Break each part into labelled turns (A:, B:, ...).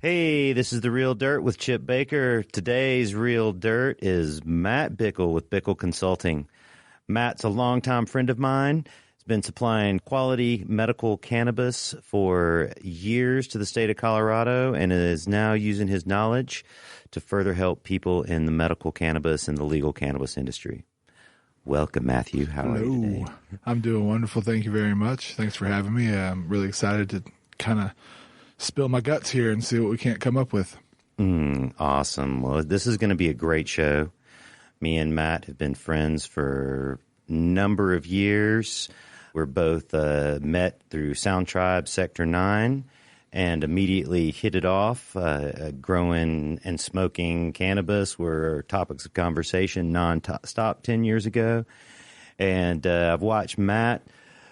A: Hey, this is The Real Dirt with Chip Baker. Today's Real Dirt is Matt Bickel with Bickel Consulting. Matt's a longtime friend of mine. He's been supplying quality medical cannabis for years to the state of Colorado and is now using his knowledge to further help people in the medical cannabis and the legal cannabis industry. Welcome, Matthew. How are you today?
B: I'm doing wonderful. Thank you very much. Thanks for having me. I'm really excited to kind of spill my guts here and see what we can't come up with.
A: Awesome. Well, this is going to be a great show. Me and Matt have been friends for a number of years. We're both met through Sound Tribe Sector 9 and immediately hit it off. Growing and smoking cannabis were topics of conversation non-stop 10 years ago. And I've watched Matt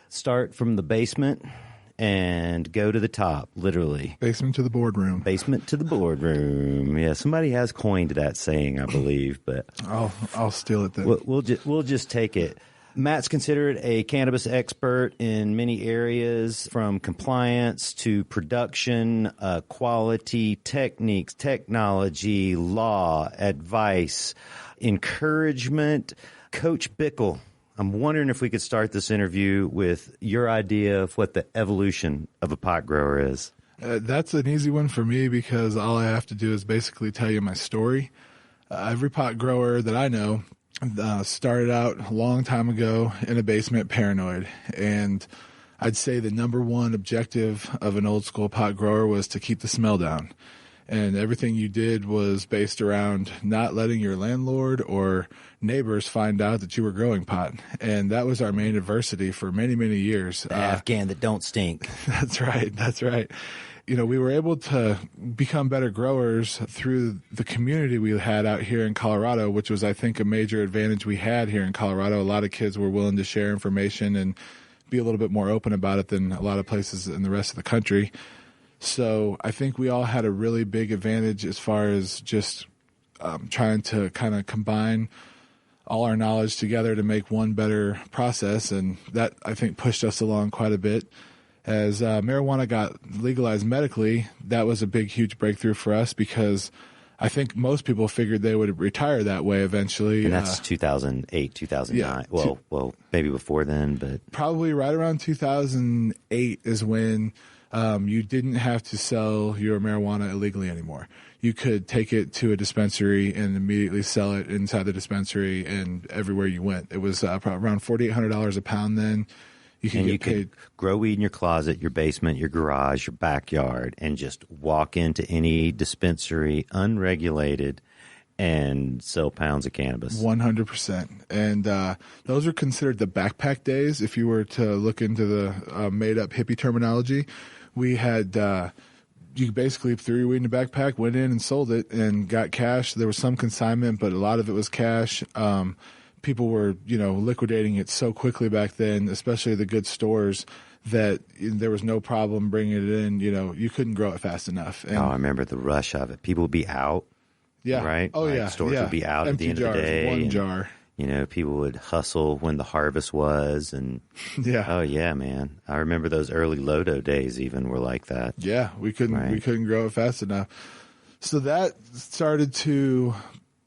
A: start from the basement and go to the top, literally.
B: Basement to the boardroom.
A: Basement to the boardroom. Yeah, somebody has coined that saying, I believe, but
B: I'll steal it then.
A: We'll just take it. Matt's considered a cannabis expert in many areas, from compliance to production, quality, techniques, technology, law, advice, encouragement. Coach Bickel, I'm wondering if we could start this interview with your idea of what the evolution of a pot grower is.
B: That's an easy one for me because all I have to do is basically tell you my story. Every pot grower that I know started out a long time ago in a basement paranoid. And I'd say the number one objective of an old school pot grower was to keep the smell down. And everything you did was based around not letting your landlord or neighbors find out that you were growing pot. And that was our main adversity for many, many years.
A: The Afghan that don't stink.
B: That's right. That's right. You know, we were able to become better growers through the community we had out here in Colorado, which was, I think, a major advantage we had here in Colorado. A lot of kids were willing to share information and be a little bit more open about it than a lot of places in the rest of the country. So I think we all had a really big advantage as far as just trying to kind of combine all our knowledge together to make one better process. And that, I think, pushed us along quite a bit. As marijuana got legalized medically, that was a big, huge breakthrough for us because I think most people figured they would retire that way eventually.
A: And that's 2008, 2009. Yeah, well, maybe before then, but
B: probably right around 2008 is when you didn't have to sell your marijuana illegally anymore. You could take it to a dispensary and immediately sell it inside the dispensary and everywhere you went. It was around $4,800 a pound then. You could
A: grow weed in your closet, your basement, your garage, your backyard, and just walk into any dispensary unregulated and sell pounds of cannabis.
B: 100%. And those are considered the backpack days. If you were to look into the made-up hippie terminology, we had you basically threw your weed in a backpack, went in and sold it, and got cash. There was some consignment, but a lot of it was cash. People were, liquidating it so quickly back then, especially the good stores, that there was no problem bringing it in. You couldn't grow it fast enough. And
A: I remember the rush of it. People would be out.
B: Yeah.
A: Right?
B: Oh, yeah.
A: Stores would be out
B: Empty
A: at the end
B: jars,
A: of the day.
B: One jar.
A: People would hustle when the harvest was. And
B: yeah.
A: Oh, yeah, man. I remember those early Lodo days even were like that.
B: Yeah. We couldn't grow it fast enough. So that started to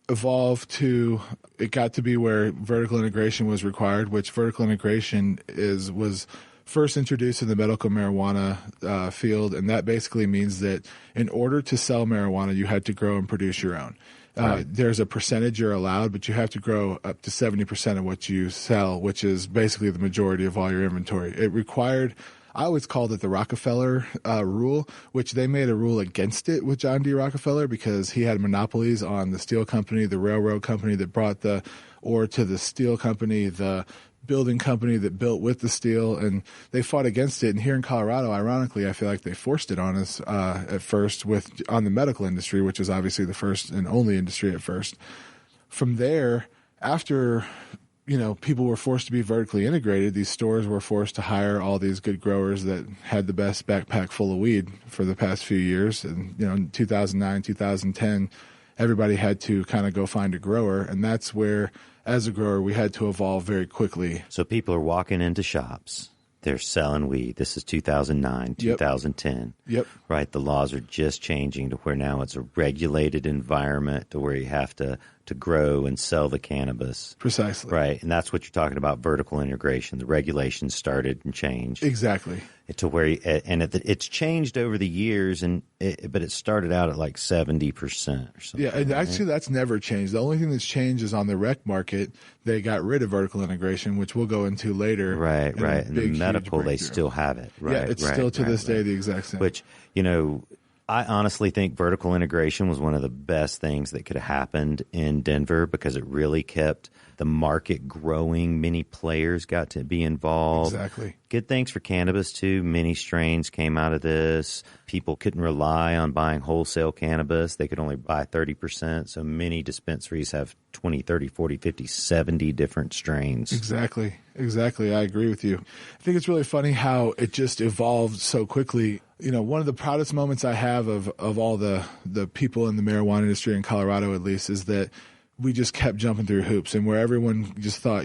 B: evolve to, it got to be where vertical integration was required, which vertical integration was first introduced in the medical marijuana field, and that basically means that in order to sell marijuana, you had to grow and produce your own. Right. There's a percentage you're allowed, but you have to grow up to 70% of what you sell, which is basically the majority of all your inventory. It required, I always called it the Rockefeller rule, which they made a rule against it with John D. Rockefeller because he had monopolies on the steel company, the railroad company that brought the ore to the steel company, the building company that built with the steel, and they fought against it. And here in Colorado, ironically, I feel like they forced it on us at first on the medical industry, which is obviously the first and only industry at first. From there, after people were forced to be vertically integrated, these stores were forced to hire all these good growers that had the best backpack full of weed for the past few years. And in 2009, 2010, everybody had to kind of go find a grower, and that's where, as a grower, we had to evolve very quickly.
A: So people are walking into shops They're selling weed. This is 2009, 2010.
B: Yep.
A: Right. The laws are just changing to where now it's a regulated environment to where you have to grow and sell the cannabis.
B: Precisely.
A: Right. And that's what you're talking about, vertical integration. The regulations started and changed.
B: Exactly.
A: To where, it's changed over the years, but it started out at like 70% or something.
B: Yeah, and actually that's never changed. The only thing that's changed is on the rec market, they got rid of vertical integration, which we'll go into later.
A: Right. In the medical, they still have it. Right.
B: Yeah, it's still to this day the exact same.
A: Which, I honestly think vertical integration was one of the best things that could have happened in Denver because it really kept the market growing. Many players got to be involved.
B: Exactly.
A: Good things for cannabis, too. Many strains came out of this. People couldn't rely on buying wholesale cannabis. They could only buy 30%. So many dispensaries have 20, 30, 40, 50, 70 different strains.
B: Exactly. I agree with you. I think it's really funny how it just evolved so quickly. One of the proudest moments I have of all the people in the marijuana industry in Colorado, at least, is that we just kept jumping through hoops, and where everyone just thought,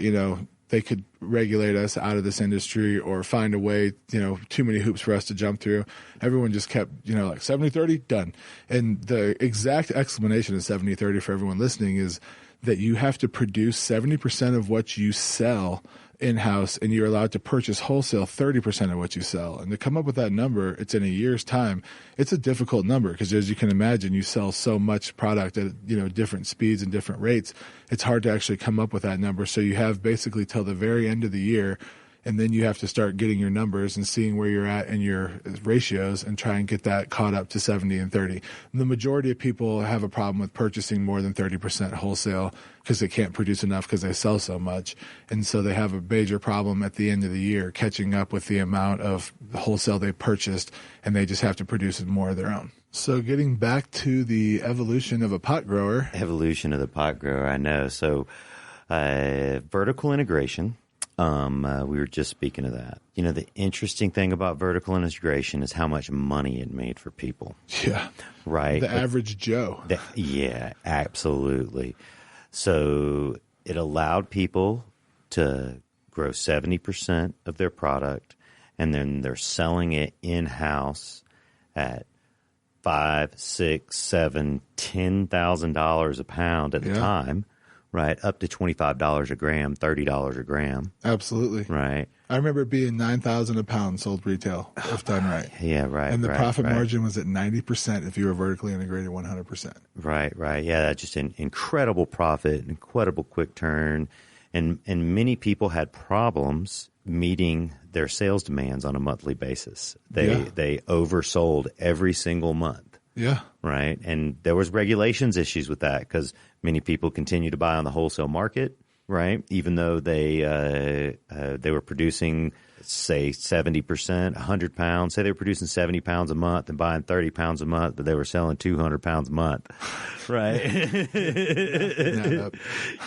B: they could regulate us out of this industry or find a way, too many hoops for us to jump through. Everyone just kept, like 70-30, done. And the exact explanation of 70-30 for everyone listening is that you have to produce 70% of what you sell in-house, and you're allowed to purchase wholesale 30% of what you sell. And to come up with that number, it's in a year's time. It's a difficult number because, as you can imagine, you sell so much product at different speeds and different rates. It's hard to actually come up with that number. So you have basically till the very end of the year, and then you have to start getting your numbers and seeing where you're at in your ratios and try and get that caught up to 70 and 30. And the majority of people have a problem with purchasing more than 30% wholesale because they can't produce enough because they sell so much. And so they have a major problem at the end of the year catching up with the amount of wholesale they purchased, and they just have to produce more of their own. So getting back to the evolution of a pot grower.
A: Evolution of the pot grower, I know. So vertical integration. We were just speaking of that. The interesting thing about vertical integration is how much money it made for people.
B: Yeah.
A: Right.
B: The average Joe.
A: Yeah, absolutely. So it allowed people to grow 70% of their product, and then they're selling it in-house at $5,000, $6,000, $7,000, $10,000 a pound at the time. Right, up to $25 a gram, $30 a gram.
B: Absolutely.
A: Right.
B: I remember it being $9,000 a pound sold retail, if done right.
A: Yeah, right.
B: And the profit margin was at 90% if you were vertically integrated 100%.
A: Right. Yeah, just an incredible profit, incredible quick turn. And many people had problems meeting their sales demands on a monthly basis. They oversold every single month.
B: Yeah.
A: Right. And there was regulations issues with that because many people continue to buy on the wholesale market. Right. Even though they were producing, say, 70%, 100 pounds. Say they were producing 70 pounds a month and buying 30 pounds a month, but they were selling 200 pounds a month. Right.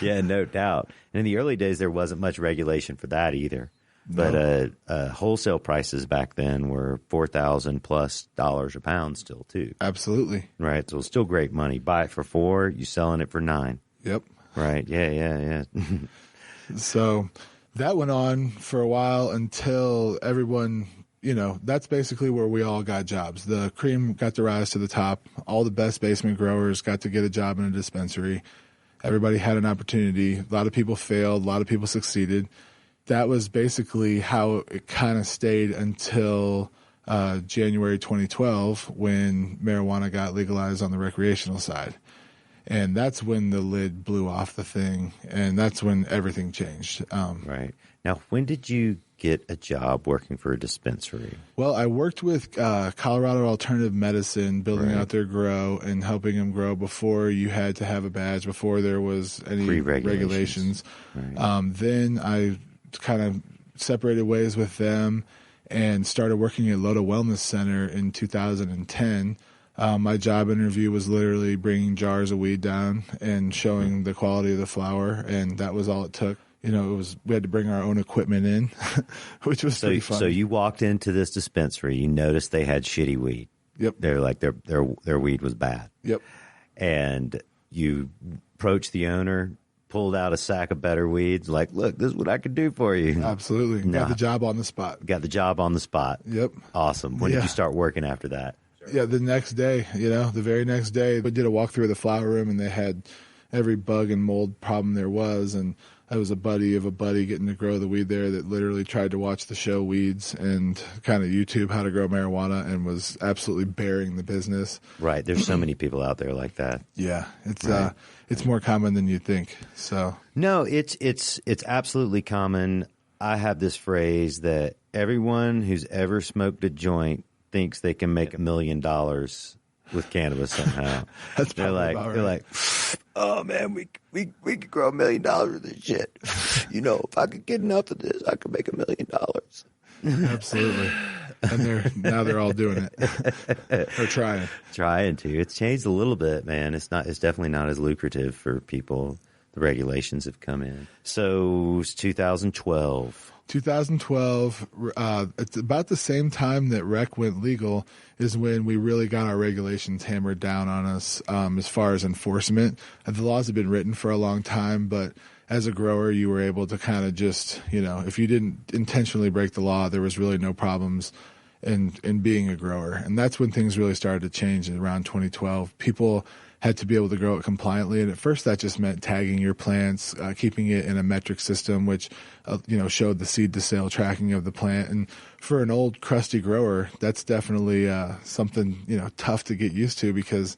A: Yeah, no doubt. And in the early days, there wasn't much regulation for that either. But wholesale prices back then were $4,000+ a pound still, too.
B: Absolutely.
A: Right. So it's still great money. Buy it for $4, you selling it for $9.
B: Yep.
A: Right. Yeah.
B: So that went on for a while until everyone, that's basically where we all got jobs. The cream got to rise to the top. All the best basement growers got to get a job in a dispensary. Everybody had an opportunity. A lot of people failed. A lot of people succeeded. That was basically how it kind of stayed until January 2012 when marijuana got legalized on the recreational side. And that's when the lid blew off the thing, and that's when everything changed.
A: Right. Now, when did you get a job working for a dispensary?
B: Well, I worked with Colorado Alternative Medicine, building out their grow and helping them grow before you had to have a badge, before there was any regulations. Right. Then I kind of separated ways with them and started working at Loda Wellness Center in 2010. My job interview was literally bringing jars of weed down and showing the quality of the flower, and that was all it took. We had to bring our own equipment in, which was pretty fun.
A: So you walked into this dispensary, you noticed they had shitty weed.
B: Yep.
A: They're like their weed was bad.
B: Yep.
A: And you approached the owner. pulled out a sack of better weeds. Like, look, this is what I could do for you.
B: Absolutely.
A: No.
B: Got the job on the spot.
A: Got the job on the spot.
B: Yep.
A: Awesome. When did you start working after that?
B: Yeah, the next day, the very next day, we did a walkthrough of the flower room, and they had every bug and mold problem there was. And I was a buddy of a buddy getting to grow the weed there that literally tried to watch the show Weeds and kind of YouTube how to grow marijuana and was absolutely bearing the business.
A: Right. There's so many people out there like that.
B: Yeah, it's more common than you think. So
A: no, it's absolutely common. I have this phrase that everyone who's ever smoked a joint thinks they can make $1 million with cannabis somehow. They're like, oh man, we could grow $1 million with this shit. If I could get enough of this, I could make $1 million.
B: Absolutely. And they're all doing it or trying
A: to. It's changed a little bit, man. It's definitely not as lucrative for people. The regulations have come in. So it's 2012.
B: 2012, it's about the same time that rec went legal is when we really got our regulations hammered down on us as far as enforcement. The laws have been written for a long time, but as a grower, you were able to kind of just, if you didn't intentionally break the law, there was really no problems in being a grower. And that's when things really started to change around 2012. People had to be able to grow it compliantly. And at first that just meant tagging your plants, keeping it in a metric system, which, showed the seed to sale tracking of the plant. And for an old crusty grower, that's definitely something, tough to get used to because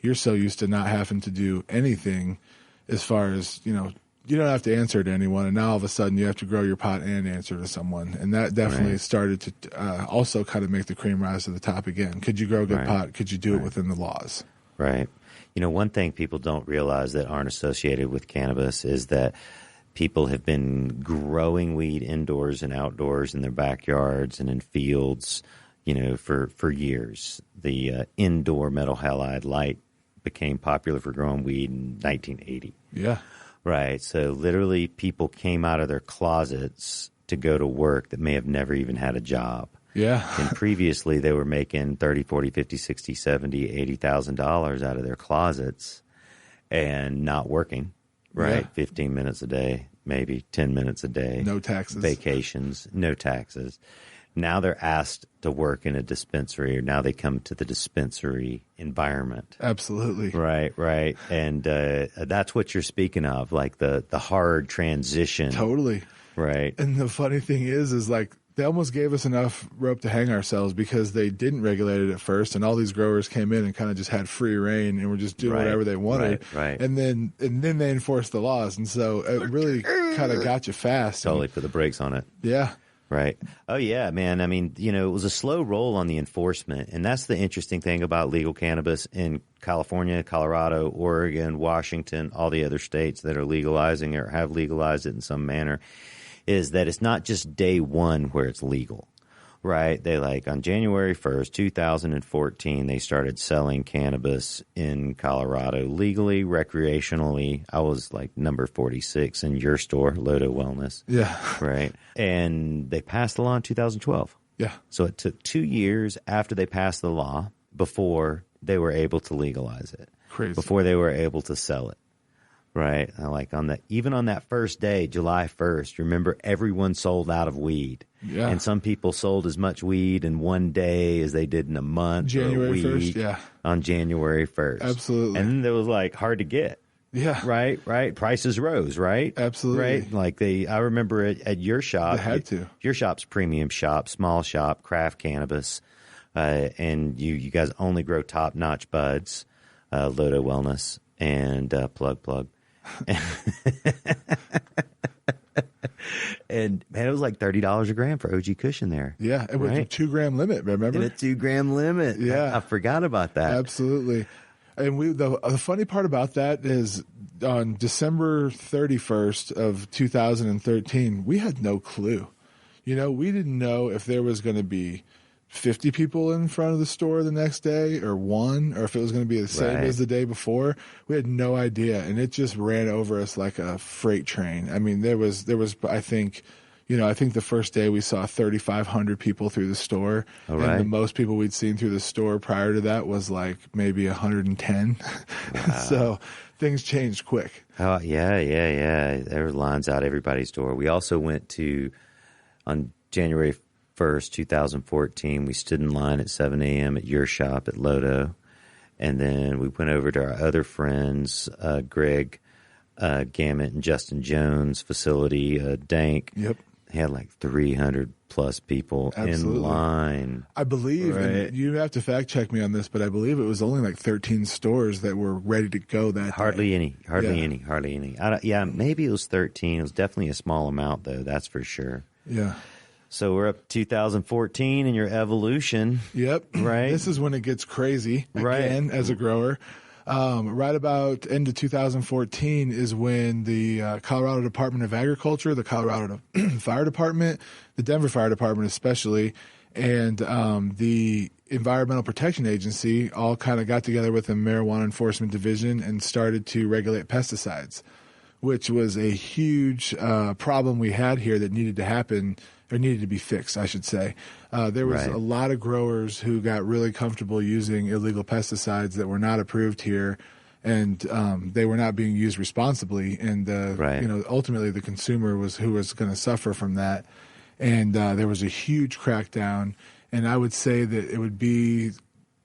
B: you're so used to not having to do anything as far as, you don't have to answer to anyone. And now all of a sudden you have to grow your pot and answer to someone. And that definitely started to also kind of make the cream rise to the top again. Could you grow a good pot? Could you do it within the laws?
A: Right. One thing people don't realize that aren't associated with cannabis is that people have been growing weed indoors and outdoors in their backyards and in fields, for years. The indoor metal halide light became popular for growing weed in 1980.
B: Yeah.
A: Right. So literally people came out of their closets to go to work that may have never even had a job.
B: Yeah.
A: And previously they were making $30, $40, $50, $60, $70, $80,000 out of their closets and not working, right?
B: Yeah.
A: 15 minutes a day, maybe 10 minutes a day.
B: No taxes.
A: Vacations, no taxes. Now they're asked to work in a dispensary, or now they come to the dispensary environment.
B: Absolutely.
A: Right. And that's what you're speaking of, like the hard transition.
B: Totally.
A: Right.
B: And the funny thing is like, they almost gave us enough rope to hang ourselves because they didn't regulate it at first, and all these growers came in and kind of just had free reign and were just doing whatever they wanted.
A: Right.
B: And then they enforced the laws, and so it really kind of got you fast.
A: Totally put the brakes on it.
B: Yeah.
A: Right. Oh, yeah, man. I mean, it was a slow roll on the enforcement, and that's the interesting thing about legal cannabis in California, Colorado, Oregon, Washington, all the other states that are legalizing or have legalized it in some manner, is that it's not just day one where it's legal, right? They on January 1st, 2014, they started selling cannabis in Colorado legally, recreationally. I was number 46 in your store, Lodo Wellness.
B: Yeah.
A: Right. And they passed the law in 2012.
B: Yeah.
A: So it took 2 years after they passed the law before they were able to legalize it.
B: Crazy.
A: Before they were able to sell it. Right. Even on that first day, July 1st, remember everyone sold out of weed.
B: Yeah.
A: And some people sold as much weed in one day as they did in a month.
B: January
A: or a
B: 1st,
A: week
B: yeah.
A: On January 1st.
B: Absolutely.
A: And then it was hard to get.
B: Yeah.
A: Right. Prices rose, right?
B: Absolutely.
A: Right. I remember at your shop.
B: They had to.
A: Your shop's premium shop, small shop, craft cannabis. And you guys only grow top notch buds, Lodo Wellness and plug. And man, it was $30 a gram for OG Cushion there.
B: Yeah, it was a 2 gram limit. Remember?
A: And a 2 gram limit.
B: Yeah,
A: I forgot about that.
B: Absolutely. And the funny part about that is on December 31st of 2013, we had no clue. We didn't know if there was going to be 50 people in front of the store the next day or one, or if it was going to be the same as the day before. We had no idea. And it just ran over us like a freight train. I mean, there was, I think, I think the first day we saw 3,500 people through the store.
A: All right.
B: And the most people we'd seen through the store prior to that was like maybe 110.
A: Wow.
B: So things changed quick.
A: Oh, yeah. There were lines out everybody's door. We also went to, on January 1st, 2014, we stood in line at 7 a.m. at your shop at Lodo. And then we went over to our other friends, Greg Gammett and Justin Jones' facility, Dank.
B: Yep.
A: Had like 300 plus people in line.
B: I believe, and you have to fact check me on this, but I believe it was only like 13 stores that were ready to go that
A: Hardly
B: day.
A: any. Maybe it was 13. It was definitely a small amount, though. That's for sure.
B: Yeah.
A: So we're up to 2014 in your evolution.
B: Yep.
A: Right.
B: This is when it gets crazy again
A: right.
B: as a grower. Right about end of 2014 is when the Colorado Department of Agriculture, the Colorado Fire Department, the Denver Fire Department especially, and the Environmental Protection Agency all kind of got together with the Marijuana Enforcement Division and started to regulate pesticides, which was a huge problem we had here that needed to happen, or needed to be fixed, I should say. There was a lot of growers who got really comfortable using illegal pesticides that were not approved here, and they were not being used responsibly. And ultimately, the consumer was who was going to suffer from that. And there was a huge crackdown. And I would say that it would be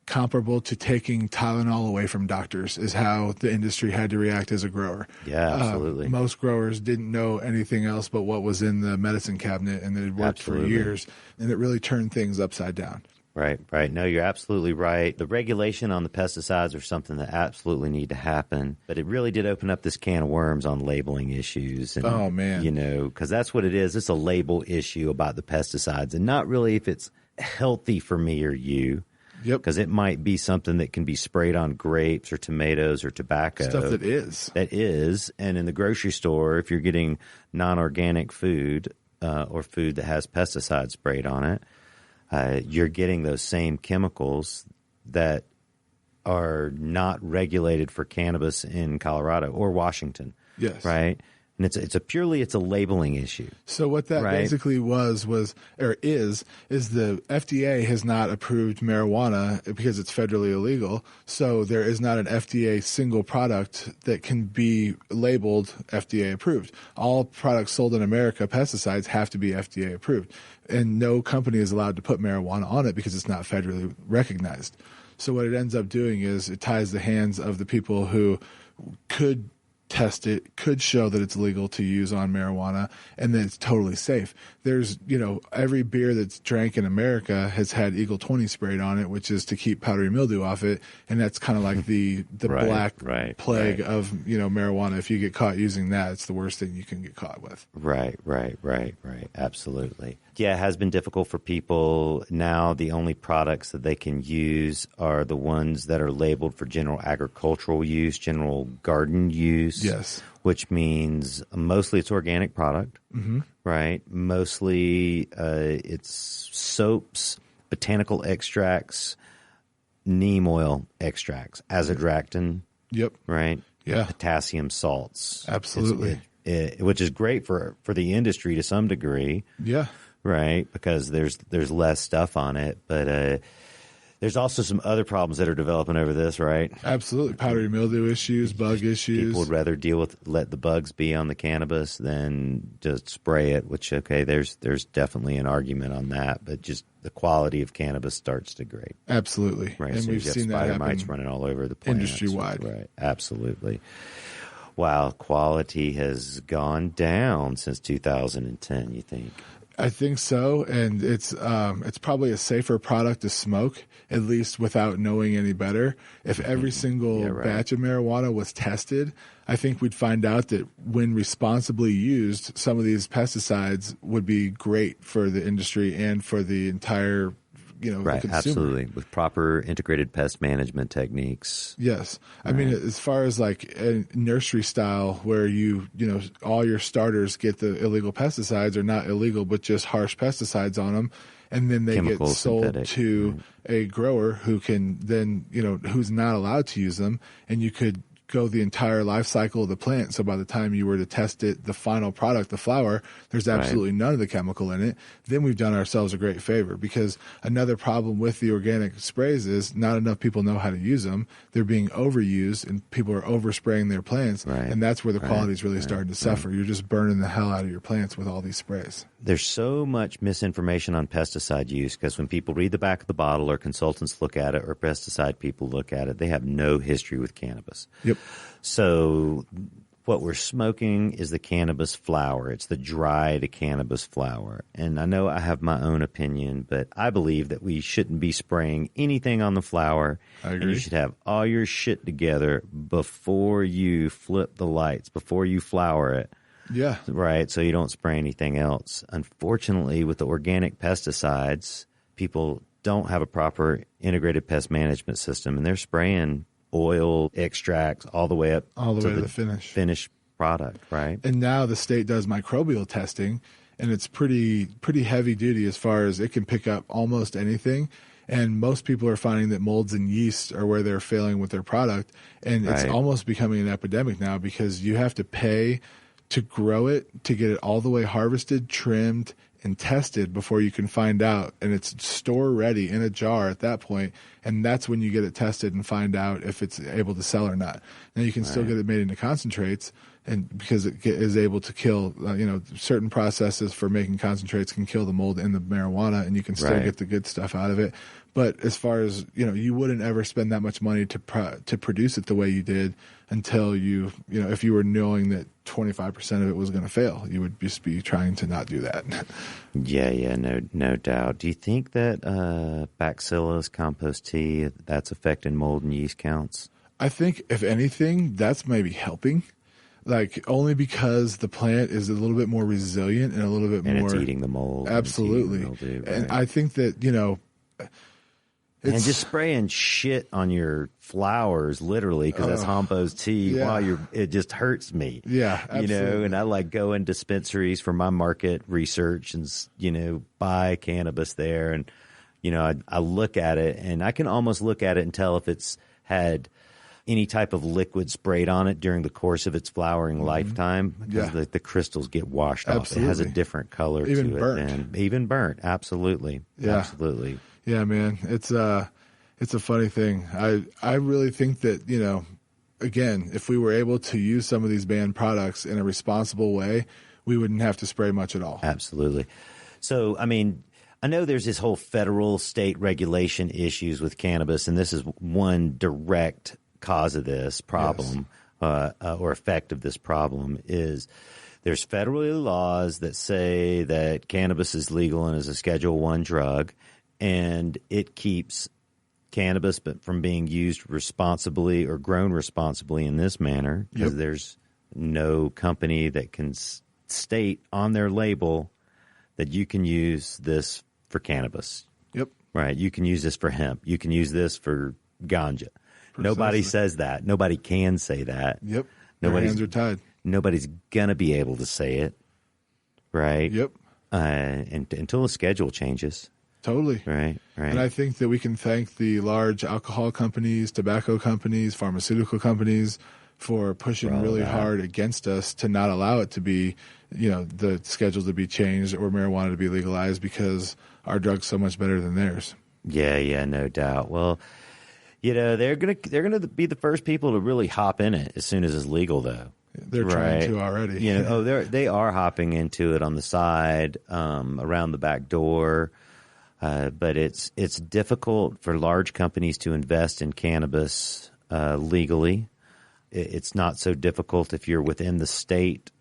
B: comparable to taking Tylenol away from doctors is how the industry had to react as a grower.
A: Yeah, absolutely.
B: Most growers didn't know anything else but what was in the medicine cabinet, and it had worked for years, and it really turned things upside down.
A: Right. No, you're absolutely right. The regulation on the pesticides are something that absolutely need to happen, but it really did open up this can of worms on labeling issues. And,
B: oh, man.
A: Because that's what it is. It's a label issue about the pesticides, and not really if it's healthy for me or you.
B: Yep.
A: Because it might be something that can be sprayed on grapes or tomatoes or tobacco.
B: Stuff that is.
A: That is. And in the grocery store, if you're getting non-organic food or food that has pesticides sprayed on it, you're getting those same chemicals that are not regulated for cannabis in Colorado or Washington.
B: Yes.
A: Right? And it's a labeling issue.
B: So what that basically is the FDA has not approved marijuana because it's federally illegal. So there is not an FDA single product that can be labeled FDA approved. All products sold in America, pesticides, have to be FDA approved. And no company is allowed to put marijuana on it because it's not federally recognized. So what it ends up doing is it ties the hands of the people who could test it, could show that it's legal to use on marijuana, and that it's totally safe. There's, every beer that's drank in America has had Eagle 20 sprayed on it, which is to keep powdery mildew off it, and that's kind of like the black plague of, marijuana. If you get caught using that, it's the worst thing you can get caught with.
A: Right. Absolutely. Yeah, it has been difficult for people. Now the only products that they can use are the ones that are labeled for general agricultural use, general garden use.
B: Yes.
A: Which means mostly it's organic product, right? Mostly it's soaps, botanical extracts, neem oil extracts, azadirachtin.
B: Yep.
A: Right?
B: Yeah.
A: Potassium salts.
B: Absolutely.
A: Which is great for the industry to some degree.
B: Yeah.
A: Right, because there's less stuff on it, but there's also some other problems that are developing over this, right?
B: Absolutely, powdery mildew issues, bug issues.
A: People would rather let the bugs be on the cannabis than just spray it. Which there's definitely an argument on that, but just the quality of cannabis starts to degrade.
B: Absolutely,
A: right.
B: And
A: so
B: we've seen that happen
A: mites running all over the planet,
B: industry wide.
A: Right, absolutely. Wow, quality has gone down since 2010. You think?
B: I think so, and it's probably a safer product to smoke, at least without knowing any better. If every single batch of marijuana was tested, I think we'd find out that when responsibly used, some of these pesticides would be great for the industry and for the entire the consumer.
A: Absolutely, with proper integrated pest management techniques.
B: Yes. I mean, as far as like a nursery style where all your starters get the illegal pesticides, or not illegal, but just harsh pesticides on them, and then they get sold to a grower who can then, who's not allowed to use them, and you could go the entire life cycle of the plant. So by the time you were to test it, the final product, the flower, there's absolutely none of the chemical in it. Then we've done ourselves a great favor, because another problem with the organic sprays is not enough people know how to use them. They're being overused, and people are overspraying their plants. And that's where the quality is really starting to suffer. You're just burning the hell out of your plants with all these sprays.
A: There's so much misinformation on pesticide use, because when people read the back of the bottle, or consultants look at it, or pesticide people look at it, they have no history with cannabis.
B: Yep.
A: So what we're smoking is the cannabis flower. It's the dried cannabis flower. And I know I have my own opinion, but I believe that we shouldn't be spraying anything on the flower.
B: I agree.
A: And you should have all your shit together before you flip the lights, before you flower it.
B: Yeah.
A: Right, so you don't spray anything else. Unfortunately, with the organic pesticides, people don't have a proper integrated pest management system, and they're spraying oil extracts all the way up
B: all the way to the
A: finished product, right?
B: And now the state does microbial testing, and it's pretty heavy duty as far as it can pick up almost anything. And most people are finding that molds and yeast are where they're failing with their product. And it's almost becoming an epidemic now, because you have to pay to grow it, to get it all the way harvested, trimmed, and tested before you can find out. And it's store ready in a jar at that point. And that's when you get it tested and find out if it's able to sell or not. Now you can still get it made into concentrates, and because it is able to kill, certain processes for making concentrates can kill the mold in the marijuana, and you can still get the good stuff out of it. But as far as, you wouldn't ever spend that much money to produce it the way you did until if you were knowing that 25% of it was going to fail, you would just be trying to not do that.
A: Yeah, no doubt. Do you think that Bacillus compost tea, that's affecting mold and yeast counts?
B: I think, if anything, that's maybe helping. Only because the plant is a little bit more resilient and a little bit more...
A: And it's eating the mold.
B: Absolutely.
A: Mildew, right?
B: And I think that,
A: and just spraying shit on your flowers, literally, because that's compost tea.
B: Yeah.
A: It just hurts me.
B: Yeah, absolutely.
A: And I go in dispensaries for my market research and, buy cannabis there. And, I look at it, and I can almost look at it and tell if it's had any type of liquid sprayed on it during the course of its flowering lifetime, because the crystals get washed off. It has a different color
B: even
A: to
B: burnt.
A: it. And even burnt. Absolutely.
B: Yeah.
A: Absolutely.
B: Yeah, man. It's a funny thing. I really think that, again, if we were able to use some of these banned products in a responsible way, we wouldn't have to spray much at all.
A: Absolutely. So, I know there's this whole federal state regulation issues with cannabis, and this is one direct cause of this problem, or effect of this problem, is there's federal laws that say that cannabis is legal and is a Schedule I drug, and it keeps cannabis from being used responsibly or grown responsibly in this manner, because there's no company that can state on their label that you can use this for cannabis.
B: Yep.
A: Right. You can use this for hemp. You can use this for ganja.
B: Precisely.
A: Nobody says that. Nobody can say that.
B: Yep. Their
A: Nobody's
B: hands are tied.
A: Nobody's going to be able to say it. Right.
B: Yep.
A: And until the schedule changes.
B: Totally.
A: Right.
B: And I think that we can thank the large alcohol companies, tobacco companies, pharmaceutical companies for pushing really hard against us to not allow it to be, the schedule to be changed or marijuana to be legalized, because our drug's so much better than theirs. Yeah,
A: no doubt. Well, they're gonna be the first people to really hop in it as soon as it's legal, though.
B: They're trying to already.
A: They are hopping into it on the side, around the back door. But it's difficult for large companies to invest in cannabis legally. It's not so difficult if you're within the state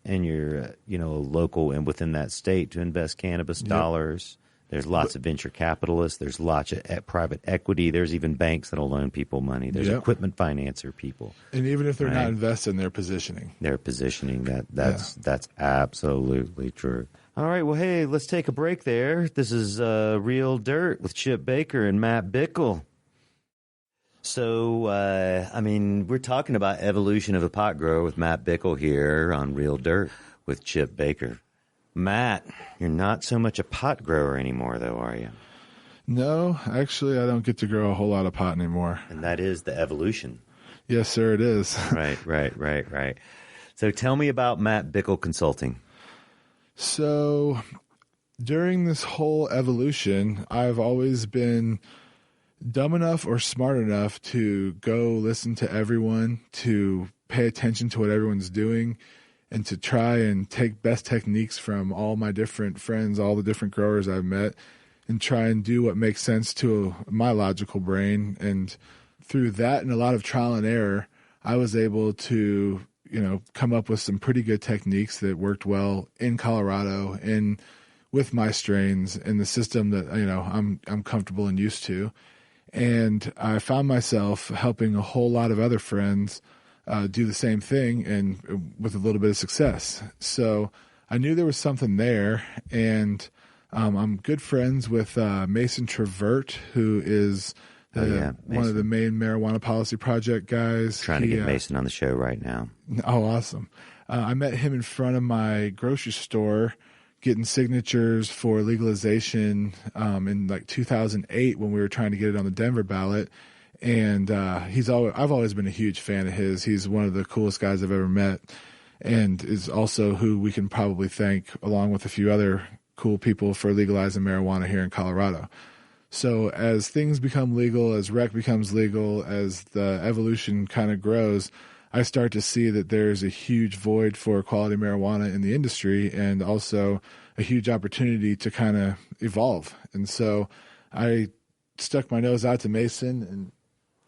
A: and you're local and within that state to invest cannabis dollars. There's lots of venture capitalists. There's lots of private equity. There's even banks that'll loan people money. There's equipment financer people.
B: And even if they're not investing, they're positioning.
A: That's absolutely true. All right, well, hey, let's take a break there. This is Real Dirt with Chip Baker and Matt Bickel. So, we're talking about evolution of a pot grower with Matt Bickel here on Real Dirt with Chip Baker. Matt, you're not so much a pot grower anymore, though, are you?
B: No, actually, I don't get to grow a whole lot of pot anymore.
A: And that is the evolution.
B: Yes, sir, it is.
A: Right. So tell me about Matt Bickel Consulting.
B: So during this whole evolution, I've always been dumb enough or smart enough to go listen to everyone, to pay attention to what everyone's doing, and to try and take best techniques from all my different friends, all the different growers I've met, and try and do what makes sense to my logical brain. And through that and a lot of trial and error, I was able to, come up with some pretty good techniques that worked well in Colorado and with my strains in the system that, I'm comfortable and used to. And I found myself helping a whole lot of other friends do the same thing, and with a little bit of success. So I knew there was something there, and I'm good friends with Mason Trevert, who is one of the main marijuana policy project guys.
A: Trying to get Mason on the show right now.
B: Oh, awesome. I met him in front of my grocery store getting signatures for legalization in like 2008 when we were trying to get it on the Denver ballot. And I've always been a huge fan of his. He's one of the coolest guys I've ever met, and is also who we can probably thank, along with a few other cool people, for legalizing marijuana here in Colorado. So as things become legal, as rec becomes legal, as the evolution kind of grows, I start to see that there's a huge void for quality marijuana in the industry, and also a huge opportunity to kind of evolve. And so I stuck my nose out to Mason and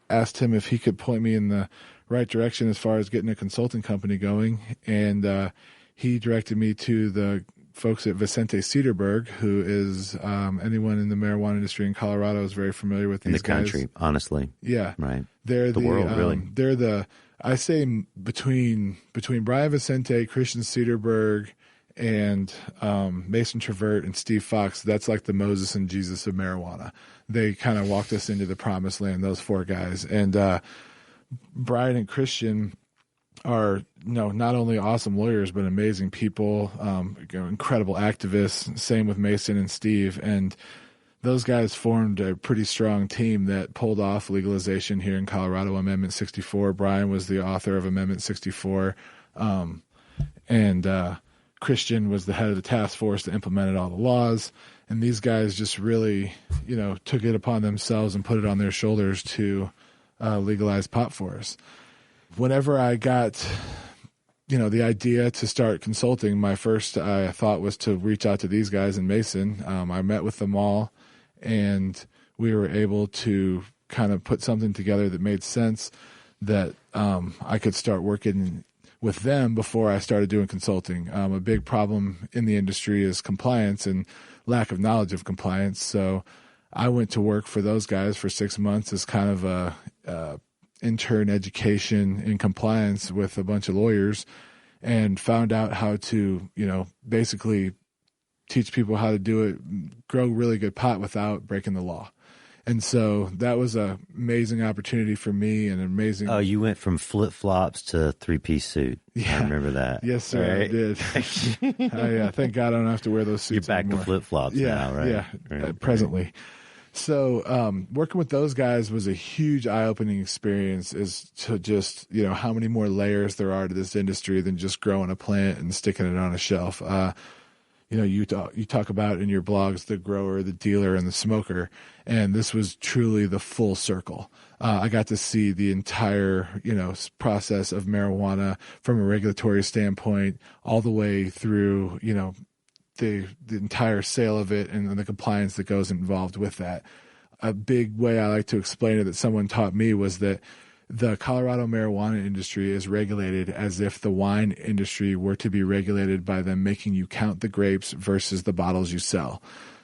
B: asked him if he could point me in the right direction as far as getting a consulting company going. And he directed me to the folks at Vicente Cederberg, who is anyone in the marijuana industry in Colorado is very familiar with these guys.
A: In the country, honestly.
B: Yeah.
A: Right.
B: They're
A: the world, really.
B: They're I say between Brian Vicente, Christian Cederberg, and Mason Trevert and Steve Fox, that's like the Moses and Jesus of marijuana. They kind of walked us into the promised land, those four guys. And Brian and Christian are not only awesome lawyers, but amazing people, incredible activists. Same with Mason and Steve. And those guys formed a pretty strong team that pulled off legalization here in Colorado, Amendment 64. Brian was the author of Amendment 64. And Christian was the head of the task force that implemented all the laws. And these guys just really, took it upon themselves and put it on their shoulders to legalize pot for us. Whenever I got, the idea to start consulting, my first thought was to reach out to these guys in Mason. I met with them all, and we were able to kind of put something together that made sense, that I could start working with them before I started doing consulting. A big problem in the industry is compliance and lack of knowledge of compliance. So I went to work for those guys for 6 months as kind of a intern education in compliance with a bunch of lawyers, and found out how to, basically teach people how to do it, grow really good pot without breaking the law. And so that was an amazing opportunity for me, and amazing.
A: Oh, you went from flip-flops to three-piece suit. Yeah. I remember that.
B: Yes, sir, right? I did. Thank God I don't have to wear those suits
A: You're back
B: anymore.
A: to flip-flops now, right?
B: Yeah,
A: right.
B: Presently. So working with those guys was a huge eye-opening experience, as to just, how many more layers there are to this industry than just growing a plant and sticking it on a shelf. You talk about in your blogs the grower, the dealer, and the smoker, and this was truly the full circle. I got to see the entire, process of marijuana from a regulatory standpoint, all the way through, the entire sale of it and the compliance that goes involved with that. A big way I like to explain it that someone taught me was that the Colorado marijuana industry is regulated as if the wine industry were to be regulated by them making you count the grapes versus the bottles you sell.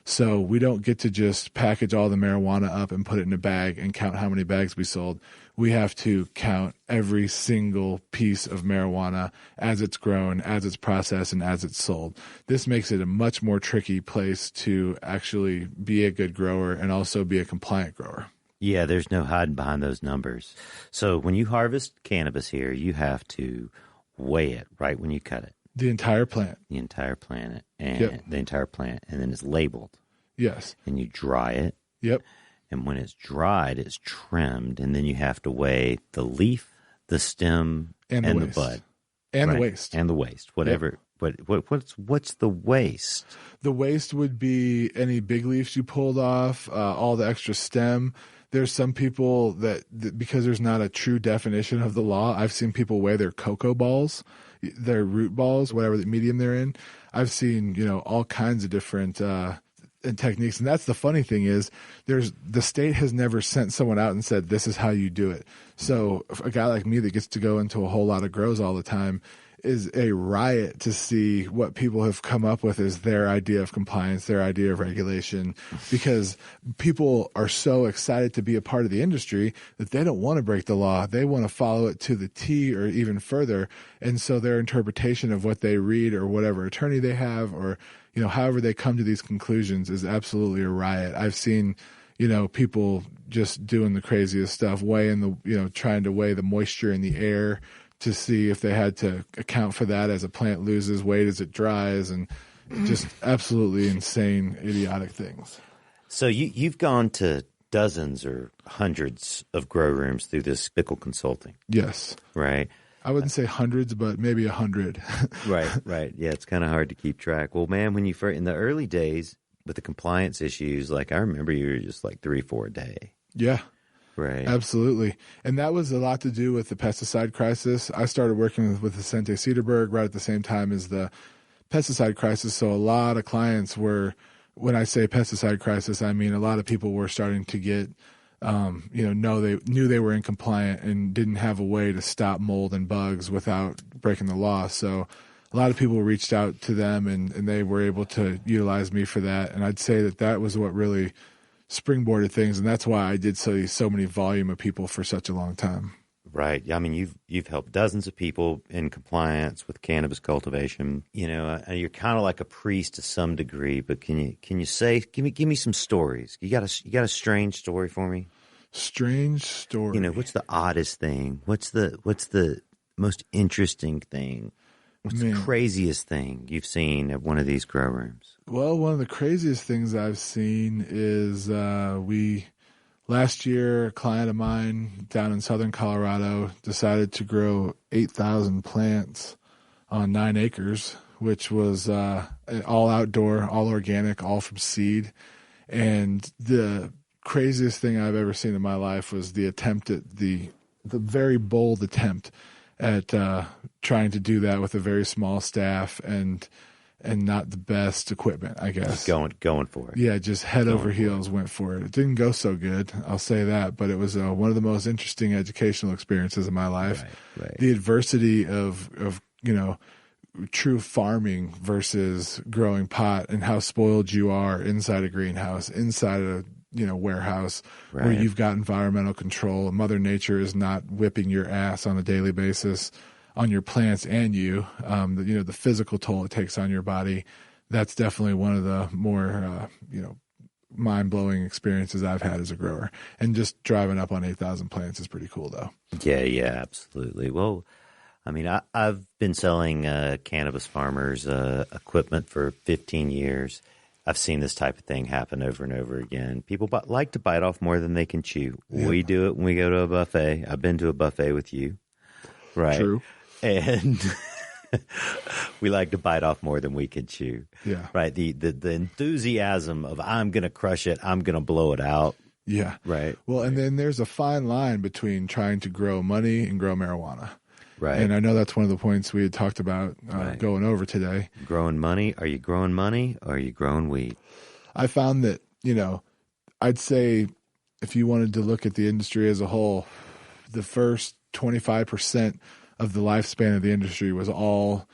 B: So we don't get to just package all the marijuana up and put it in a bag and count how many bags we sold. We have to count every single piece of marijuana as it's grown, as it's processed, and as it's sold. This makes it a much more tricky place to actually be a good grower and also be a compliant grower.
A: Yeah, there's no hiding behind those numbers. So when you harvest cannabis here, you have to weigh it right when you cut it.
B: The entire plant.
A: The entire plant, and
B: Yep.
A: the entire plant, and then it's labeled.
B: Yes.
A: And you dry it.
B: Yep.
A: And when it's dried, it's trimmed, and then you have to weigh the leaf the stem
B: and
A: and
B: the
A: the bud.
B: and
A: Right.
B: the waste.
A: And the waste, whatever. What's the waste?
B: The waste would be any big leaves you pulled off, all the extra stem. There's some people that because there's not a true definition of the law, I've seen people weigh their cocoa balls, their root balls, whatever the medium they're in. I've seen, all kinds of different techniques. And that's the funny thing is the state has never sent someone out and said, this is how you do it. So a guy like me that gets to go into a whole lot of grows all the time is a riot to see what people have come up with as their idea of compliance, their idea of regulation, because people are so excited to be a part of the industry that they don't want to break the law. They want to follow it to the T or even further. And so their interpretation of what they read or whatever attorney they have or, however they come to these conclusions is absolutely a riot. I've seen, people just doing the craziest stuff, trying to weigh the moisture in the air to see if they had to account for that as a plant loses weight as it dries, and just absolutely insane, idiotic things.
A: So you've gone to dozens or hundreds of grow rooms through this Bickel Consulting.
B: Yes.
A: Right?
B: I wouldn't say hundreds, but maybe 100.
A: Right. Yeah, it's kind of hard to keep track. Well, man, when you first, in the early days with the compliance issues, like I remember you were just like 3-4 a day.
B: Yeah.
A: Right.
B: Absolutely. And that was a lot to do with the pesticide crisis. I started working with Vicente Cederberg right at the same time as the pesticide crisis. So a lot of clients were, when I say pesticide crisis, I mean a lot of people were starting to get, they knew they were incompliant and didn't have a way to stop mold and bugs without breaking the law. So a lot of people reached out to them and they were able to utilize me for that. And I'd say that was what really springboarded things, and that's why I did so many volume of people for such a long time.
A: Right. I mean, you've helped dozens of people in compliance with cannabis cultivation. You're kind of like a priest to some degree, but can you say give me some stories? You got a strange story for me?
B: Strange story.
A: What's the oddest thing? What's the most interesting thing? What's the craziest thing you've seen at one of these grow rooms?
B: Well, one of the craziest things I've seen is last year, a client of mine down in southern Colorado decided to grow 8,000 plants on 9 acres, which was all outdoor, all organic, all from seed. And the craziest thing I've ever seen in my life was the attempt at the very bold attempt at trying to do that with a very small staff and not the best equipment, I guess.
A: Just going for it.
B: Yeah, just head over heels went for it. It didn't go so good, I'll say that, but it was one of the most interesting educational experiences of my life.
A: Right.
B: The adversity of true farming versus growing pot and how spoiled you are inside a greenhouse, inside a warehouse where you've got environmental control. Mother Nature is not whipping your ass on a daily basis on your plants and you. The physical toll it takes on your body. That's definitely one of the more mind-blowing experiences I've had as a grower. And just driving up on 8,000 plants is pretty cool, though.
A: Yeah, absolutely. Well, I mean, I've been selling cannabis farmers equipment for 15 years. I've seen this type of thing happen over and over again. People like to bite off more than they can chew. Yeah. We do it when we go to a buffet. I've been to a buffet with you. Right.
B: True.
A: And we like to bite off more than we can chew.
B: Yeah.
A: Right. The enthusiasm of I'm going to crush it. I'm going to blow it out.
B: Yeah.
A: Right.
B: Well, and then there's a fine line between trying to grow money and grow marijuana.
A: Right.
B: And I know that's one of the points we had talked about going over today.
A: Growing money. Are you growing money or are you growing weed?
B: I found that, I'd say if you wanted to look at the industry as a whole, the first 25% of the lifespan of the industry was all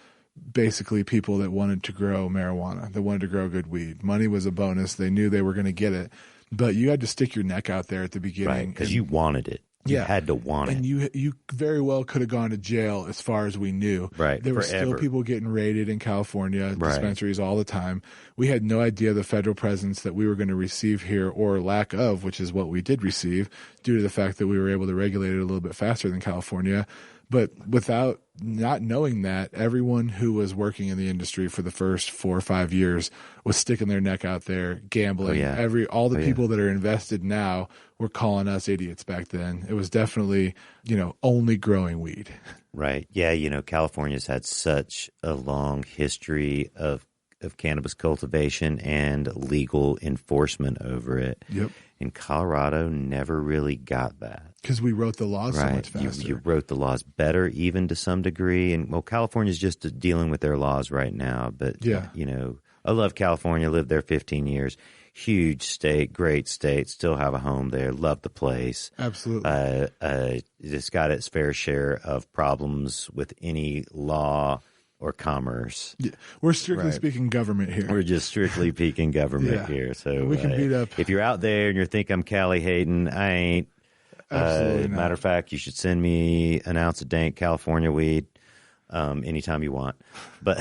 B: basically people that wanted to grow marijuana, that wanted to grow good weed. Money was a bonus. They knew they were going to get it, but you had to stick your neck out there at the beginning.
A: Right, because you wanted it. You had to want it.
B: And you very well could have gone to jail as far as we knew.
A: Right,
B: there were still people getting raided in California, dispensaries all the time. We had no idea the federal presence that we were going to receive here or lack of, which is what we did receive due to the fact that we were able to regulate it a little bit faster than California. But without not knowing that, everyone who was working in the industry for the first 4 or 5 years was sticking their neck out there, gambling.
A: Oh, yeah.
B: All the people that are invested now were calling us idiots back then. It was definitely, only growing weed.
A: Right. Yeah. California's had such a long history of cannabis cultivation and legal enforcement over it.
B: Yep.
A: And Colorado never really got that.
B: Because we wrote the laws so much faster.
A: You wrote the laws better, even to some degree. And California's just dealing with their laws right now. But, I love California, lived there 15 years. Huge state, great state, still have a home there, love the place.
B: Absolutely.
A: It's got its fair share of problems with any law or commerce.
B: Yeah. We're strictly speaking government here.
A: We're just strictly peaking government here. So
B: we can beat up.
A: If you're out there and you think I'm Cali hating, I ain't.
B: Absolutely not.
A: Matter of fact, you should send me an ounce of dank California weed anytime you want. But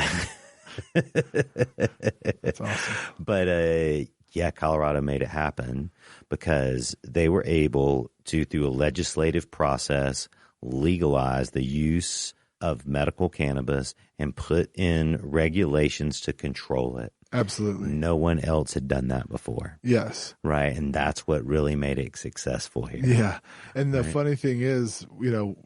B: that's awesome.
A: But Colorado made it happen because they were able to, through a legislative process, legalize the use of medical cannabis and put in regulations to control it.
B: Absolutely.
A: No one else had done that before.
B: Yes.
A: Right. And that's what really made it successful here.
B: Yeah. And the funny thing is,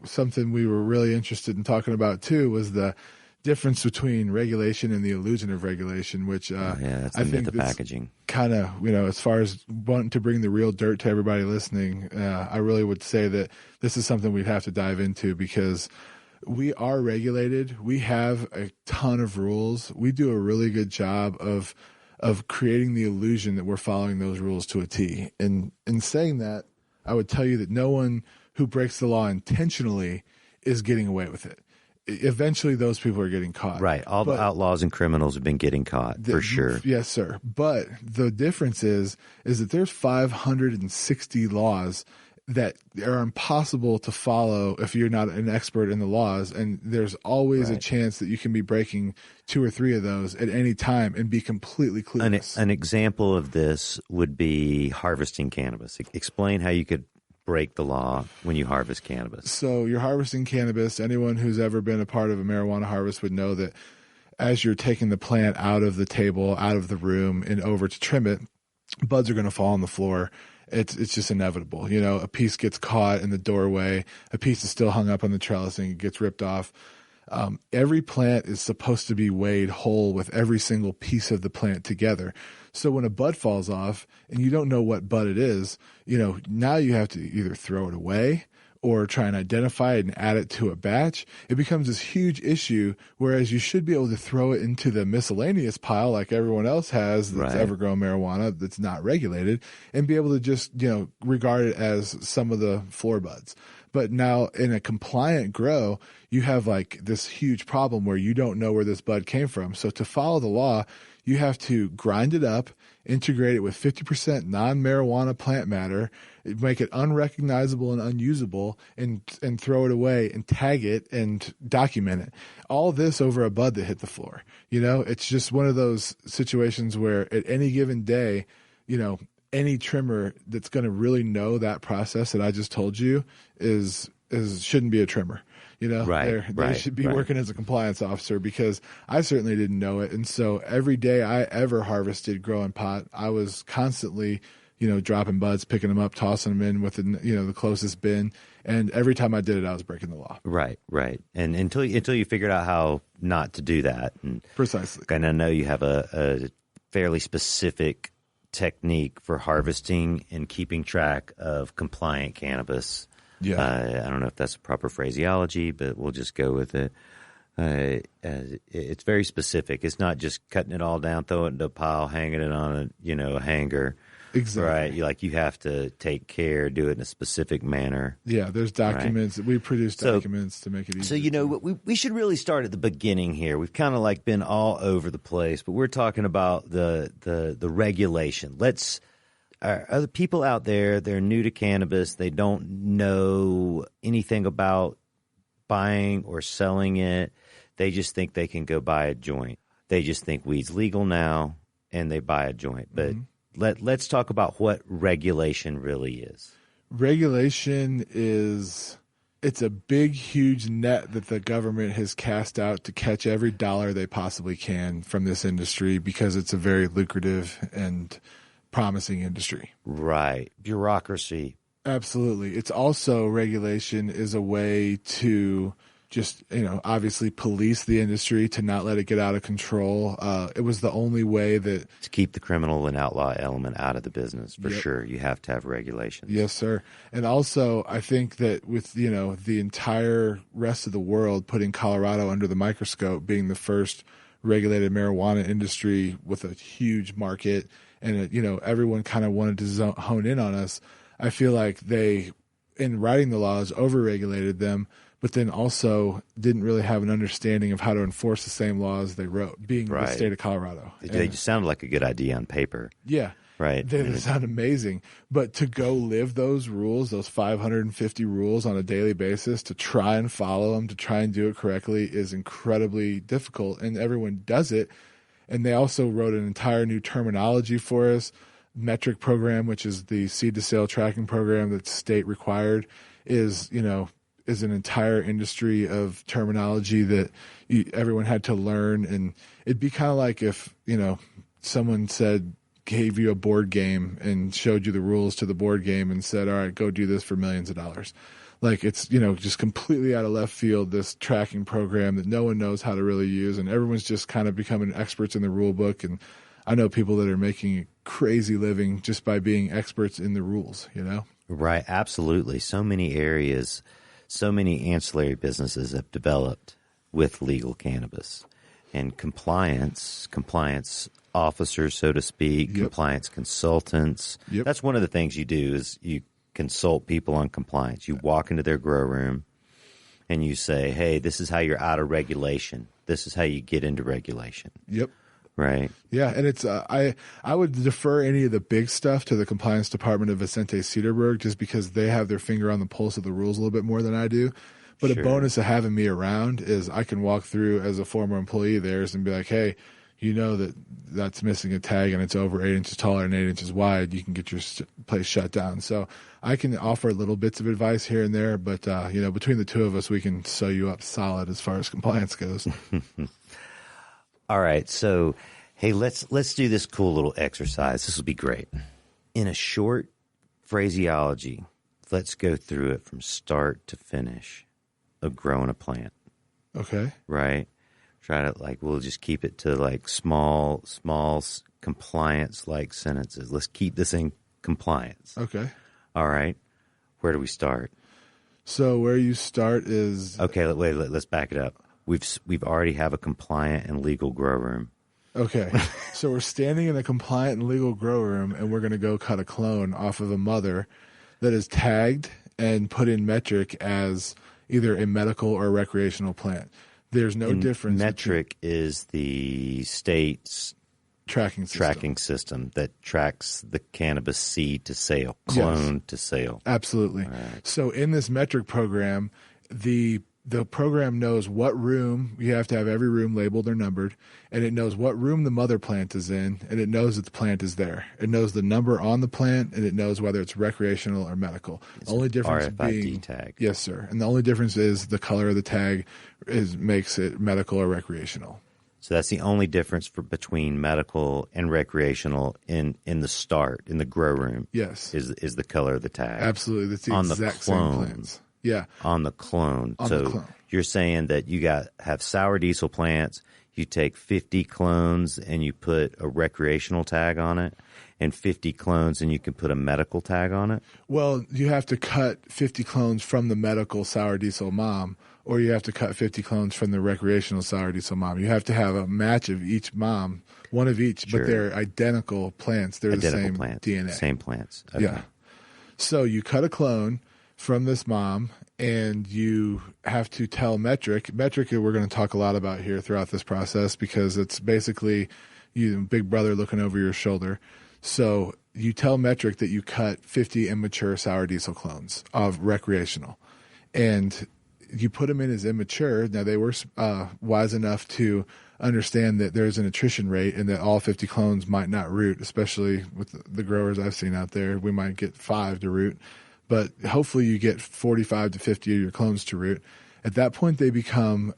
B: something we were really interested in talking about too was the difference between regulation and the illusion of regulation, which
A: that's the
B: I
A: myth
B: think
A: of packaging.
B: Kind of, as far as wanting to bring the real dirt to everybody listening, I really would say that this is something we'd have to dive into because we are regulated. We have a ton of rules. We do a really good job of creating the illusion that we're following those rules to a T. And in saying that, I would tell you that no one who breaks the law intentionally is getting away with it. Eventually, those people are getting caught.
A: Right. All the outlaws and criminals have been getting caught, for sure.
B: Yes, sir. But the difference is that there's 560 laws that are impossible to follow if you're not an expert in the laws. And there's always a chance that you can be breaking 2 or 3 of those at any time and be completely clueless.
A: An example of this would be harvesting cannabis. Explain how you could break the law when you harvest cannabis.
B: So you're harvesting cannabis. Anyone who's ever been a part of a marijuana harvest would know that as you're taking the plant out of the table, out of the room, and over to trim it, buds are going to fall on the floor. It's just inevitable. A piece gets caught in the doorway. A piece is still hung up on the trellis and it gets ripped off. Every plant is supposed to be weighed whole with every single piece of the plant together. So when a bud falls off and you don't know what bud it is, now you have to either throw it away or try and identify it and add it to a batch. It becomes this huge issue, whereas you should be able to throw it into the miscellaneous pile like everyone else has that's ever grown marijuana that's not regulated and be able to just, regard it as some of the floor buds. But now in a compliant grow, you have like this huge problem where you don't know where this bud came from. So to follow the law, you have to grind it up, integrate it with 50% non-marijuana plant matter, make it unrecognizable and unusable, and throw it away and tag it and document it. All this over a bud that hit the floor. It's just one of those situations where at any given day, any trimmer that's going to really know that process that I just told you shouldn't be a trimmer. They should be working as a compliance officer because I certainly didn't know it. And so every day I ever harvested growing pot, I was constantly, dropping buds, picking them up, tossing them in with the closest bin. And every time I did it, I was breaking the law. Right.
A: And until you figured out how not to do that. And
B: precisely.
A: And I know you have a fairly specific technique for harvesting and keeping track of compliant cannabis.
B: Yeah.
A: I don't know if that's a proper phraseology, but we'll just go with it. It's very specific. It's not just cutting it all down, throwing it into a pile, hanging it on a hanger.
B: Exactly.
A: Right. You have to take care, do it in a specific manner.
B: Yeah. There's documents. Right? We produce documents to make it easy.
A: So, we should really start at the beginning here. We've kind of been all over the place, but we're talking about the regulation. Other people out there, they're new to cannabis. They don't know anything about buying or selling it. They just think they can go buy a joint. They just think weed's legal now, and they buy a joint. But let's talk about what regulation really is.
B: Regulation is It's a big, huge net that the government has cast out to catch every dollar they possibly can from this industry because it's a very lucrative and promising industry.
A: Right. Bureaucracy.
B: Absolutely. It's also regulation is a way to just, obviously police the industry to not let it get out of control. It was the only way that...
A: To keep the criminal and outlaw element out of the business, for sure. You have to have regulations.
B: Yes, sir. And also, I think that with, the entire rest of the world putting Colorado under the microscope, being the first regulated marijuana industry with a huge market, and, everyone kind of wanted to hone in on us, I feel like they, in writing the laws, overregulated them, but then also didn't really have an understanding of how to enforce the same laws they wrote, being the state of Colorado.
A: They just sounded like a good idea on paper.
B: Yeah.
A: Right.
B: They sound amazing. But to go live those rules, those 550 rules on a daily basis, to try and follow them, to try and do it correctly is incredibly difficult. And everyone does it. And they also wrote an entire new terminology for us. Metric program, which is the seed to sale tracking program that's state required, is an entire industry of terminology that everyone had to learn. And it'd be kind of like if, someone gave you a board game and showed you the rules to the board game and said, all right, go do this for millions of dollars. Like it's, just completely out of left field, this tracking program that no one knows how to really use. And everyone's just kind of becoming experts in the rule book. And I know people that are making a crazy living just by being experts in the rules, Right.
A: Absolutely. So many areas, so many ancillary businesses have developed with legal cannabis, and compliance officers, so to speak, compliance consultants. That's one of the things you do is you consult people on compliance. You walk into their grow room and you say, hey, this is how you're out of regulation. This is how you get into regulation.
B: Yep.
A: Right.
B: Yeah, and it's I would defer any of the big stuff to the compliance department of Vicente Cedarburg just because they have their finger on the pulse of the rules a little bit more than I do. But a bonus of having me around is I can walk through as a former employee of theirs and be like, hey, that's missing a tag and it's over 8 inches taller and 8 inches wide, you can get your place shut down. So I can offer little bits of advice here and there, but between the two of us, we can sew you up solid as far as compliance goes.
A: All right. So, hey, let's do this cool little exercise. This will be great. In a short phraseology, let's go through it from start to finish of growing a plant.
B: Okay.
A: Right. Try to we'll just keep it to small compliance sentences. Let's keep this in compliance.
B: Okay.
A: All right. Where do we start?
B: So where you start is
A: okay. Let's back it up. We've already have a compliant and legal grow room.
B: Okay. So we're standing in a compliant and legal grow room, and we're going to go cut a clone off of a mother that is tagged and put in metric as either a medical or recreational plant. There's no difference.
A: Metric is the state's
B: tracking
A: system that tracks the cannabis seed to sale, clone to sale.
B: Absolutely.
A: Right.
B: So in this metric program, the program knows what room, you have to have every room labeled or numbered, and it knows what room the mother plant is in, and it knows that the plant is there. It knows the number on the plant, and it knows whether it's recreational or medical.
A: It's
B: only difference
A: RFID
B: being
A: tag.
B: Yes, sir. And the only difference is the color of the tag makes it medical or recreational.
A: So that's the only difference between medical and recreational in the grow room.
B: Yes.
A: Is the color of the tag.
B: Absolutely. That's the exact same plants. Yeah.
A: On the clone. You're saying that you have sour diesel plants, you take 50 clones and you put a recreational tag on it, and 50 clones and you can put a medical tag on it?
B: Well, you have to cut 50 clones from the medical sour diesel mom, or you have to cut 50 clones from the recreational sour diesel mom. You have to have a match of each mom, one of each, but they're identical plants. They're the same
A: plants,
B: DNA.
A: Same plants. Okay.
B: Yeah. So you cut a clone from this mom, and you have to tell metric. Metric, we're going to talk a lot about here throughout this process because it's basically big brother looking over your shoulder. So you tell metric that you cut 50 immature sour diesel clones of recreational, and you put them in as immature. Now, they were wise enough to understand that there's an attrition rate and that all 50 clones might not root, especially with the growers I've seen out there. We might get 5 to root. but hopefully you get 45 to 50 of your clones to root. At that point, they become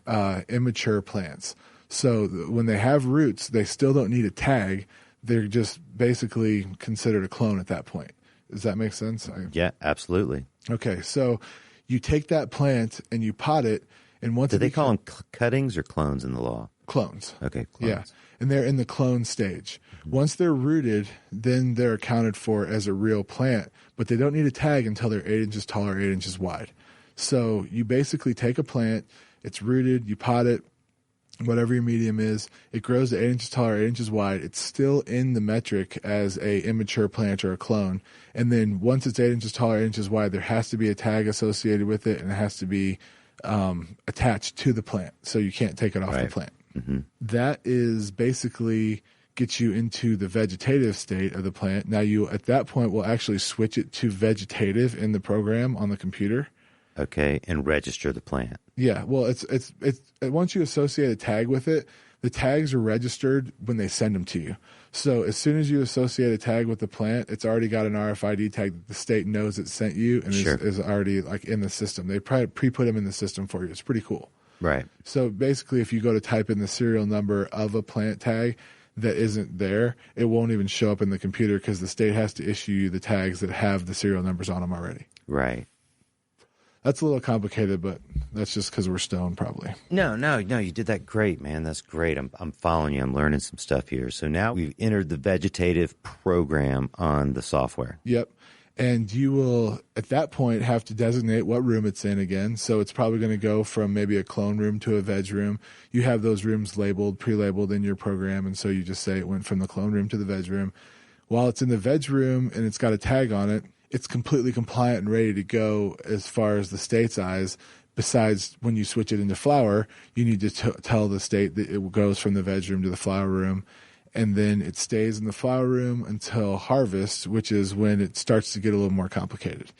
B: immature plants. So when they have roots, they still don't need a tag. They're just basically considered a clone at that point. Does that make sense?
A: Yeah, absolutely.
B: Okay, so you take that plant and you pot it, and once
A: do they call them cuttings or clones in the law?
B: Clones.
A: Okay, clones.
B: Yeah, and they're in the clone stage. Once they're rooted, then they're accounted for as a real plant, but they don't need a tag until they're 8 inches tall or 8 inches wide. So you basically take a plant, it's rooted, you pot it, whatever your medium is, it grows to 8 inches tall or 8 inches wide. It's still in the metric as a immature plant or a clone. And then once it's 8 inches tall or 8 inches wide, there has to be a tag associated with it, and it has to be attached to the plant. So you can't take it off the plant. Mm-hmm. That is basically gets you into the vegetative state of the plant. Now you, at that point, will actually switch it to vegetative in the program on the computer.
A: Okay, and register the plant.
B: Yeah, well, it's once you associate a tag with it, the tags are registered when they send them to you. So as soon as you associate a tag with the plant, it's already got an RFID tag that the state knows it sent you and is already like in the system. They probably pre-put them in the system for you. It's pretty cool.
A: Right.
B: So basically, if you go to type in the serial number of a plant tag that isn't there, it won't even show up in the computer because the state has to issue you the tags that have the serial numbers on them already.
A: Right.
B: That's a little complicated, but that's just because we're stoned, probably.
A: No, you did that great, man. That's great. I'm following you. I'm learning some stuff here. So now we've entered the vegetative program on the software.
B: Yep. And you will, at that point, have to designate what room it's in again. So it's probably going to go from maybe a clone room to a veg room. You have those rooms labeled, pre-labeled in your program, and so you just say it went from the clone room to the veg room. While it's in the veg room and it's got a tag on it, it's completely compliant and ready to go as far as the state's eyes. Besides, when you switch it into flower, you need to tell the state that it goes from the veg room to the flower room, and then it stays in the flower room until harvest, which is when it starts to get a little more complicated.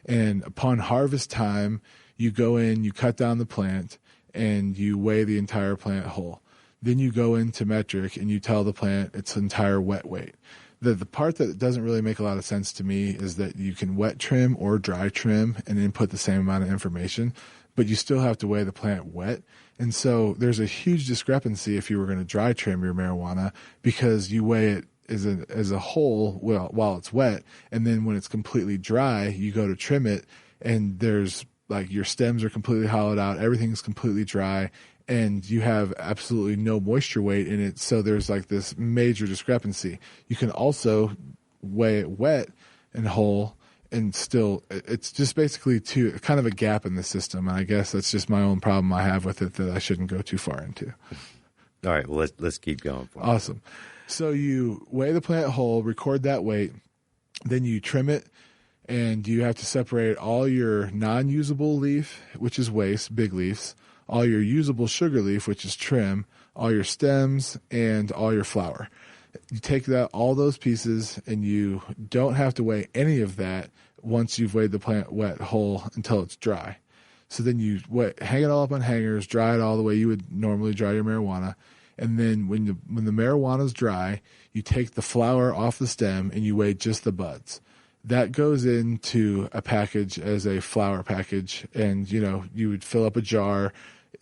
B: And upon harvest time, you go in, you cut down the plant, and you weigh the entire plant whole. Then you go into metric, and you tell the plant its entire wet weight. The part that doesn't really make a lot of sense to me is that you can wet trim or dry trim and input the same amount of information, but you still have to weigh the plant wet. And so there's a huge discrepancy if you were going to dry trim your marijuana, because you weigh it as a whole while it's wet, and then when it's completely dry, you go to trim it, and there's like your stems are completely hollowed out, everything's completely dry, and you have absolutely no moisture weight in it. So there's like this major discrepancy. You can also weigh it wet and whole, and still it's just basically kind of a gap in the system. And I guess that's just my own problem I have with it that I shouldn't go too far into.
A: All right, well, let's keep going.
B: Awesome. So you weigh the plant whole, record that weight, then you trim it, and you have to separate all your non-usable leaf, which is waste, big leaves, all your usable sugar leaf, which is trim, all your stems, and all your flower. You take all those pieces, and you don't have to weigh any of that once you've weighed the plant wet whole until it's dry. So then you hang it all up on hangers, dry it all the way you would normally dry your marijuana. And then when the marijuana's dry, you take the flower off the stem and you weigh just the buds. That goes into a package as a flower package, and you would fill up a jar,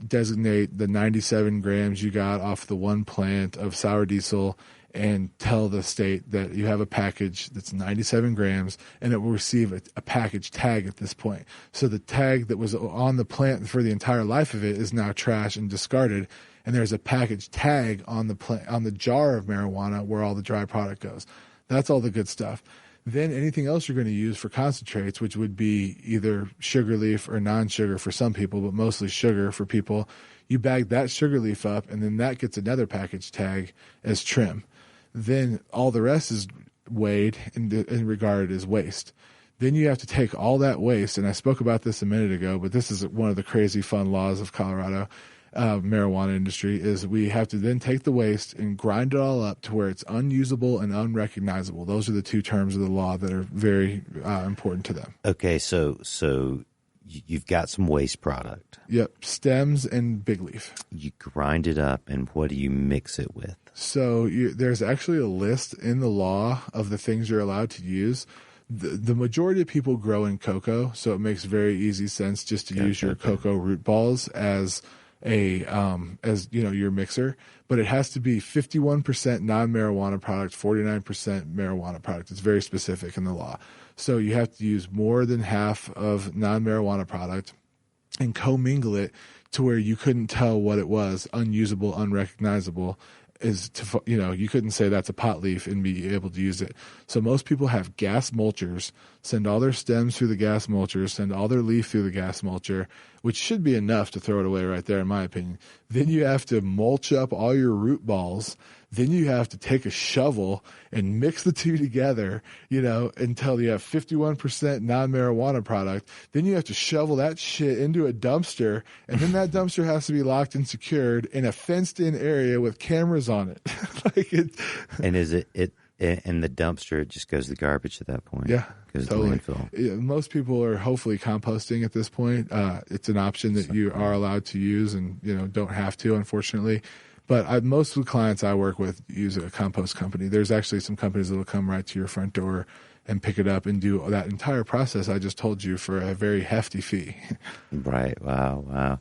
B: designate the 97 grams you got off the one plant of sour diesel, and tell the state that you have a package that's 97 grams, and it will receive a package tag at this point. So the tag that was on the plant for the entire life of it is now trash and discarded, and there's a package tag on the jar of marijuana where all the dry product goes. That's all the good stuff. Then anything else you're going to use for concentrates, which would be either sugar leaf or non-sugar for some people, but mostly sugar for people, you bag that sugar leaf up, and then that gets another package tag as trim. Then all the rest is weighed and regarded as waste. Then you have to take all that waste, and I spoke about this a minute ago, but this is one of the crazy fun laws of Colorado marijuana industry, is we have to then take the waste and grind it all up to where it's unusable and unrecognizable. Those are the two terms of the law that are very important to them. Okay,
A: so you've got some waste product.
B: Yep, stems and big leaf.
A: You grind it up, and what do you mix it with?
B: So there's actually a list in the law of the things you're allowed to use. the majority of people grow in cocoa, so it makes very easy sense just to use your cocoa root balls as your mixer. But it has to be 51% non-marijuana product, 49% marijuana product. It's very specific in the law. So you have to use more than half of non-marijuana product and commingle it to where you couldn't tell what it was, unusable, unrecognizable. You couldn't say that's a pot leaf and be able to use it. So most people have gas mulchers, send all their stems through the gas mulcher, send all their leaf through the gas mulcher, which should be enough to throw it away right there, in my opinion. Then you have to mulch up all your root balls. Then you have to take a shovel and mix the two together, until you have 51% non-marijuana product. Then you have to shovel that shit into a dumpster, and then that dumpster has to be locked and secured in a fenced-in area with cameras on it.
A: And is it in the dumpster? It just goes to the garbage at that point.
B: Yeah,
A: goes
B: totally.
A: To landfill.
B: Yeah, most people are hopefully composting at this point. It's an option that you are allowed to use, and don't have to, unfortunately. But most of the clients I work with use a compost company. There's actually some companies that will come right to your front door and pick it up and do that entire process I just told you for a very hefty fee.
A: Right. Wow.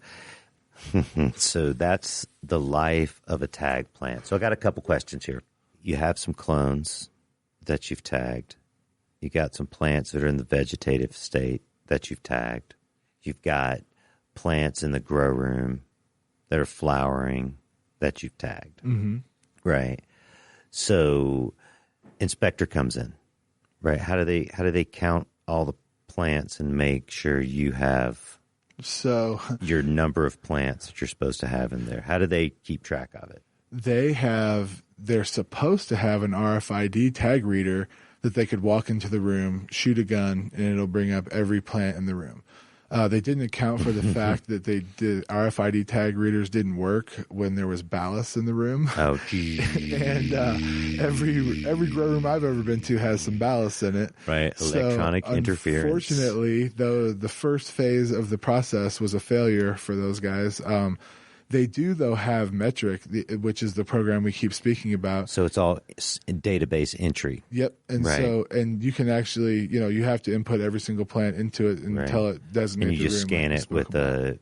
A: So that's the life of a tag plant. So I got a couple questions here. You have some clones that you've tagged. You got some plants that are in the vegetative state that you've tagged. You've got plants in the grow room that are flowering that you've tagged.
B: Mm-hmm.
A: Right. So inspector comes in. Right. How do they count all the plants and make sure you have your number of plants that you're supposed to have in there? How do they keep track of it?
B: They're supposed to have an RFID tag reader that they could walk into the room, shoot a gun, and it'll bring up every plant in the room. They didn't account for the fact that the RFID tag readers didn't work when there was ballast in the room.
A: Oh, geez.
B: And every grow room I've ever been to has some ballast in it.
A: Right, electronic interference.
B: Unfortunately, though, the first phase of the process was a failure for those guys. They do, though, have Metric, which is the program we keep speaking about.
A: So it's all database entry.
B: Yep. And you can actually, you have to input every single plant into it and tell it designate.
A: And you just scan it with a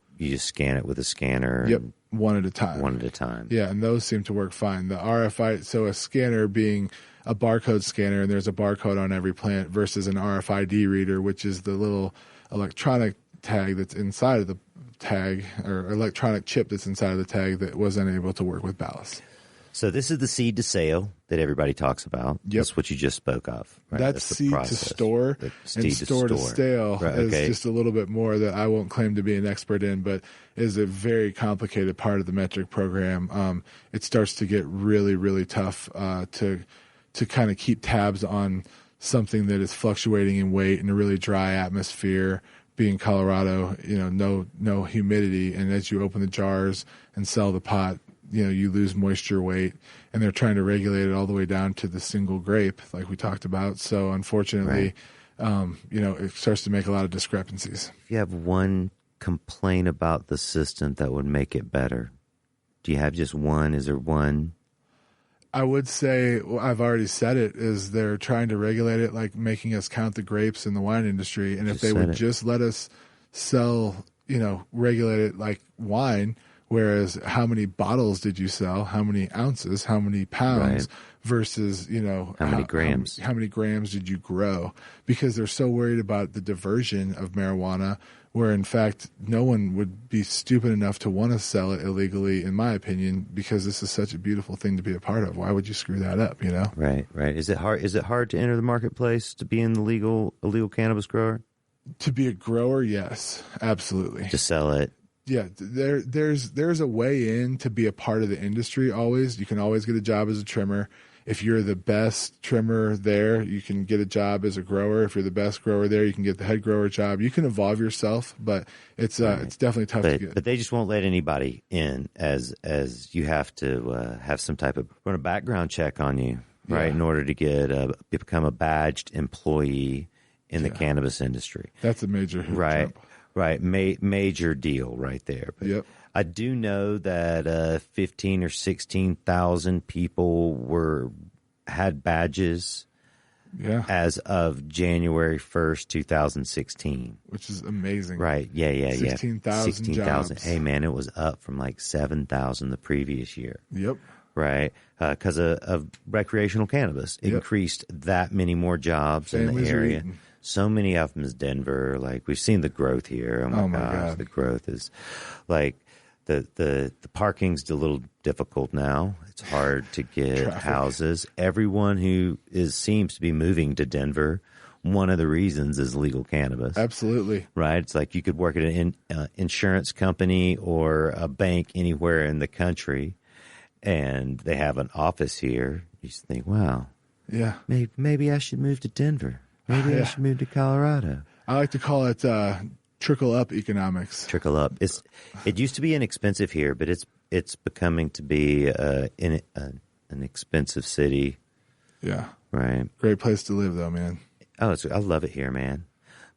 A: scanner.
B: Yep. One at a time. Yeah. And those seem to work fine. The RFID, so a scanner being a barcode scanner, and there's a barcode on every plant, versus an RFID reader, which is the little electronic tag that's inside of the tag, or electronic chip that's inside of the tag, that wasn't able to work with ballast.
A: So this is the seed to sale that everybody talks about.
B: Yep.
A: That's what you just spoke of. Right?
B: That's seed to store, and store to stale is just a little bit more that I won't claim to be an expert in, but is a very complicated part of the Metric program. It starts to get really, really tough to kind of keep tabs on something that is fluctuating in weight in a really dry atmosphere. Being Colorado, no humidity, and as you open the jars and sell the pot, you lose moisture weight, and they're trying to regulate it all the way down to the single grape, like we talked about. So unfortunately, it starts to make a lot of discrepancies.
A: If you have one complaint about the system that would make it better, do you have just one? Is there one?
B: I would say, I've already said it, is they're trying to regulate it like making us count the grapes in the wine industry. And if they would just let us sell, regulate it like wine, whereas how many bottles did you sell, how many ounces, how many pounds, versus,
A: how many grams.
B: How many grams did you grow? Because they're so worried about the diversion of marijuana, where in fact no one would be stupid enough to want to sell it illegally, in my opinion, because this is such a beautiful thing to be a part of. Why would you screw that up,
A: Right. Is it hard to enter the marketplace to be in the illegal cannabis grower?
B: To be a grower, yes, absolutely.
A: To sell it.
B: Yeah, there's a way in to be a part of the industry always. You can always get a job as a trimmer. If you're the best trimmer there, you can get a job as a grower. If you're the best grower there, you can get the head grower job. You can evolve yourself, but it's definitely tough to get.
A: But they just won't let anybody in, as you have to have some type of run a background check on you, right, in order to become a badged employee in the cannabis industry.
B: That's a major hoop jump.
A: Right, major deal right there. But I do know that 15 or 16,000 people had badges
B: Yeah.
A: as of January 1st, 2016.
B: Which is amazing.
A: Right. Yeah.
B: 16,000 jobs.
A: Hey, man, it was up from like 7,000 the previous year.
B: Yep.
A: Right. Because of recreational cannabis. It increased that many more jobs in the area. So many of them is Denver. Like, we've seen the growth here. Oh my gosh. God. The growth is like the parking's a little difficult now. It's hard to get houses. Everyone who seems to be moving to Denver, one of the reasons is legal cannabis.
B: Absolutely.
A: Right? It's like you could work at an insurance company or a bank anywhere in the country, and they have an office here. You just think, wow,
B: yeah,
A: maybe I should move to Denver. Maybe I should move to Colorado.
B: I like to call it trickle up economics.
A: Trickle up. It used to be inexpensive here, but it's becoming to be an expensive city.
B: Yeah.
A: Right.
B: Great place to live, though, man.
A: Oh, I love it here, man.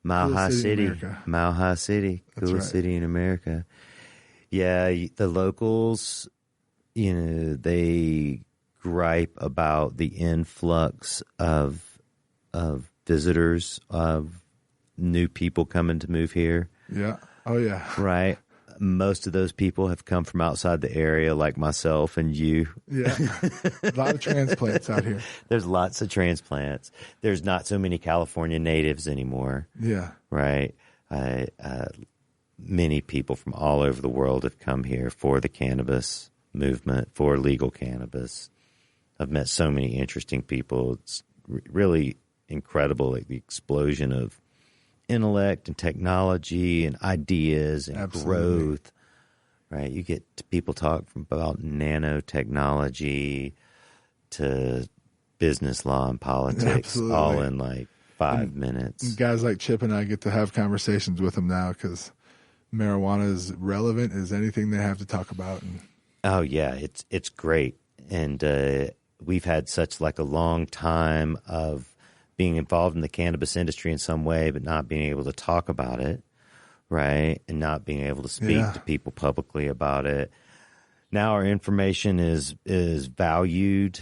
A: Mile High City. Mile High City. Coolest city in America. Yeah, the locals, they gripe about the influx of visitors, of new people coming to move here.
B: Yeah. Oh, yeah.
A: Right. Most of those people have come from outside the area, like myself and you.
B: Yeah. A lot of transplants out here.
A: There's lots of transplants. There's not so many California natives anymore.
B: Yeah.
A: Right. Many people from all over the world have come here for the cannabis movement, for legal cannabis. I've met so many interesting people. It's really incredible, like the explosion of intellect and technology and ideas and growth, right? You get people talk from about nanotechnology to business law and politics, all in like 5 minutes.
B: And guys like Chip and I get to have conversations with them now because marijuana is relevant as anything they have to talk about.
A: Oh yeah, it's great, and we've had such like a long time of being involved in the cannabis industry in some way, but not being able to talk about it, right? And not being able to speak to people publicly about it. Now our information is valued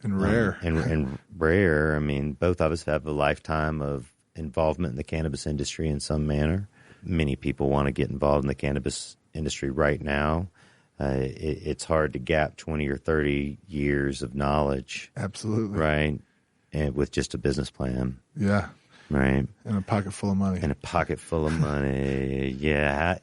B: and rare.
A: And rare. I mean, both of us have a lifetime of involvement in the cannabis industry in some manner. Many people want to get involved in the cannabis industry right now. It's hard to gap 20 or 30 years of knowledge.
B: Absolutely.
A: Right? And with just a business plan.
B: Yeah.
A: Right.
B: And a pocket full of money.
A: Yeah.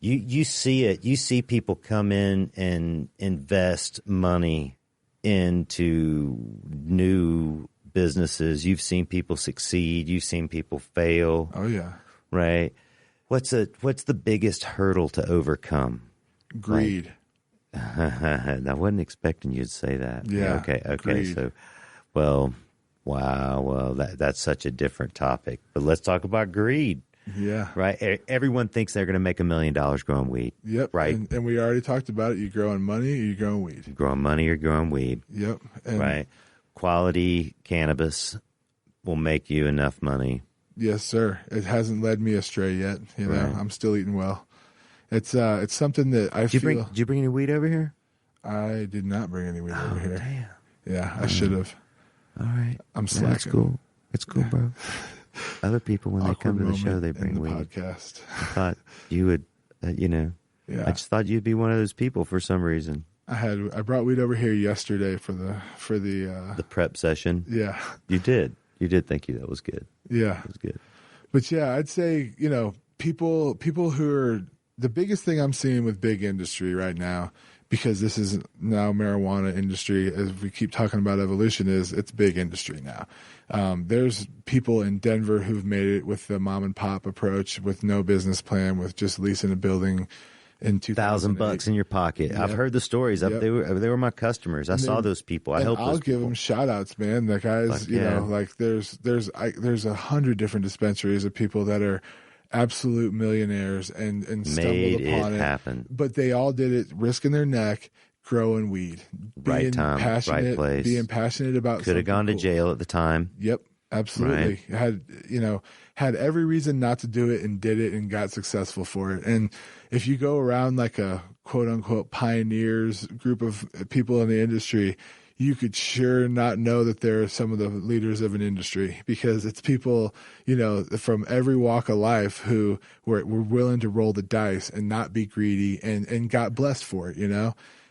A: You see it. You see people come in and invest money into new businesses. You've seen people succeed. You've seen people fail.
B: Oh, yeah.
A: Right. What's the biggest hurdle to overcome?
B: Greed.
A: I wasn't expecting you to say that.
B: Yeah.
A: Okay.
B: Greed.
A: So, wow. Well, that's such a different topic. But let's talk about greed.
B: Yeah.
A: Right. Everyone thinks they're going to make $1 million growing weed.
B: Yep.
A: Right.
B: And we already talked about it. You growing money or you growing weed?
A: You're growing money or growing weed.
B: Yep.
A: Right. Quality cannabis will make you enough money.
B: Yes, sir. It hasn't led me astray yet.
A: Right.
B: I'm still eating well. It's something that I feel.
A: Did you bring any weed over here?
B: I did not bring any weed over here.
A: Damn.
B: Yeah, I should have.
A: All right.
B: I'm slacking.
A: That's cool. It's cool, bro. Other people, when they come to the show, they bring weed.
B: Podcast.
A: I thought you would,
B: Yeah.
A: I just thought you'd be one of those people for some reason.
B: I brought weed over here yesterday for the
A: prep session.
B: Yeah.
A: You did. Thank you. That was good.
B: Yeah.
A: It was good.
B: But yeah, I'd say, people who are the biggest thing I'm seeing with big industry right now, because this is now marijuana industry, as we keep talking about evolution, it's big industry now. There's people in Denver who've made it with the mom and pop approach, with no business plan, with just leasing a building in 2008.
A: $1,000 in your pocket. Yep. I've heard the stories. Yep. They were my customers. I saw those people. I helped those people.
B: I'll give them shout outs, man. The guys, like there's 100 different dispensaries of people that are absolute millionaires and stumbled upon it.
A: Happen.
B: But they all did it risking their neck, growing weed.
A: Right time, right place.
B: Being passionate about
A: Could have gone to jail at the time.
B: Yep, absolutely.
A: Right.
B: Had every reason not to do it and did it and got successful for it. And if you go around like a quote unquote pioneers group of people in the industry, you could sure not know that they're some of the leaders of an industry, because it's people, from every walk of life who were willing to roll the dice and not be greedy and got blessed for it,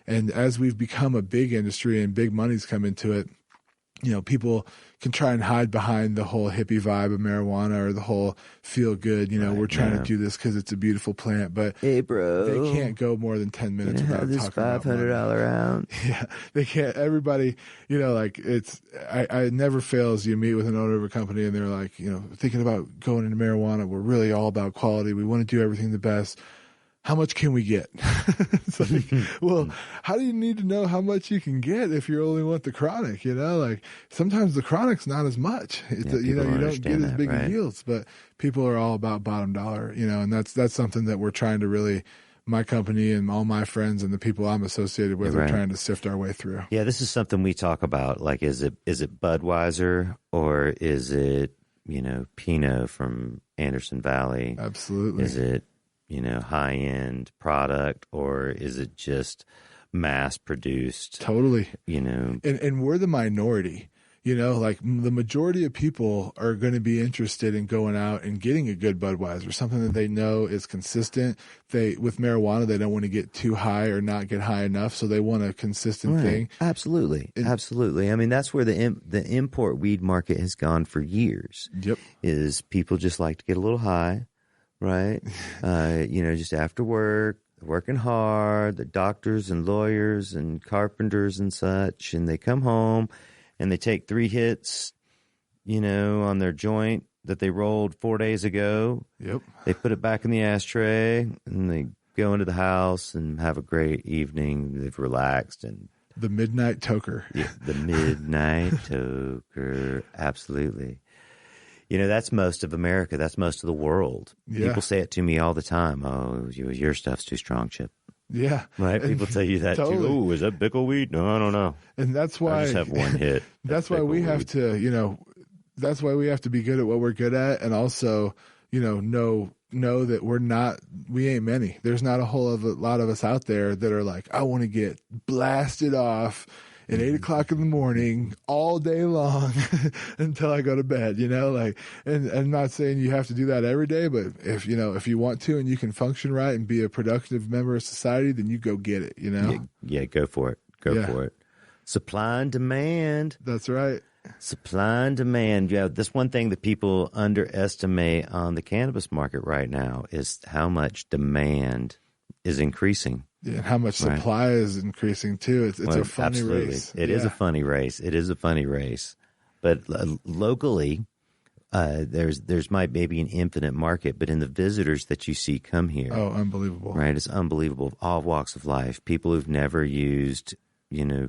B: And as we've become a big industry and big money's come into it, people can try and hide behind the whole hippie vibe of marijuana or the whole feel good. We're trying to do this because it's a beautiful plant, but
A: hey, bro,
B: they can't go more than 10 minutes without
A: this
B: talking about
A: $500 ounce.
B: Yeah, they can't. Everybody, it never fails. You meet with an owner of a company and they're like, thinking about going into marijuana. We're really all about quality. We want to do everything the best. How much can we get? It's like, well, how do you need to know how much you can get if you only want the chronic? Sometimes the chronic's not as much. You don't get as big of yields, but people are all about bottom dollar, and that's something that we're trying to really, my company and all my friends and the people I'm associated with are trying to sift our way through.
A: Yeah, this is something we talk about. Like, is it Budweiser or is it, Pinot from Anderson Valley?
B: Absolutely.
A: Is it, high-end product, or is it just mass-produced?
B: Totally.
A: And
B: we're the minority. Like the majority of people are going to be interested in going out and getting a good Budweiser, something that they know is consistent. With marijuana, they don't want to get too high or not get high enough, so they want a consistent thing.
A: Absolutely. Absolutely. I mean, that's where the import weed market has gone for years.
B: Yep.
A: Is people just like to get a little high, right? Just after work, working hard, the doctors and lawyers and carpenters and such, and they come home and they take 3 hits, on their joint that they rolled 4 days ago.
B: Yep.
A: They put it back in the ashtray and they go into the house and have a great evening. They've relaxed and
B: the midnight toker.
A: Yeah, the midnight toker. Absolutely. That's most of America. That's most of the world.
B: Yeah.
A: People say it to me all the time. Oh, your stuff's too strong, Chip.
B: Yeah.
A: Right? People tell you that
B: totally.
A: too. Oh, is that Bickel weed? No, I don't know.
B: And that's why
A: I just have one hit.
B: That's why we have to, that's why we have to be good at what we're good at, and also, know that we ain't many. There's not a lot of us out there that are like, I want to get blasted off at 8 o'clock in the morning all day long until I go to bed, and I'm not saying you have to do that every day, but if you want to and you can function right and be a productive member of society, then you go get it,
A: Yeah, go for it. Go for it. Supply and demand.
B: That's right.
A: Supply and demand. Yeah, this one thing that people underestimate on the cannabis market right now is how much demand is increasing.
B: Yeah, and how much supply is increasing too. It's a funny race.
A: It is a funny race. It is a funny race. But locally, there's maybe an infinite market, but in the visitors that you see come here.
B: Oh, unbelievable.
A: Right, it's unbelievable. All walks of life. People who've never used,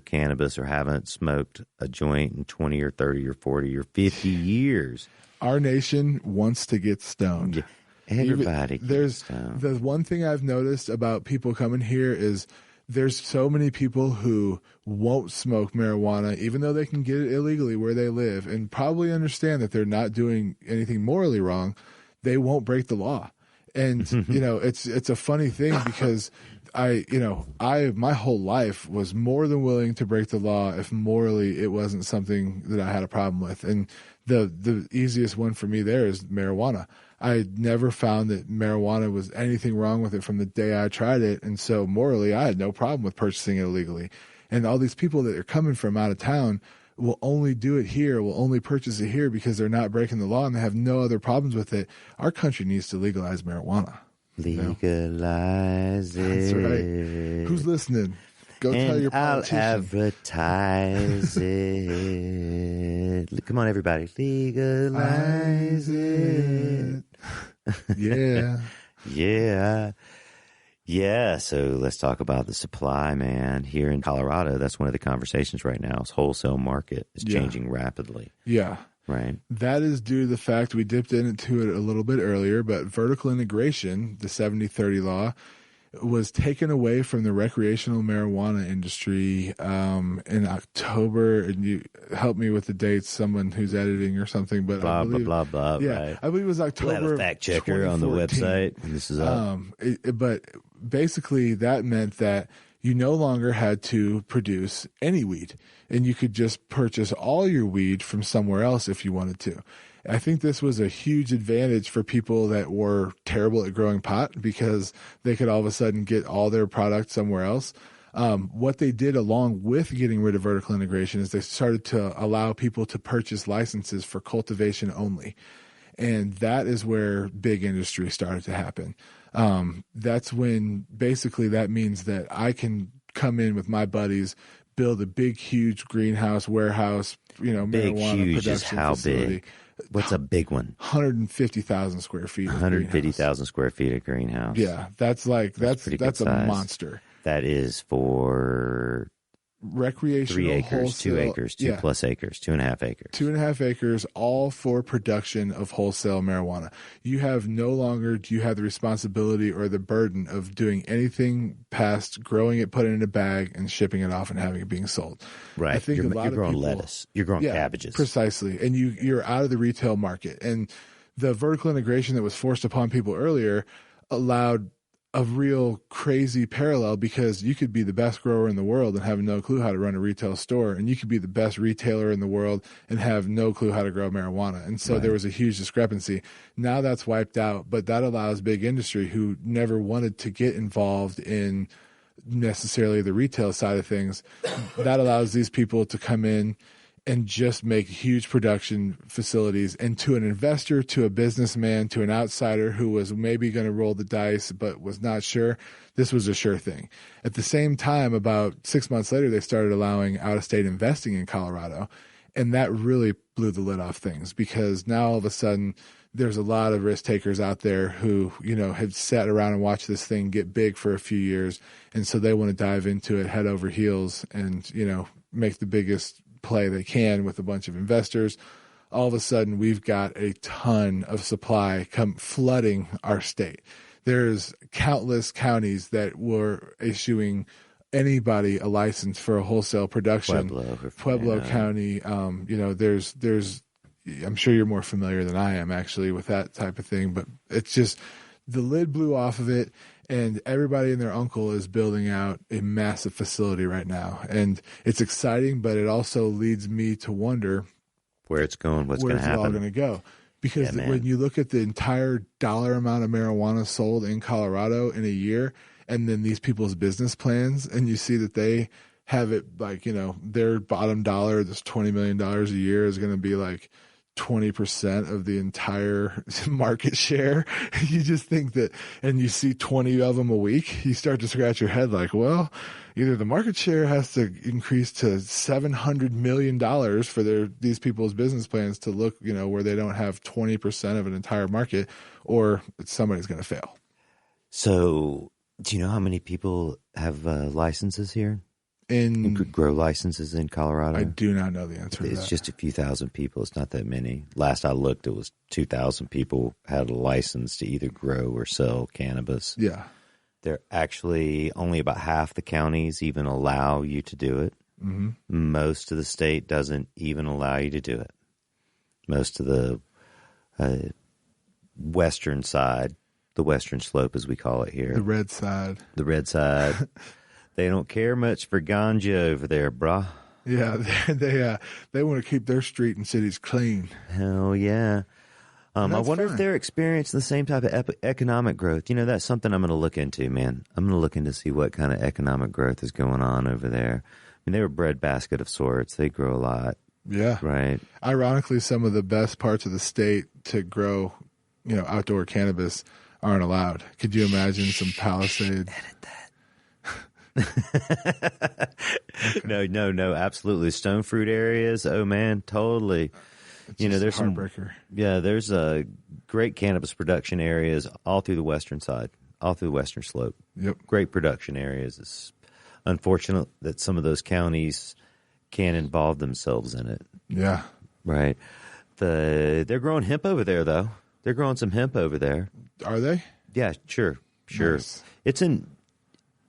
A: cannabis or haven't smoked a joint in 20 or 30 or 40 or 50 years.
B: Our nation wants to get stoned.
A: Yeah. Everybody.
B: The one thing I've noticed about people coming here is there's so many people who won't smoke marijuana, even though they can get it illegally where they live, and probably understand that they're not doing anything morally wrong. They won't break the law. And, it's a funny thing because my whole life was more than willing to break the law if morally it wasn't something that I had a problem with. And the easiest one for me there is marijuana. I never found that marijuana was anything wrong with it from the day I tried it. And so morally, I had no problem with purchasing it illegally. And all these people that are coming from out of town will only do it here, will only purchase it here because they're not breaking the law and they have no other problems with it. Our country needs to legalize marijuana.
A: Legalize it.
B: That's right. Who's listening? Go tell your politician.
A: I'll advertise it. Come on, everybody. Legalize it.
B: Yeah.
A: Yeah. So let's talk about the supply, man. Here in Colorado, that's one of the conversations right now. Is wholesale market is changing rapidly.
B: Yeah.
A: Right.
B: That is due to the fact we dipped into it a little bit earlier, but vertical integration, the 70-30 law, was taken away from the recreational marijuana industry in October. And you help me with the dates, someone who's editing or something. But
A: blah,
B: I believe,
A: blah, blah, blah.
B: Yeah,
A: right.
B: I believe it was October.
A: We'll have a fact checker on the website. This is up.
B: But basically, that meant that you no longer had to produce any weed, and you could just purchase all your weed from somewhere else if you wanted to. I think this was a huge advantage for people that were terrible at growing pot because they could all of a sudden get all their product somewhere else. What they did along with getting rid of vertical integration is they started to allow people to purchase licenses for cultivation only. And that is where big industry started to happen. That's when basically that means that I can come in with my buddies, build a big, huge greenhouse, warehouse,
A: Big,
B: marijuana
A: huge
B: production
A: is how
B: facility.
A: big? What's a big one?
B: 150,000 square feet.
A: 150,000 square feet of greenhouse.
B: Yeah, that's a monster.
A: That is for
B: Recreational
A: 3 acres,
B: wholesale,
A: 2 acres, 2+ acres, 2.5 acres.
B: 2.5 acres, all for production of wholesale marijuana. You have no longer do you have the responsibility or the burden of doing anything past growing it, putting it in a bag, and shipping it off and having it being sold.
A: Right.
B: I think
A: you're
B: a lot
A: growing
B: of people,
A: lettuce. You're growing cabbages.
B: Precisely. And you're out of the retail market. And the vertical integration that was forced upon people earlier allowed a real crazy parallel, because you could be the best grower in the world and have no clue how to run a retail store, and you could be the best retailer in the world and have no clue how to grow marijuana. And so there was a huge discrepancy. Now that's wiped out, but that allows big industry who never wanted to get involved in necessarily the retail side of things. That allows these people to come in and just make huge production facilities. And to an investor, to a businessman, to an outsider who was maybe going to roll the dice but was not sure, this was a sure thing. At the same time, about 6 months later, they started allowing out-of-state investing in Colorado. And that really blew the lid off things, because now all of a sudden there's a lot of risk takers out there who, have sat around and watched this thing get big for a few years. And so they want to dive into it head over heels and, make the biggest play they can with a bunch of investors. All of a sudden, we've got a ton of supply come flooding our state. There's countless counties that were issuing anybody a license for a wholesale production. Pueblo County. There's. I'm sure you're more familiar than I am actually with that type of thing, but it's just the lid blew off of it. And everybody and their uncle is building out a massive facility right now. And it's exciting, but it also leads me to wonder
A: where it's going, what's going to happen.
B: Where's it all going to go? Because when you look at the entire dollar amount of marijuana sold in Colorado in a year, and then these people's business plans, and you see that they have it like, their bottom dollar, this $20 million a year, is going to be like 20% of the entire market share. You just think that, and you see 20 of them a week, you start to scratch your head like, well, either the market share has to increase to $700 million for these people's business plans to look, where they don't have 20% of an entire market, or somebody's going to fail.
A: So do you know how many people have licenses here? Could grow licenses in Colorado?
B: I do not know the answer to that.
A: It's just a few thousand people. It's not that many. Last I looked, it was 2,000 people had a license to either grow or sell cannabis.
B: Yeah.
A: They're actually only about half the counties even allow you to do it. Mm-hmm. Most of the state doesn't even allow you to do it. Most of the western side, the western slope as we call it here.
B: The red side.
A: They don't care much for ganja over there, brah.
B: Yeah, they want to keep their street and cities clean.
A: Hell yeah. I wonder if they're experiencing the same type of economic growth. That's something I'm going to look into, man. I'm going to look into see what kind of economic growth is going on over there. I mean, they're a breadbasket of sorts. They grow a lot.
B: Yeah.
A: Right.
B: Ironically, some of the best parts of the state to grow, outdoor cannabis aren't allowed. Could you imagine some Palisade?
A: Edit that. No, absolutely. Stone fruit areas. Oh man, totally. There's there's great cannabis production areas all through the western side, all through the western slope.
B: Yep.
A: Great production areas. It's unfortunate that some of those counties can't involve themselves in it.
B: Yeah.
A: Right. They're growing hemp over there though. They're growing some hemp over there.
B: Are they?
A: Yeah, sure.
B: Nice.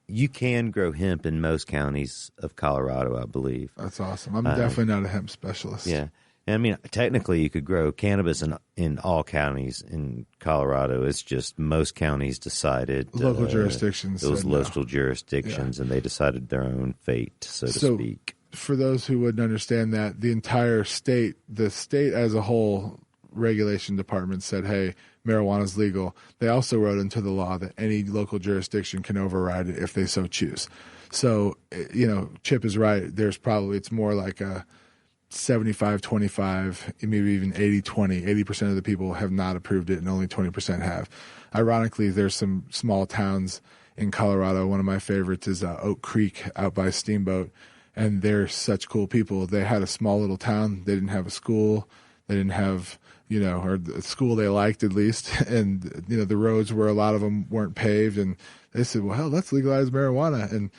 A: You can grow hemp in most counties of Colorado, I believe.
B: That's awesome. I'm definitely not a hemp specialist.
A: Yeah. And I mean, technically, you could grow cannabis in all counties in Colorado. It's just most counties decided
B: Local jurisdictions.
A: It was
B: said no.
A: local jurisdictions, and they decided their own fate, so to speak.
B: For those who wouldn't understand that, the entire state, the state as a whole, regulation department said, "Hey, marijuana is legal." They also wrote into the law that any local jurisdiction can override it if they so choose. So, Chip is right. It's more like a 75-25, maybe even 80-20. 80% of the people have not approved it and only 20% have. Ironically, there's some small towns in Colorado. One of my favorites is Oak Creek out by Steamboat, and they're such cool people. They had a small little town. They didn't have a school. They didn't have, or the school they liked at least. And, the roads where a lot of them weren't paved. And they said, well, hell, let's legalize marijuana. And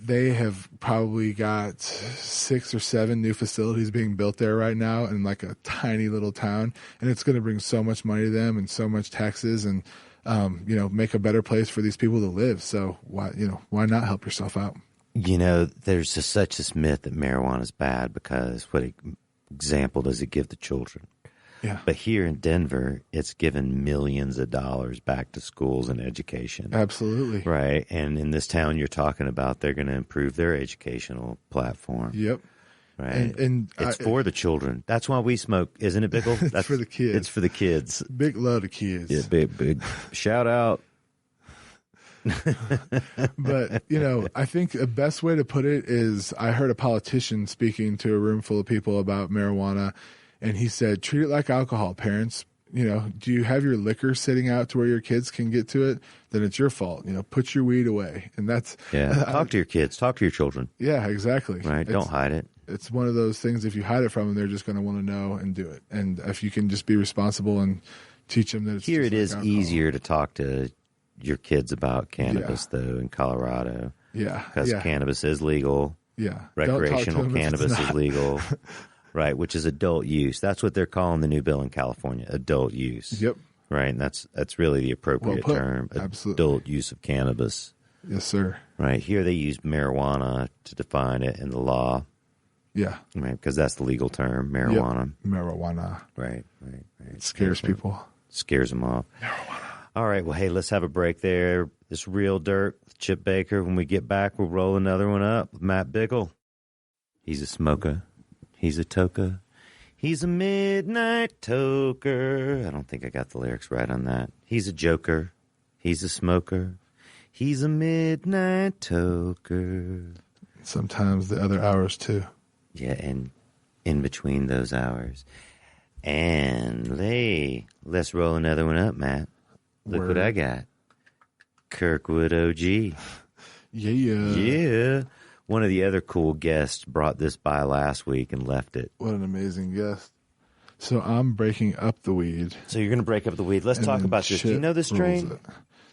B: they have probably got 6 or 7 new facilities being built there right now in like a tiny little town. And it's going to bring so much money to them and so much taxes and, make a better place for these people to live. So why not help yourself out?
A: There's such this myth that marijuana is bad because what example does it give the children?
B: Yeah.
A: But here in Denver, it's given millions of dollars back to schools and education.
B: Absolutely.
A: Right. And in this town you're talking about, they're going to improve their educational platform.
B: Yep.
A: Right. And it's for the children. That's why we smoke, isn't it, Bickel?
B: It's for the kids.
A: It's for the kids.
B: Big love to kids.
A: Yeah, big shout out.
B: But, I think the best way to put it is I heard a politician speaking to a room full of people about marijuana, and he said, treat it like alcohol, parents. Do you have your liquor sitting out to where your kids can get to it? Then it's your fault. Put your weed away. And that's...
A: Yeah, talk to your kids. Talk to your children.
B: Yeah, exactly.
A: Right, don't hide it.
B: It's one of those things, if you hide it from them, they're just going to want to know and do it. And if you can just be responsible and teach them that it's
A: Here
B: just
A: it
B: like
A: is
B: alcohol.
A: easier to talk to your kids about cannabis, though, in Colorado.
B: Yeah.
A: Because cannabis is legal.
B: Yeah.
A: Recreational cannabis is legal. Right, which is adult use. That's what they're calling the new bill in California, adult use.
B: Yep.
A: Right, and that's really the appropriate term,
B: Absolutely.
A: adult use of cannabis.
B: Yes, sir.
A: Right, here they use marijuana to define it in the law.
B: Yeah.
A: Right, because that's the legal term, marijuana.
B: Yep. Marijuana.
A: Right.
B: It scares people.
A: Scares them off.
B: Marijuana.
A: All right, well, hey, let's have a break there. This Real Dirt with Chip Baker. When we get back, we'll roll another one up with Matt Bickel. He's a smoker. He's a toker. He's a midnight toker. I don't think I got the lyrics right on that. He's a joker. He's a smoker. He's a midnight toker.
B: Sometimes the other hours, too.
A: Yeah, and in between those hours. And, hey, let's roll another one up, Matt. Look what I got. Kirkwood OG. Yeah. One of the other cool guests brought this by last week and left it.
B: What an amazing guest. So I'm breaking up the weed.
A: So you're going to break up the weed. Let's talk about this. Do you know this strain?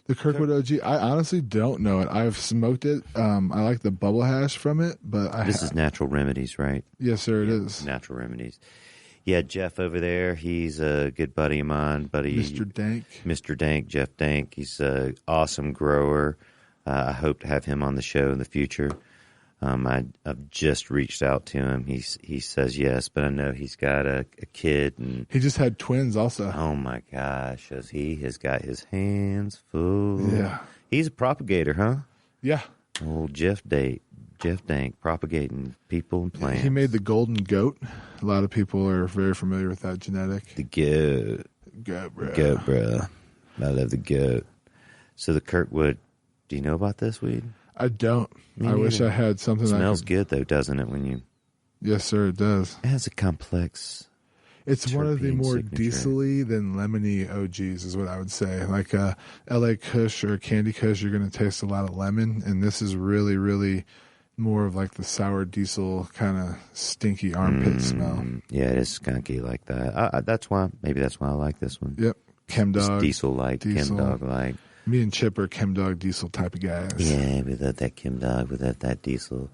B: The Kirkwood OG? I honestly don't know it. I've smoked it. I like the bubble hash from it, but
A: This is Natural Remedies, right?
B: Yes, sir, it is.
A: Natural Remedies. Yeah, Jeff over there, he's a good buddy of mine. Mr. Dank, Jeff Dank. He's an awesome grower. I hope to have him on the show in the future. I've just reached out to him. He says yes, but I know he's got a kid. And
B: he just had twins also.
A: Oh, my gosh. As he has got his hands full.
B: Yeah.
A: He's a propagator, huh?
B: Yeah.
A: Old Jeff Dank, propagating people and plants.
B: He made the golden goat. A lot of people are very familiar with that genetic.
A: The goat.
B: Goat, bro.
A: Goat, bro. I love the goat. So the Kirkwood, do you know about this weed?
B: I don't. I wish I had something.
A: It smells good, though, doesn't it? When you...
B: Yes, sir, it does.
A: It has a complex...
B: It's one of the more
A: signature.
B: diesel-y than lemony OGs is what I would say. Like LA Kush or Candy Kush, you're going to taste a lot of lemon, and this is really, really more of like the sour diesel kind of stinky armpit smell.
A: Yeah, it is skunky like that. Maybe that's why I like this one.
B: Yep. Chemdog.
A: Diesel-like, Chemdog-like.
B: Me and Chip are Chemdog diesel type of guys.
A: Yeah, without that Chemdog, without that diesel.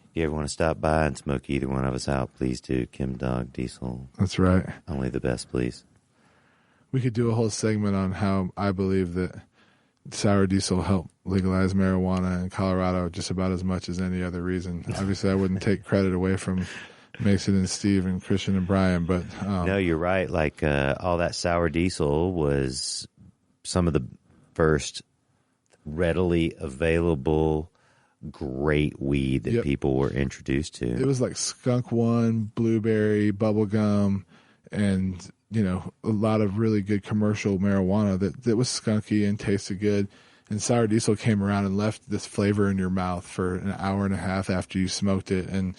A: If you ever want to stop by and smoke either one of us out, please do. Chemdog diesel.
B: That's right.
A: Only the best, please.
B: We could do a whole segment on how I believe that sour diesel helped legalize marijuana in Colorado just about as much as any other reason. Obviously, I wouldn't take credit away from Mason and Steve and Christian and Brian. But
A: no, you're right. Like all that sour diesel was some of the first readily available great weed that people were introduced to.
B: It was like skunk one, blueberry, bubblegum, and a lot of really good commercial marijuana that was skunky and tasted good. And sour diesel came around and left this flavor in your mouth for an hour and a half after you smoked it. And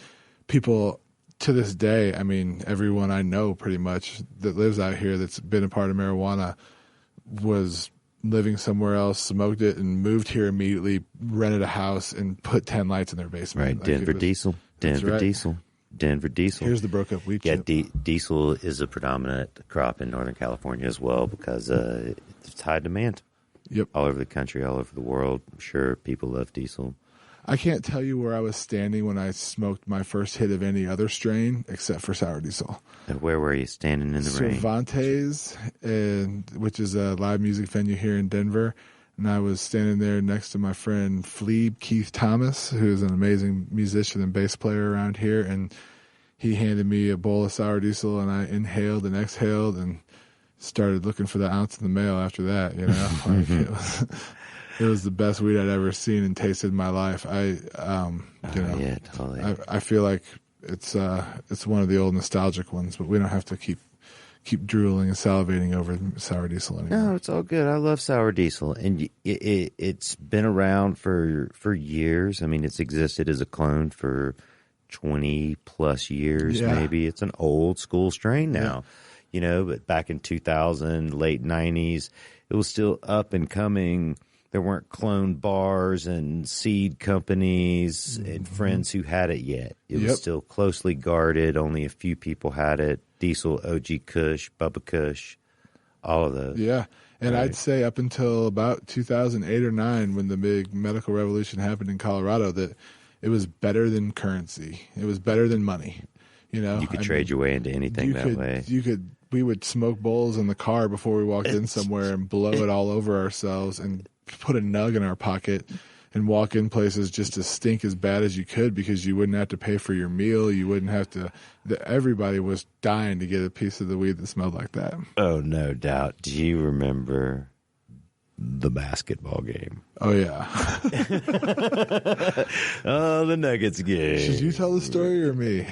B: people to this day, I mean, everyone I know pretty much that lives out here that's been a part of marijuana was living somewhere else, smoked it, and moved here immediately, rented a house, and put 10 lights in their basement.
A: Right, Denver diesel. Denver diesel.
B: Here's the broke up weed chip.
A: Diesel is a predominant crop in Northern California as well because it's high demand.
B: Yep.
A: All over the country, all over the world. I'm sure people love diesel.
B: I can't tell you where I was standing when I smoked my first hit of any other strain except for sour diesel.
A: And where were you standing in the rain?
B: Cervantes, which is a live music venue here in Denver. And I was standing there next to my friend Fleeb Keith Thomas, who is an amazing musician and bass player around here. And he handed me a bowl of sour diesel, and I inhaled and exhaled and started looking for the ounce in the mail after that. Like it was the best weed I'd ever seen and tasted in my life.
A: Yeah, totally.
B: I feel like it's one of the old nostalgic ones, but we don't have to keep drooling and salivating over sour diesel anymore.
A: No, it's all good. I love sour diesel, and it's been around for years. I mean, it's existed as a clone for 20 plus years, maybe. It's an old school strain now, but back in 2000, late 90s, it was still up and coming. There weren't clone bars and seed companies and friends who had it yet. It was still closely guarded. Only a few people had it. Diesel, OG Kush, Bubba Kush, all of those.
B: Yeah. And I'd say up until about 2008 or 9, when the big medical revolution happened in Colorado, that it was better than currency. It was better than money.
A: You could trade your way into anything that way.
B: We would smoke bowls in the car before we walked in somewhere and blow it all over ourselves and put a nug in our pocket and walk in places just to stink as bad as you could because you wouldn't have to pay for your meal. You wouldn't have to. Everybody was dying to get a piece of the weed that smelled like that.
A: Oh, no doubt. Do you remember the basketball game?
B: Oh, yeah.
A: Oh, the Nuggets game.
B: Should you tell the story or me?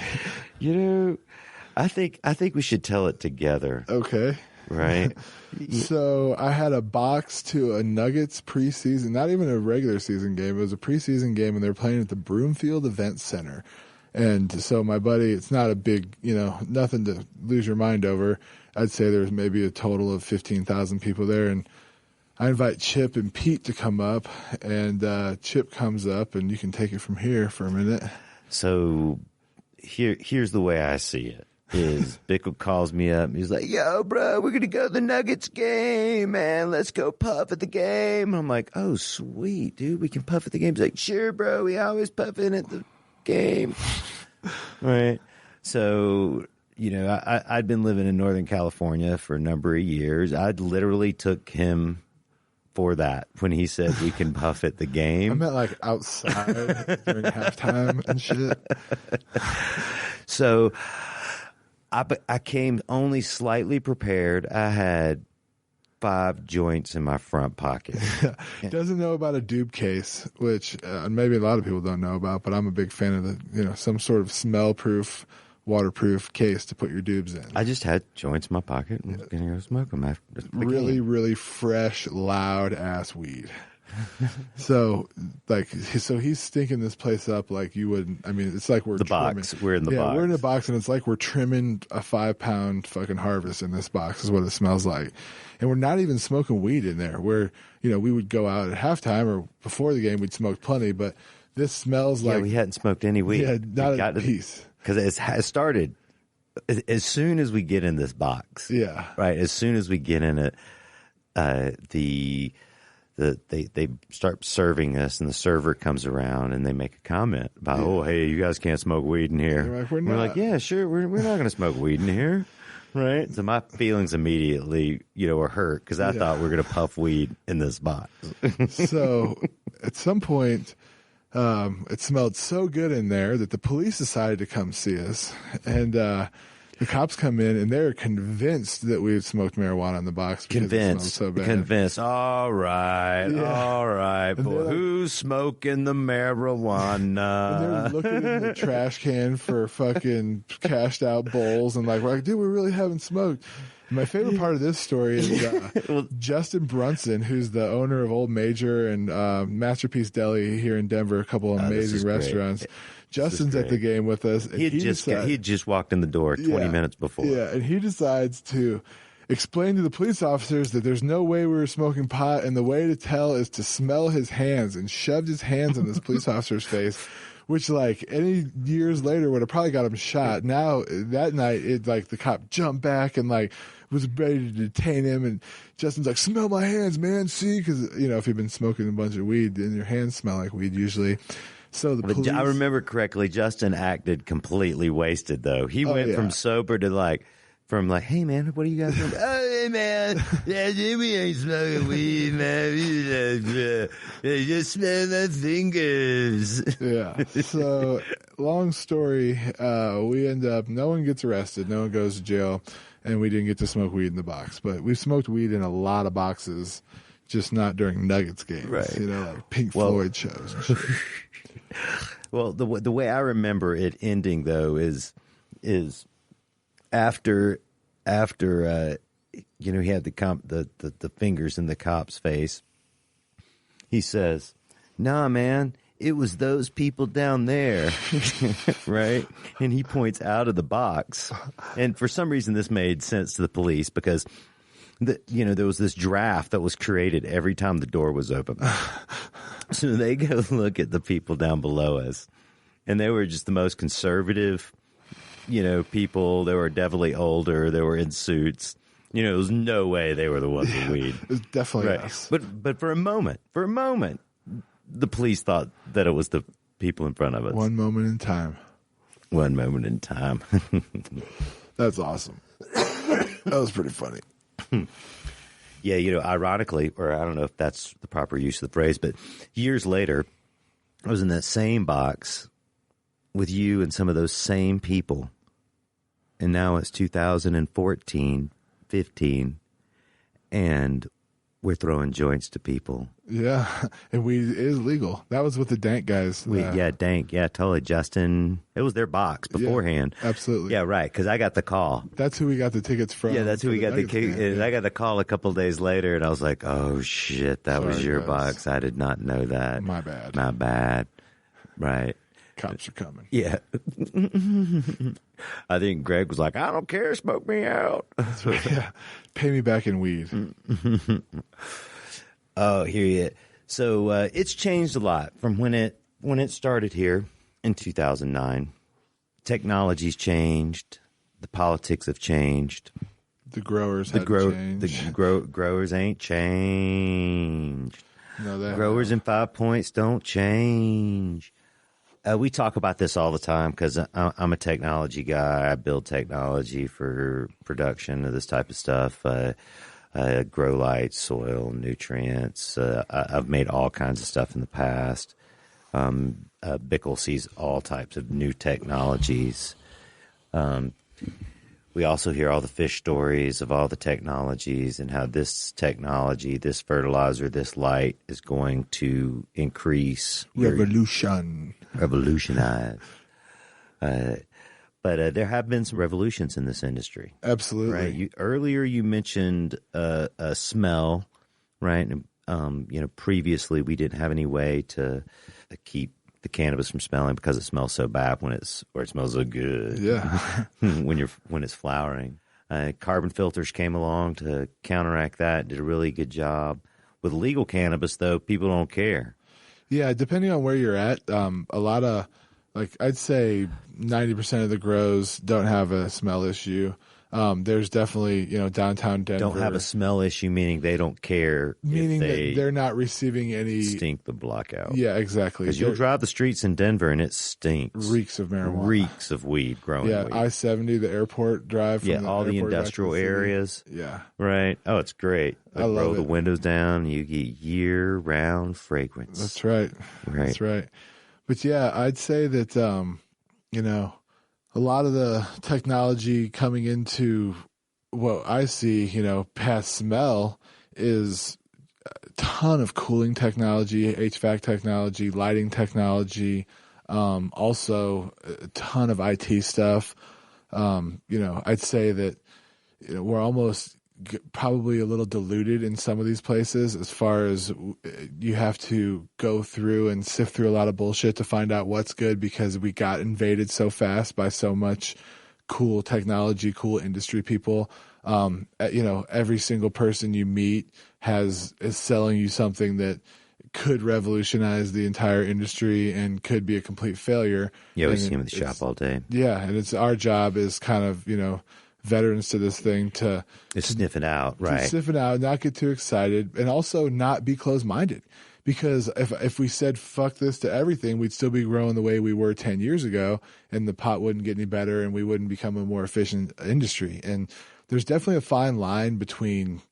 A: I think we should tell it together.
B: Okay.
A: Right.
B: So I had a box to a Nuggets preseason, not even a regular season game. It was a preseason game, and they were playing at the Broomfield Event Center. And so my buddy, it's not a big, nothing to lose your mind over. I'd say there's maybe a total of 15,000 people there. And I invite Chip and Pete to come up, and Chip comes up, and you can take it from here for a minute.
A: So here's the way I see it. Bickel calls me up and he's like, yo, bro, we're going to go to the Nuggets game, man. Let's go puff at the game. I'm like, oh, sweet, dude. We can puff at the game. He's like, sure, bro. We always puffing at the game. Right. So, I'd been living in Northern California for a number of years. I literally took him for that when he said we can puff at the game.
B: I meant like outside during halftime and shit.
A: So I came only slightly prepared. I had 5 joints in my front pocket.
B: Doesn't know about a doob case, which maybe a lot of people don't know about, but I'm a big fan of some sort of smell-proof, waterproof case to put your doobs in.
A: I just had joints in my pocket and going to go smoke them after the
B: really,
A: game.
B: really fresh, loud-ass weed. So he's stinking this place up like you wouldn't. I mean, it's like we're
A: the
B: trimming.
A: box. We're in the box.
B: We're in the box, and it's like we're trimming a 5-pound fucking harvest in this box. Is what it smells like, and we're not even smoking weed in there. Where we would go out at halftime or before the game, we'd smoke plenty, but this smells like
A: we hadn't smoked any weed.
B: Yeah, not a piece.
A: Because it started as soon as we get in this box.
B: Yeah,
A: right. As soon as we get in it, they start serving us, and the server comes around and they make a comment about, oh, hey, you guys can't smoke weed in here.
B: Like,
A: we're like, yeah, sure, we're not going to smoke weed in here, right? So my feelings immediately, were hurt because I thought we were going to puff weed in this box.
B: So at some point, It smelled so good in there that the police decided to come see us. And the cops come in, and they're convinced that we had smoked marijuana in the box because it smelled so bad.
A: Convinced. All right. Boy, who's smoking the marijuana?
B: And they're looking in the trash can for fucking cashed out bowls, and we're like, dude, we really haven't smoked. And my favorite part of this story is Justin Brunson, who's the owner of Old Major and Masterpiece Deli here in Denver, a couple of amazing restaurants. Justin's at the game with us. And
A: he had just walked in the door 20 minutes before.
B: Yeah, and he decides to explain to the police officers that there's no way we were smoking pot, and the way to tell is to smell his hands, and shoved his hands in this police officer's face, which any years later would have probably got him shot. Now, that night, the cop jumped back and was ready to detain him, and Justin's like, smell my hands, man, see? Because, if you've been smoking a bunch of weed, then your hands smell like weed usually. So the police...
A: I remember correctly, Justin acted completely wasted, though. He went from sober to hey, man, what are you guys doing? Oh, hey, man, we ain't smoking weed, man. We just smell my fingers.
B: Yeah. So, long story, we end up, no one gets arrested, no one goes to jail, and we didn't get to smoke weed in the box. But we smoked weed in a lot of boxes, just not during Nuggets games,
A: right.
B: Pink Floyd shows and shit.
A: Well, the way I remember it ending, though, is after he had the fingers in the cop's face, he says, nah, man, it was those people down there, right? And he points out of the box. And for some reason, this made sense to the police because, there was this draft that was created every time the door was open. So they go look at the people down below us, and they were just the most conservative, people. They were definitely older. They were in suits. There was no way they were the ones with weed.
B: It was definitely us.
A: But for a moment, the police thought that it was the people in front of us.
B: One moment in time. That's awesome. That was pretty funny.
A: Yeah, ironically, or I don't know if that's the proper use of the phrase, but years later, I was in that same box with you and some of those same people. And now it's 2014, 15, and we're throwing joints to people.
B: Yeah, and weed is legal. That was with the Dank guys.
A: Dank. Yeah, totally. Justin, it was their box beforehand.
B: Yeah, absolutely.
A: Yeah, right, because I got the call.
B: That's who we got the tickets from.
A: Yeah, that's who we got the tickets. Yeah. I got the call a couple of days later, and I was like, oh, shit, that was your box. I did not know that.
B: My bad.
A: Right.
B: Cops are coming.
A: Yeah. I think Greg was like, I don't care, smoke me out.
B: Yeah. Pay me back in weed.
A: Oh, hear you. So it's changed a lot from when it started here in 2009. Technology's changed. The politics have changed.
B: The growers had to change.
A: The growers ain't changed.
B: No,
A: growers in 5 Points don't change. We talk about this all the time because I'm a technology guy. I build technology for production of this type of stuff. Grow lights, soil, nutrients. I've made all kinds of stuff in the past. Bickel sees all types of new technologies. We also hear all the fish stories of all the technologies and how this technology, this fertilizer, this light is going to increase. Revolutionize. But there have been some revolutions in this industry.
B: Absolutely.
A: Right. Earlier you mentioned a smell, right? And, previously we didn't have any way to keep the cannabis from smelling because it smells so bad or it smells so good.
B: Yeah.
A: when it's flowering. Carbon filters came along to counteract that, did a really good job. With legal cannabis, though, people don't care.
B: Yeah, depending on where you're at, a lot of, I'd say 90% of the grows don't have a smell issue. There's definitely, downtown Denver.
A: Don't have a smell issue, meaning they don't care.
B: Meaning that they're not receiving any.
A: Stink the block out.
B: Yeah, exactly.
A: Because you'll drive the streets in Denver and it stinks.
B: Reeks of marijuana.
A: Reeks of weed growing.
B: Yeah,
A: weed.
B: I-70, the airport drive. From
A: all the industrial areas.
B: Yeah.
A: Right. Oh, it's great.
B: I love
A: roll
B: it.
A: the windows down. You get year-round fragrance.
B: That's right. That's right. But yeah, I'd say that, you know, a lot of the technology coming into what I see, you know, past smell is a ton of cooling technology, HVAC technology, lighting technology, also a ton of IT stuff. You know, I'd say that, you know, we're almost probably a little diluted in some of these places as far as you have to go through and sift through a lot of bullshit to find out what's good because we got invaded so fast by so much cool technology, cool industry people. You know, every single person you meet is selling you something that could revolutionize the entire industry and could be a complete failure.
A: Yeah, we see him at the shop all day.
B: Yeah, and it's our job as kind of, you know, veterans to this thing to
A: sniff it out, right?
B: To sniff it out, not get too excited, and also not be closed-minded. Because if we said fuck this to everything, we'd still be growing the way we were 10 years ago, and the pot wouldn't get any better, and we wouldn't become a more efficient industry. And there's definitely a fine line between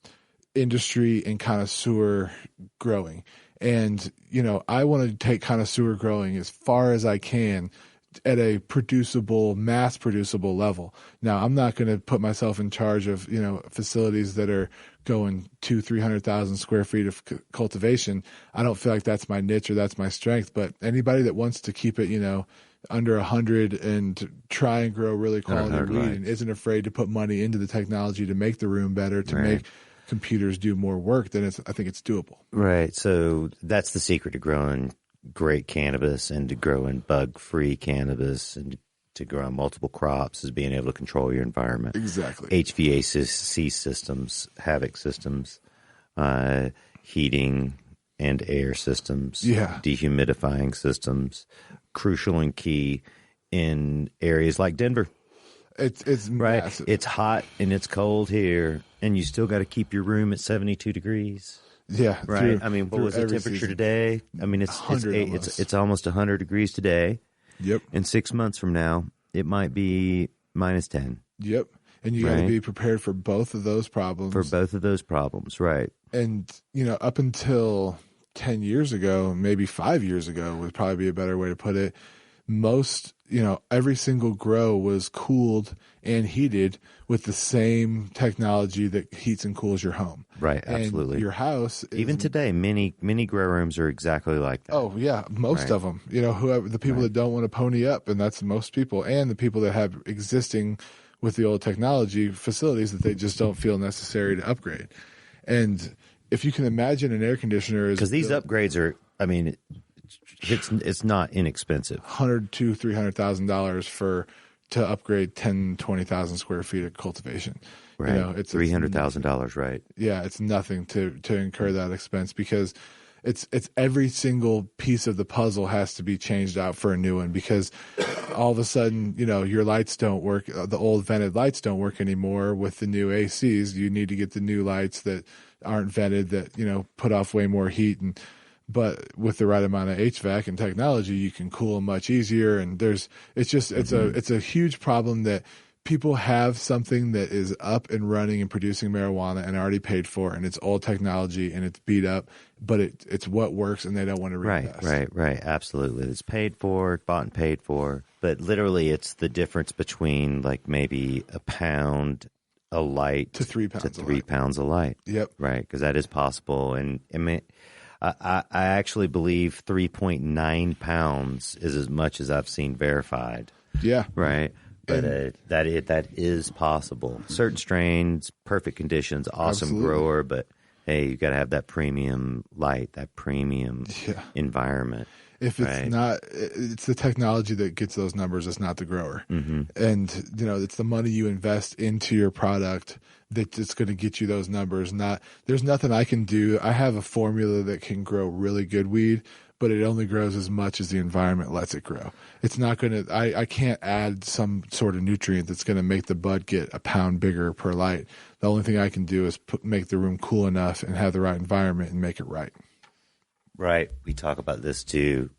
B: industry and connoisseur growing. And, you know, I want to take connoisseur growing as far as I can at a producible, mass producible level. Now, I'm not going to put myself in charge of, you know, facilities that are going 200,000-300,000 square feet of cultivation. I don't feel like that's my niche or that's my strength, but anybody that wants to keep it, you know, under 100 and try and grow really quality weed and isn't afraid to put money into the technology to make the room better, to make computers do more work, then I think it's doable.
A: Right. So that's the secret to growing great cannabis and to growing bug-free cannabis and to grow multiple crops is being able to control your environment.
B: Exactly.
A: HVAC systems, HVAC systems, heating and air systems, dehumidifying systems, crucial and key in areas like Denver.
B: It's
A: right.
B: massive.
A: It's hot and it's cold here, and you still got to keep your room at 72 degrees.
B: Yeah,
A: right. I mean, what was the temperature today? I mean, it's almost 100 degrees today.
B: Yep.
A: And 6 months from now, it might be -10.
B: Yep. And you got to be prepared for both of those problems.
A: Right.
B: And, you know, up until 10 years ago, maybe 5 years ago would probably be a better way to put it. Most, you know, every single grow was cooled and heated with the same technology that heats and cools your home.
A: Right, absolutely.
B: And your house
A: even today, many grow rooms are exactly like that.
B: Oh yeah, most of them. You know, whoever the people that don't want to pony up, and that's most people, and the people that have existing with the old technology facilities that they just don't feel necessary to upgrade. And if you can imagine an air conditioner,
A: because these upgrades are, I mean, it's not inexpensive.
B: $100,000 to $300,000 to upgrade 10-20,000 square feet of cultivation.
A: Right.
B: You know, it's
A: $300,000, right?
B: Yeah, it's nothing to incur that expense because it's every single piece of the puzzle has to be changed out for a new one because all of a sudden, you know, your lights don't work. The old vented lights don't work anymore with the new ACs. You need to get the new lights that aren't vented that, you know, put off way more heat but with the right amount of HVAC and technology, you can cool them much easier. And it's a huge problem that people have something that is up and running and producing marijuana and already paid for, and it's old technology and it's beat up, but it's what works and they don't want to reinvest.
A: Right. Absolutely. It's paid for, bought and paid for, but literally it's the difference between like maybe a pound a light
B: to 3 pounds
A: to 3 pounds a light.
B: Yep.
A: Right. Because that is possible. And I mean, I actually believe 3.9 pounds is as much as I've seen verified.
B: Yeah.
A: Right. But that is possible. Certain strains, perfect conditions, awesome
B: Absolutely.
A: Grower, but hey, you got to have that premium light, that premium environment.
B: If it's not, it's the technology that gets those numbers. It's not the grower.
A: Mm-hmm.
B: And, you know, it's the money you invest into your product that's going to get you those numbers. There's nothing I can do. I have a formula that can grow really good weed, but it only grows as much as the environment lets it grow. It's not going to, I can't add some sort of nutrient that's going to make the bud get a pound bigger per light. The only thing I can do is make the room cool enough and have the right environment and make it right.
A: Right. We talk about this too.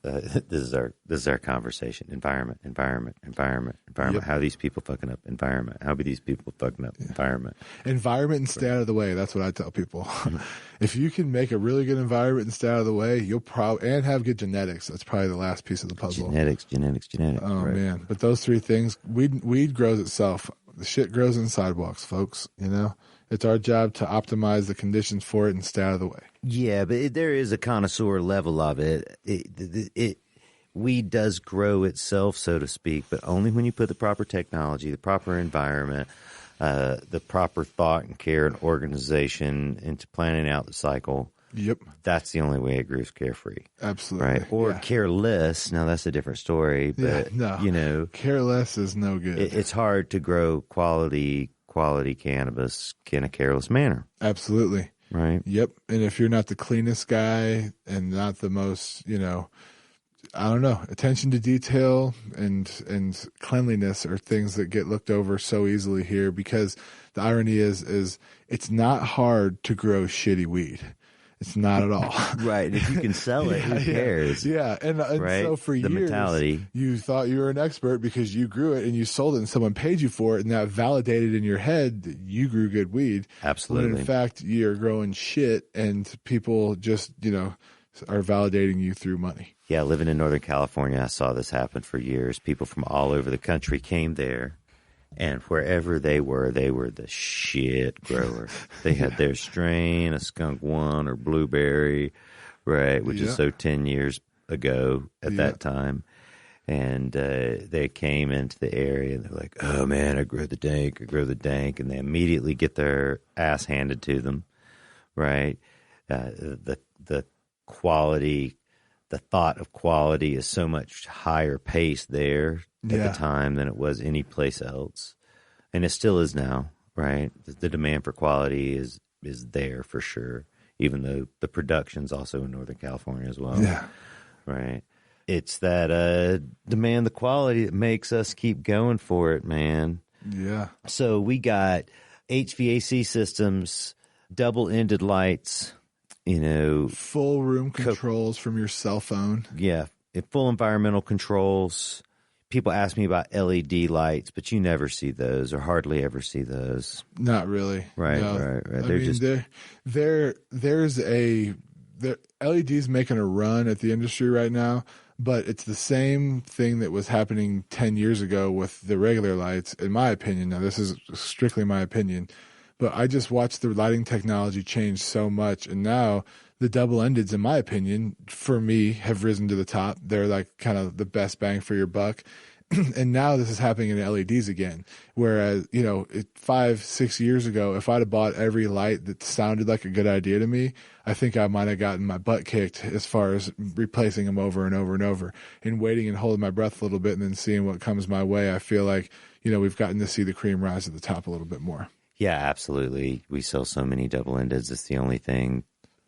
A: this is our conversation. Environment.
B: Yep.
A: How are these people fucking up environment? How are these people fucking up environment?
B: Environment and stay out of the way. That's what I tell people. If you can make a really good environment and stay out of the way, you'll probably and have good genetics. That's probably the last piece of the puzzle.
A: Genetics.
B: Oh
A: right.
B: man! But those three things, weed grows itself. The shit grows in sidewalks, folks. You know, it's our job to optimize the conditions for it and stay out of the way.
A: Yeah, but there is a connoisseur level of it. Weed does grow itself, so to speak, but only when you put the proper technology, the proper environment, the proper thought and care and organization into planning out the cycle.
B: Yep.
A: That's the only way it grows carefree.
B: Absolutely.
A: Right. Or careless. Now, that's a different story, but, you know.
B: Careless is no good.
A: It's hard to grow quality cannabis in a careless manner.
B: Absolutely.
A: Right.
B: Yep. And if you're not the cleanest guy and not the most, you know, I don't know, attention to detail and cleanliness are things that get looked over so easily here, because the irony is it's not hard to grow shitty weed. It's not at all.
A: Right. If you can sell it, who cares?
B: Yeah. And
A: right?
B: So for
A: the
B: years,
A: mentality.
B: You thought you were an expert because you grew it and you sold it and someone paid you for it, and that validated in your head that you grew good weed.
A: Absolutely.
B: When in fact, you're growing shit and people just, you know, are validating you through money.
A: Yeah. Living in Northern California, I saw this happen for years. People from all over the country came there. And wherever they were the shit grower. They had their strain, a skunk one or blueberry, right, which is so 10 years ago at that time. And they came into the area and they're like, oh, man, I grow the dank. And they immediately get their ass handed to them, right? The quality, the thought of quality is so much higher pace there at the time than it was any place else. And it still is now, right? The demand for quality is there for sure, even though the production's also in Northern California as well.
B: Yeah.
A: Right. It's that demand the quality that makes us keep going for it, man.
B: Yeah.
A: So we got HVAC systems, double-ended lights, you know.
B: Full room controls from your cell phone.
A: Yeah. Full environmental controls. People ask me about LED lights, but you never see those or hardly ever see those.
B: Not really.
A: Right,
B: no.
A: right.
B: There's LED's making a run at the industry right now, but it's the same thing that was happening 10 years ago with the regular lights, in my opinion. Now, this is strictly my opinion, but I just watched the lighting technology change so much, and now the double-endeds, in my opinion, for me, have risen to the top. They're like kind of the best bang for your buck. And now this is happening in LEDs again. Whereas, you know, 5-6 years ago, if I'd have bought every light that sounded like a good idea to me, I think I might have gotten my butt kicked as far as replacing them over and over and over and waiting and holding my breath a little bit and then seeing what comes my way. I feel like, you know, we've gotten to see the cream rise to the top a little bit more.
A: Yeah, absolutely. We sell so many double-endeds. It's the only thing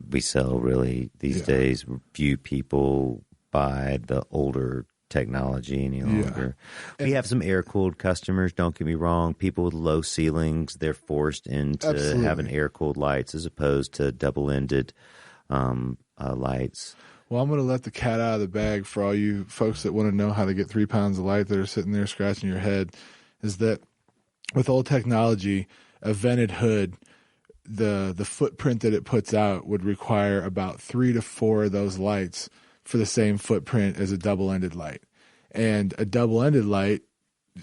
A: we sell really these days. Few people buy the older technology any longer. We have some air-cooled customers, don't get me wrong. People with low ceilings, they're forced into having air-cooled lights as opposed to double-ended lights.
B: Well, I'm going to let the cat out of the bag for all you folks that want to know how to get 3 pounds of light that are sitting there scratching your head, is that with old technology, a vented hood, the footprint that it puts out would require about 3 to 4 of those lights for the same footprint as a double-ended light. And a double-ended light,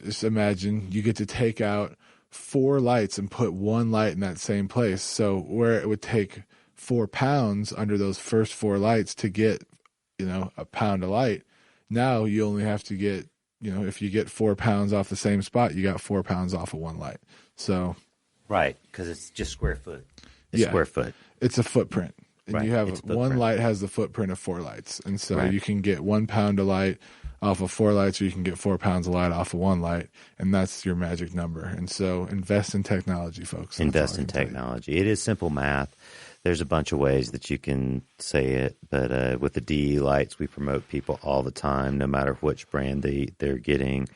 B: just imagine you get to take out 4 lights and put 1 light in that same place. So where it would take 4 pounds under those first 4 lights to get, you know, a pound of light, now you only have to get, you know, if you get 4 pounds off the same spot, you got 4 pounds off of 1 light. So
A: right, because it's just square foot. It's square foot.
B: It's a footprint. And
A: right.
B: You have one light has the footprint of 4 lights. And so you can get 1 pound of light off of 4 lights, or you can get 4 pounds of light off of 1 light. And that's your magic number. And so invest in technology, folks.
A: Invest in technology. It is simple math. There's a bunch of ways that you can say it. But with the DE lights, we promote people all the time, no matter which brand they're getting.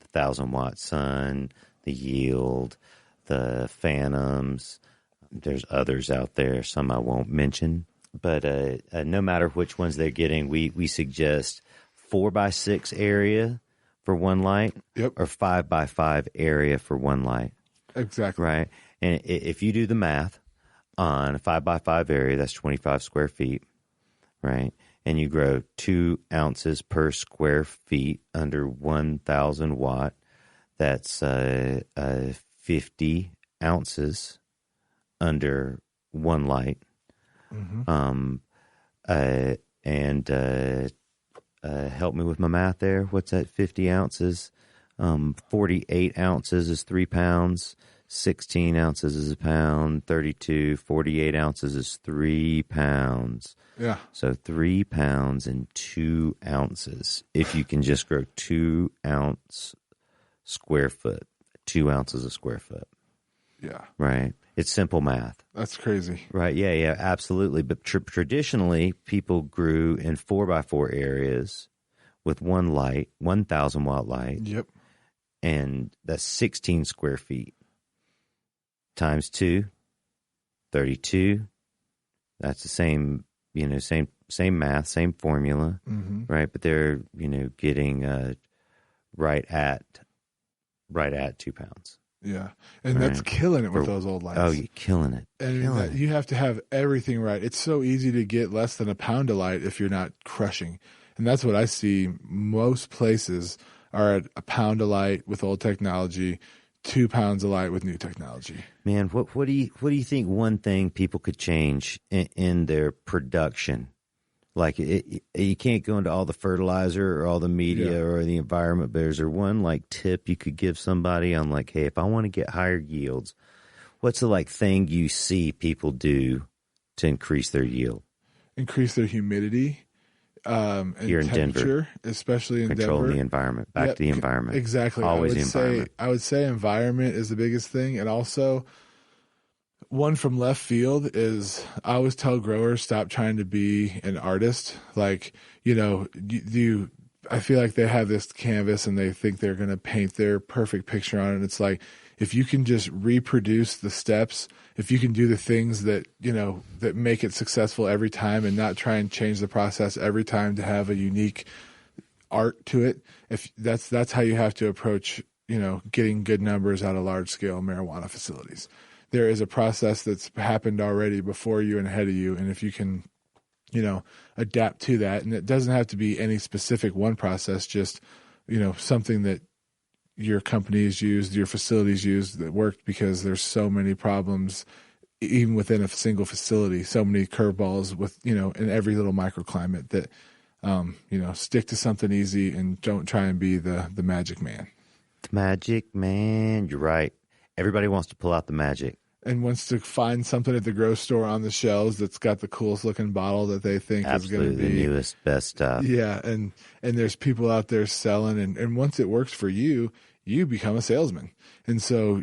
A: The 1,000-watt sun, the Yield, the Phantoms. There's others out there, some I won't mention. no matter which ones they're getting, we suggest 4x6 area for one light,
B: Yep.
A: or 5x5 area for one light.
B: Exactly.
A: Right. And if you do the math on a 5x5 area, that's 25 square feet, right? And you grow 2 ounces per square feet under 1,000 watt, that's 50 ounces under one light.
B: Mm-hmm.
A: Help me with my math there. What's that? 50 ounces. 48 ounces is 3 pounds. 16 ounces is a pound. 48 ounces is 3 pounds.
B: Yeah.
A: So 3 pounds and 2 ounces. If you can just grow 2 ounce square foot, 2 ounces a square foot.
B: Yeah.
A: Right. It's simple math.
B: That's crazy.
A: Right. Yeah, absolutely. But traditionally, people grew in 4x4 areas with one light, 1,000 watt light.
B: Yep.
A: And that's 16 square feet times 2, 32. That's the same, same math, same formula.
B: Mm-hmm.
A: Right. But they're, getting right at 2 pounds.
B: Yeah, and that's killing it with those old lights.
A: Oh, you're killing it.
B: And you have to have everything right. It's so easy to get less than a pound of light if you're not crushing. And that's what I see. Most places are at a pound of light with old technology, 2 pounds of light with new technology.
A: Man, what do you think one thing people could change in their production? Like you can't go into all the fertilizer or all the media or the environment, but is there one tip you could give somebody on hey, if I want to get higher yields, what's the thing you see people do to increase their yield?
B: Increase their humidity and
A: here in
B: temperature,
A: Denver,
B: especially in Denver.
A: Controlling the environment, back to the environment.
B: Exactly.
A: Always the environment.
B: I would say environment is the biggest thing, and also one from left field is I always tell growers, stop trying to be an artist. I feel like they have this canvas and they think they're going to paint their perfect picture on it. And it's like, if you can just reproduce the steps, if you can do the things that, that make it successful every time and not try and change the process every time to have a unique art to it, if that's how you have to approach, getting good numbers out of large scale marijuana facilities. There is a process that's happened already before you and ahead of you. And if you can, adapt to that, and it doesn't have to be any specific one process, just, something that your company has used, your facilities used that worked, because there's so many problems, even within a single facility, so many curveballs with, in every little microclimate that, stick to something easy and don't try and be the magic man.
A: The magic man. You're right. Everybody wants to pull out the magic.
B: And wants to find something at the grocery store on the shelves that's got the coolest looking bottle that they think is going to be
A: the newest, best stuff.
B: Yeah, and there's people out there selling, and once it works for you, you become a salesman. And so,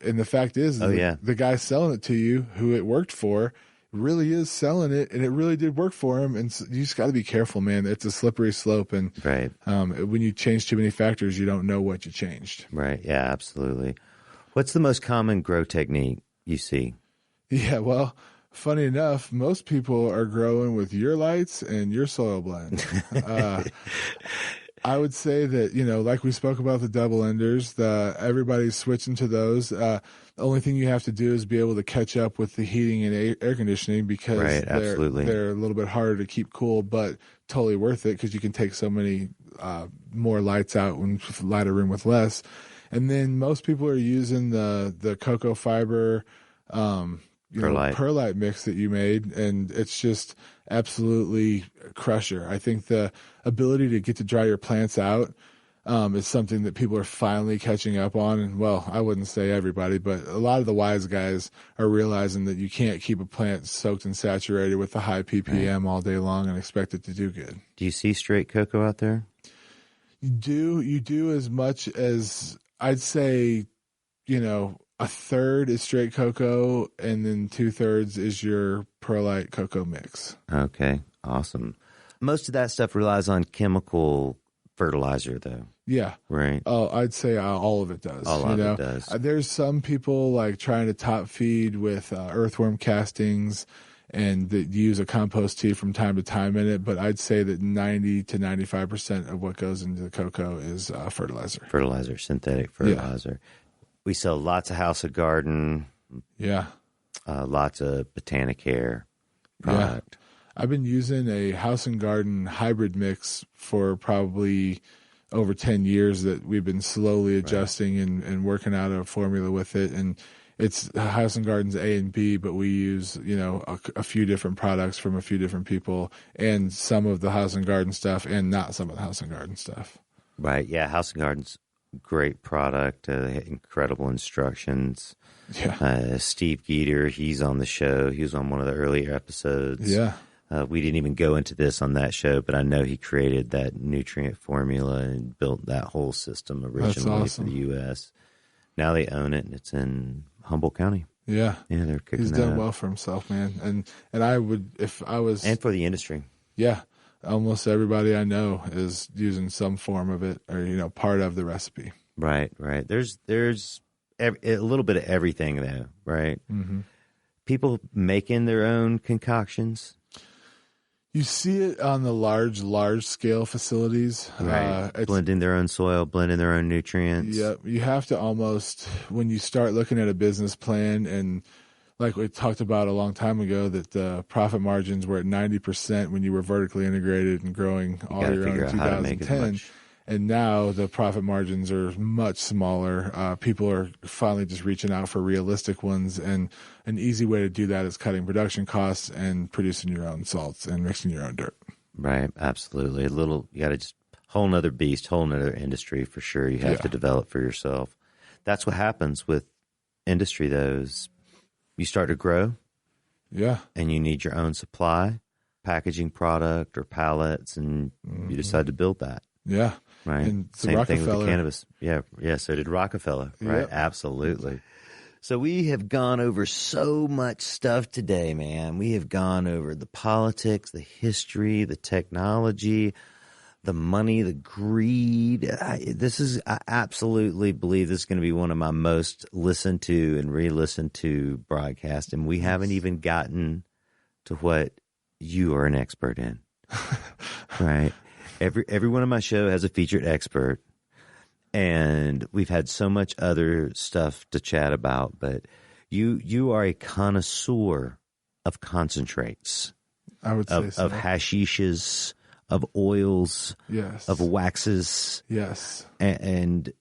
B: and the fact is, the guy selling it to you, who it worked for, really is selling it, and it really did work for him. And so you just got to be careful, man. It's a slippery slope, and when you change too many factors, you don't know what you changed.
A: Right. Yeah, absolutely. What's the most common grow technique you see?
B: Yeah, well, funny enough, most people are growing with your lights and your soil blend. I would say that, like we spoke about the double enders, everybody's switching to those. The only thing you have to do is be able to catch up with the heating and air conditioning, because they're a little bit harder to keep cool, but totally worth it, because you can take so many more lights out and light a room with less. And then most people are using the cocoa fiber perlite mix that you made, and it's just absolutely crusher. I think the ability to get to dry your plants out is something that people are finally catching up on. And, well, I wouldn't say everybody, but a lot of the wise guys are realizing that you can't keep a plant soaked and saturated with the high ppm all day long and expect it to do good.
A: Do you see straight cocoa out there?
B: You do as much as, I'd say, a third is straight cocoa, and then 2/3 is your perlite cocoa mix.
A: Okay, awesome. Most of that stuff relies on chemical fertilizer, though.
B: Yeah.
A: Right.
B: Oh, I'd say all of it does.
A: All of it does.
B: There's some people trying to top feed with earthworm castings and that use a compost tea from time to time in it. But I'd say that 90 to 95% of what goes into the cocoa is fertilizer.
A: Fertilizer, synthetic fertilizer. Yeah. We sell lots of House of Garden.
B: Yeah.
A: Lots of Botanicare product.
B: Yeah. I've been using a House and Garden hybrid mix for probably over 10 years that we've been slowly adjusting and working out a formula with it. And it's House and Garden's A and B, but we use, a few different products from a few different people, and some of the House and Garden stuff and not some of the House and Garden stuff.
A: Right. Yeah. House and Garden's great product, incredible instructions.
B: Yeah.
A: Steve Geeter, he's on the show. He was on one of the earlier episodes.
B: Yeah.
A: We didn't even go into this on that show, but I know he created that nutrient formula and built that whole system originally for the U.S. Now they own it, and it's in Humboldt County.
B: Yeah.
A: Yeah, they're kicking
B: He's
A: that
B: done
A: up.
B: well for himself, man. And I would, if I was...
A: And for the industry.
B: Yeah. Almost everybody I know is using some form of it or, part of the recipe.
A: Right. There's a little bit of everything, though, right?
B: Mm-hmm.
A: People making their own concoctions.
B: You see it on the large scale facilities.
A: Right. Blending their own soil, blending their own nutrients.
B: Yep. You have to almost, when you start looking at a business plan, and like we talked about a long time ago, that the profit margins were at 90% when you were vertically integrated and growing all your own in 2010. And now the profit margins are much smaller. People are finally just reaching out for realistic ones. And an easy way to do that is cutting production costs and producing your own salts and mixing your own dirt.
A: Right. Absolutely. You got to just whole nother beast, whole nother industry for sure. You have to develop for yourself. That's what happens with industry, though, is you start to grow.
B: Yeah.
A: And you need your own supply, packaging product or pallets, and you decide to build that.
B: Yeah.
A: Right.
B: And
A: Same thing with the cannabis. Yeah. So did Rockefeller. Right.
B: Yep.
A: Absolutely. So we have gone over so much stuff today, man. We have gone over the politics, the history, the technology, the money, the greed. I absolutely believe this is going to be one of my most listened to and re-listened to broadcasts. And we haven't even gotten to what you are an expert in. Right. Every one of my show has a featured expert, and we've had so much other stuff to chat about, but you are a connoisseur of concentrates.
B: I would say so.
A: Of hashishes, of oils,
B: yes,
A: of waxes.
B: Yes.
A: And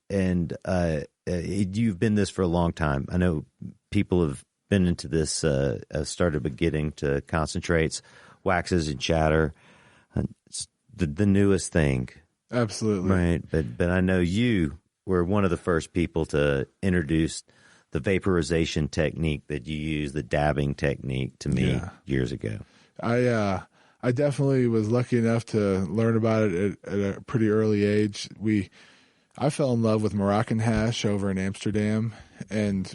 A: you've been this for a long time. I know people have been into this, started getting to concentrates, waxes, and chatter. It's the newest thing.
B: Absolutely.
A: Right. But I know you were one of the first people to introduce the vaporization technique that you use, the dabbing technique, to me years ago.
B: I definitely was lucky enough to learn about it at a pretty early age. I fell in love with Moroccan hash over in Amsterdam, and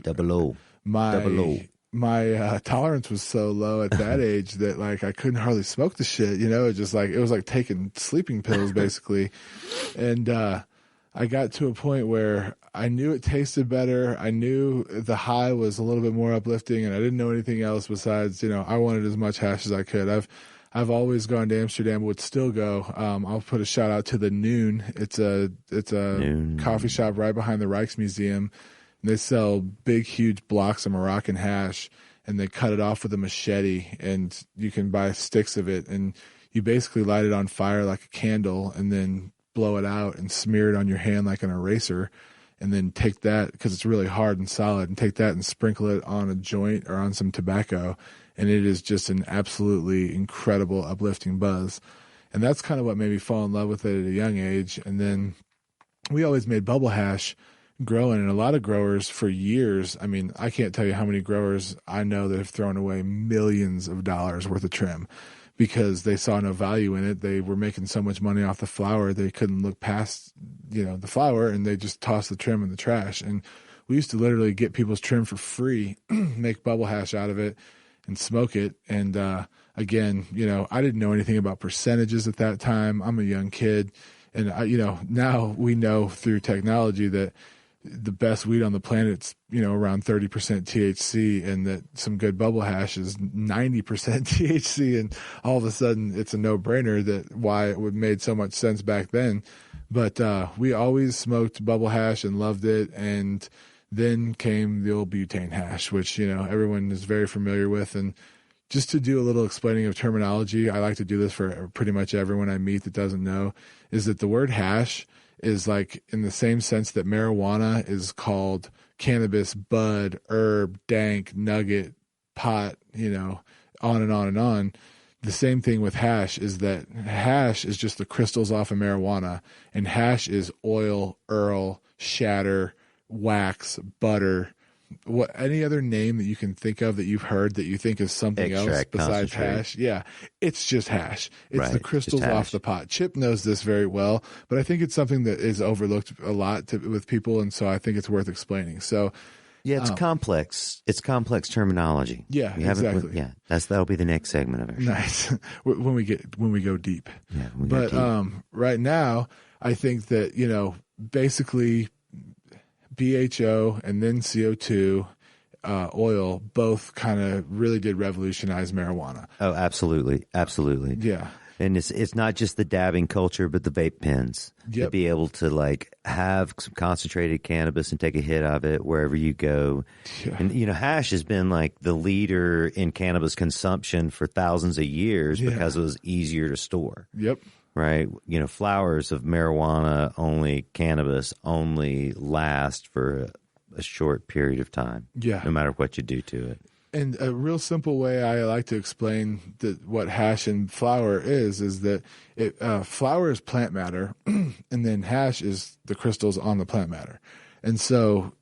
B: my tolerance was so low at that age that like I couldn't hardly smoke the shit. It just like it was like taking sleeping pills basically. And I got to a point where I knew it tasted better. I knew the high was a little bit more uplifting, and I didn't know anything else besides, I wanted as much hash as I could. I've always gone to Amsterdam, would still go. I'll put a shout out to the Noon. It's a
A: Noon.
B: Coffee shop right behind the Rijksmuseum. They sell big, huge blocks of Moroccan hash, and they cut it off with a machete, and you can buy sticks of it, and you basically light it on fire like a candle and then blow it out and smear it on your hand like an eraser, and then take that, because it's really hard and solid, and take that and sprinkle it on a joint or on some tobacco, and it is just an absolutely incredible, uplifting buzz. And that's kind of what made me fall in love with it at a young age. And then we always made bubble hash growing, and a lot of growers for years, I mean, I can't tell you how many growers I know that have thrown away millions of dollars worth of trim because they saw no value in it. They were making so much money off the flower, they couldn't look past, the flower, and they just tossed the trim in the trash. And we used to literally get people's trim for free, make bubble hash out of it and smoke it. And again, I didn't know anything about percentages at that time. I'm a young kid. And, now we know through technology that the best weed on the planet's, around 30% THC, and that some good bubble hash is 90% THC, and all of a sudden it's a no-brainer that why it would made so much sense back then. But we always smoked bubble hash and loved it, and then came the old butane hash, which, everyone is very familiar with. And just to do a little explaining of terminology, I like to do this for pretty much everyone I meet that doesn't know, is that the word hash is like in the same sense that marijuana is called cannabis, bud, herb, dank, nugget, pot, on and on and on. The same thing with hash is that hash is just the crystals off of marijuana, and hash is oil, earl, shatter, wax, butter, any other name that you can think of that you've heard that you think is something else besides hash. Yeah, it's just hash. It's the crystals off the pot. Chip knows this very well, but I think it's something that is overlooked a lot with people, and so I think it's worth explaining. So
A: yeah, it's complex. It's complex terminology.
B: Yeah, exactly.
A: Yeah, that'll be the next segment of our show.
B: Nice. when we go deep.
A: Yeah,
B: but right now I think that basically BHO and then CO2, oil, both kind of really did revolutionize marijuana.
A: Oh, absolutely. Absolutely.
B: Yeah.
A: And it's not just the dabbing culture, but the vape pens.
B: Yep.
A: To be able to have some concentrated cannabis and take a hit of it wherever you go.
B: Yeah.
A: And, hash has been the leader in cannabis consumption for thousands of years because it was easier to store.
B: Yep.
A: Right. Flowers of marijuana only, cannabis only last for a short period of time.
B: Yeah.
A: No matter what you do to it.
B: And a real simple way I like to explain what hash and flower is that flower is plant matter, and then hash is the crystals on the plant matter. And so,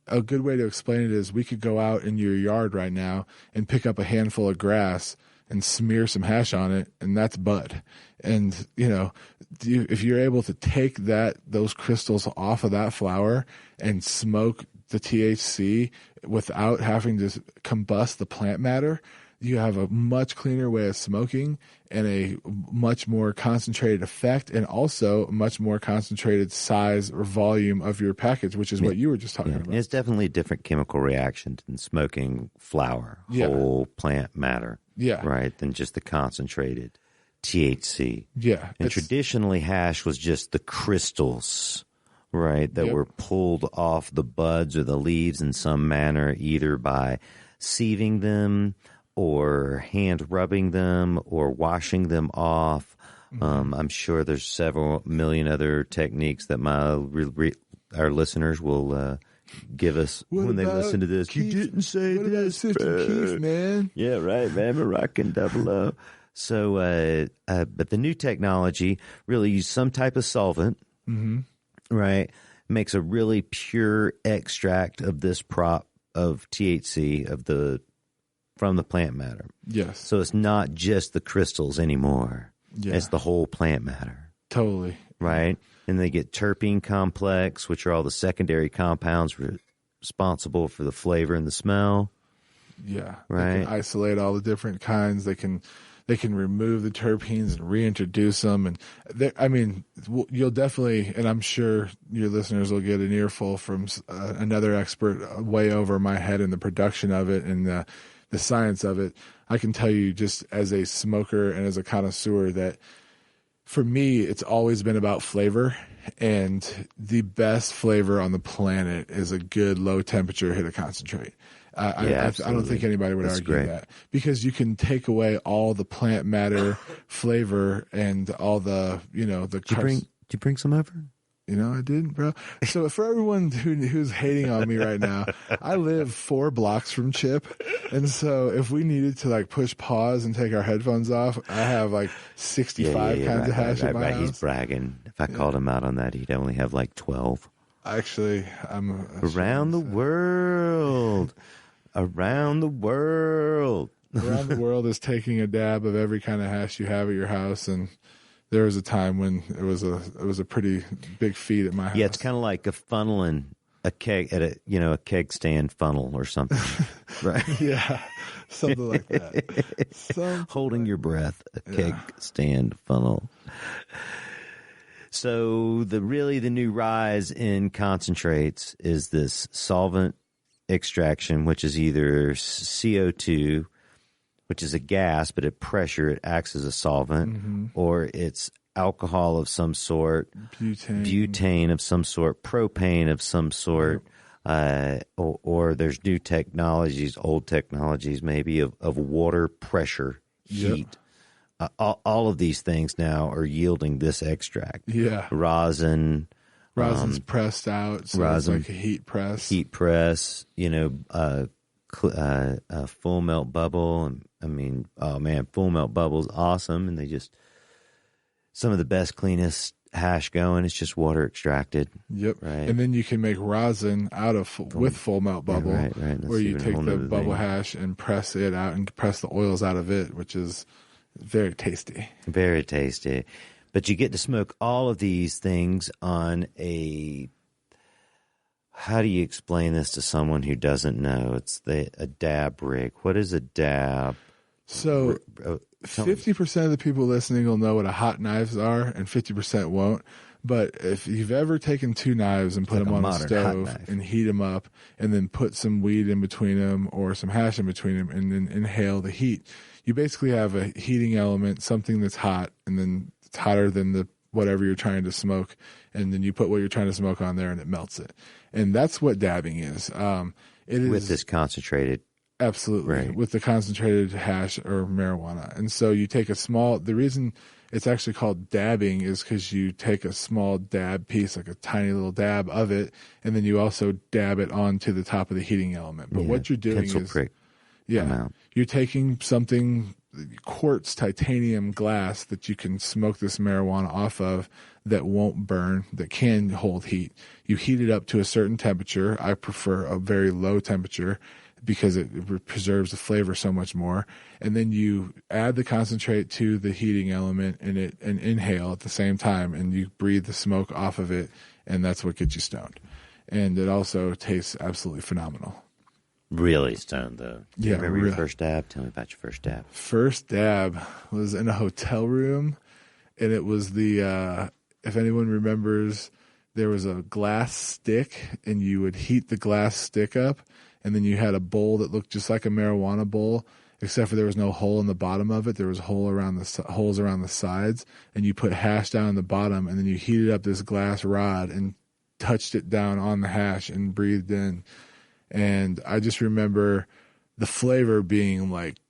B: a good way to explain it is we could go out in your yard right now and pick up a handful of grass and smear some hash on it, and that's bud. And if you're able to take those crystals off of that flower and smoke the THC without having to combust the plant matter, you have a much cleaner way of smoking and a much more concentrated effect, and also a much more concentrated size or volume of your package, which is what you were just talking about.
A: It's definitely a different chemical reaction than smoking flower, whole plant matter, right, than just the concentrated THC.
B: Yeah.
A: And traditionally, hash was just the crystals, right, that were pulled off the buds or the leaves in some manner, either by sieving them or hand rubbing them or washing them off. I'm sure there's several million other techniques that our listeners will give us when they listen to this.
B: Keith?
A: You didn't say
B: what
A: this,
B: about Sister Keith, man?
A: Yeah, right, man. We're rocking 00. So, but the new technology really uses some type of solvent, right? Makes a really pure extract of this prop of THC from the plant matter.
B: Yes.
A: So it's not just the crystals anymore.
B: Yeah.
A: It's the whole plant matter.
B: Totally.
A: Right? And they get terpene complex, which are all the secondary compounds responsible for the flavor and the smell.
B: Yeah.
A: Right.
B: They can isolate all the different kinds. They can remove the terpenes and reintroduce them. And you'll definitely, and I'm sure your listeners will get an earful from another expert way over my head in the production of it and the science of it. I can tell you, just as a smoker and as a connoisseur, that for me, it's always been about flavor. And the best flavor on the planet is a good low temperature hit of concentrate. I don't think anybody would argue that, because you can take away all the plant matter flavor and all the,
A: Did you bring some over?
B: I didn't, bro. So for everyone who's hating on me right now, I live 4 blocks from Chip. And so if we needed to push pause and take our headphones off, I have 65 kinds of hash in my house.
A: He's bragging. If I called him out on that, he'd only have 12.
B: Actually, I'm
A: around the world. Around the world.
B: Around the world is taking a dab of every kind of hash you have at your house, and there was a time when it was a pretty big feat at my house.
A: Yeah, it's kind of like a funneling a keg at a keg stand funnel or something, right?
B: Yeah, something like that.
A: Holding your breath, a keg stand funnel. So the new rise in concentrates is this solvent extraction, which is either CO2, which is a gas, but at pressure it acts as a solvent, or it's alcohol of some sort, butane of some sort, propane of some sort, or there's new technologies, old technologies maybe of water pressure heat. All of these things now are yielding this extract.
B: Yeah.
A: Rosin's
B: pressed out, so it's like a heat press.
A: Full melt bubble. And I mean, oh man, full melt bubble is awesome. And they just, some of the best, cleanest hash going. It's just water extracted.
B: Yep.
A: Right.
B: And then you can make rosin out of with full melt bubble,
A: right.
B: where you take the bubble hash and press it out and press the oils out of it, which is very tasty.
A: Very tasty. But you get to smoke all of these things on a, how do you explain this to someone who doesn't know? It's a dab rig. What is a dab?
B: So 50% of the people listening will know what a hot knives are, and 50% won't. But if you've ever taken two knives and put them on a stove and heat them up and then put some weed in between them or some hash in between them and then inhale the heat, you basically have a heating element, something that's hot, and then it's hotter than the whatever you're trying to smoke, and then you put what you're trying to smoke on there and it melts it. And that's what dabbing is. It is
A: with this concentrated.
B: Absolutely.
A: Right.
B: With the concentrated hash or marijuana. And so you take the reason it's actually called dabbing is because you take a small dab piece, like a tiny little dab of it, and then you also dab it onto the top of the heating element. But what you're doing
A: pencil prick amount.
B: You're taking something, quartz titanium glass that you can smoke this marijuana off of that won't burn, that can hold heat. You heat it up to a certain temperature. I prefer a very low temperature because it preserves the flavor so much more. And then you add the concentrate to the heating element and inhale at the same time, and you breathe the smoke off of it, and that's what gets you stoned. And it also tastes absolutely phenomenal.
A: Really stoned, though.
B: Yeah,
A: remember your first dab? Tell me about your first dab.
B: First dab was in a hotel room, and it was the, if anyone remembers, there was a glass stick, and you would heat the glass stick up, and then you had a bowl that looked just like a marijuana bowl, except for there was no hole in the bottom of it. There was holes around the sides, and you put hash down in the bottom, and then you heated up this glass rod and touched it down on the hash and breathed in. And I just remember the flavor being like,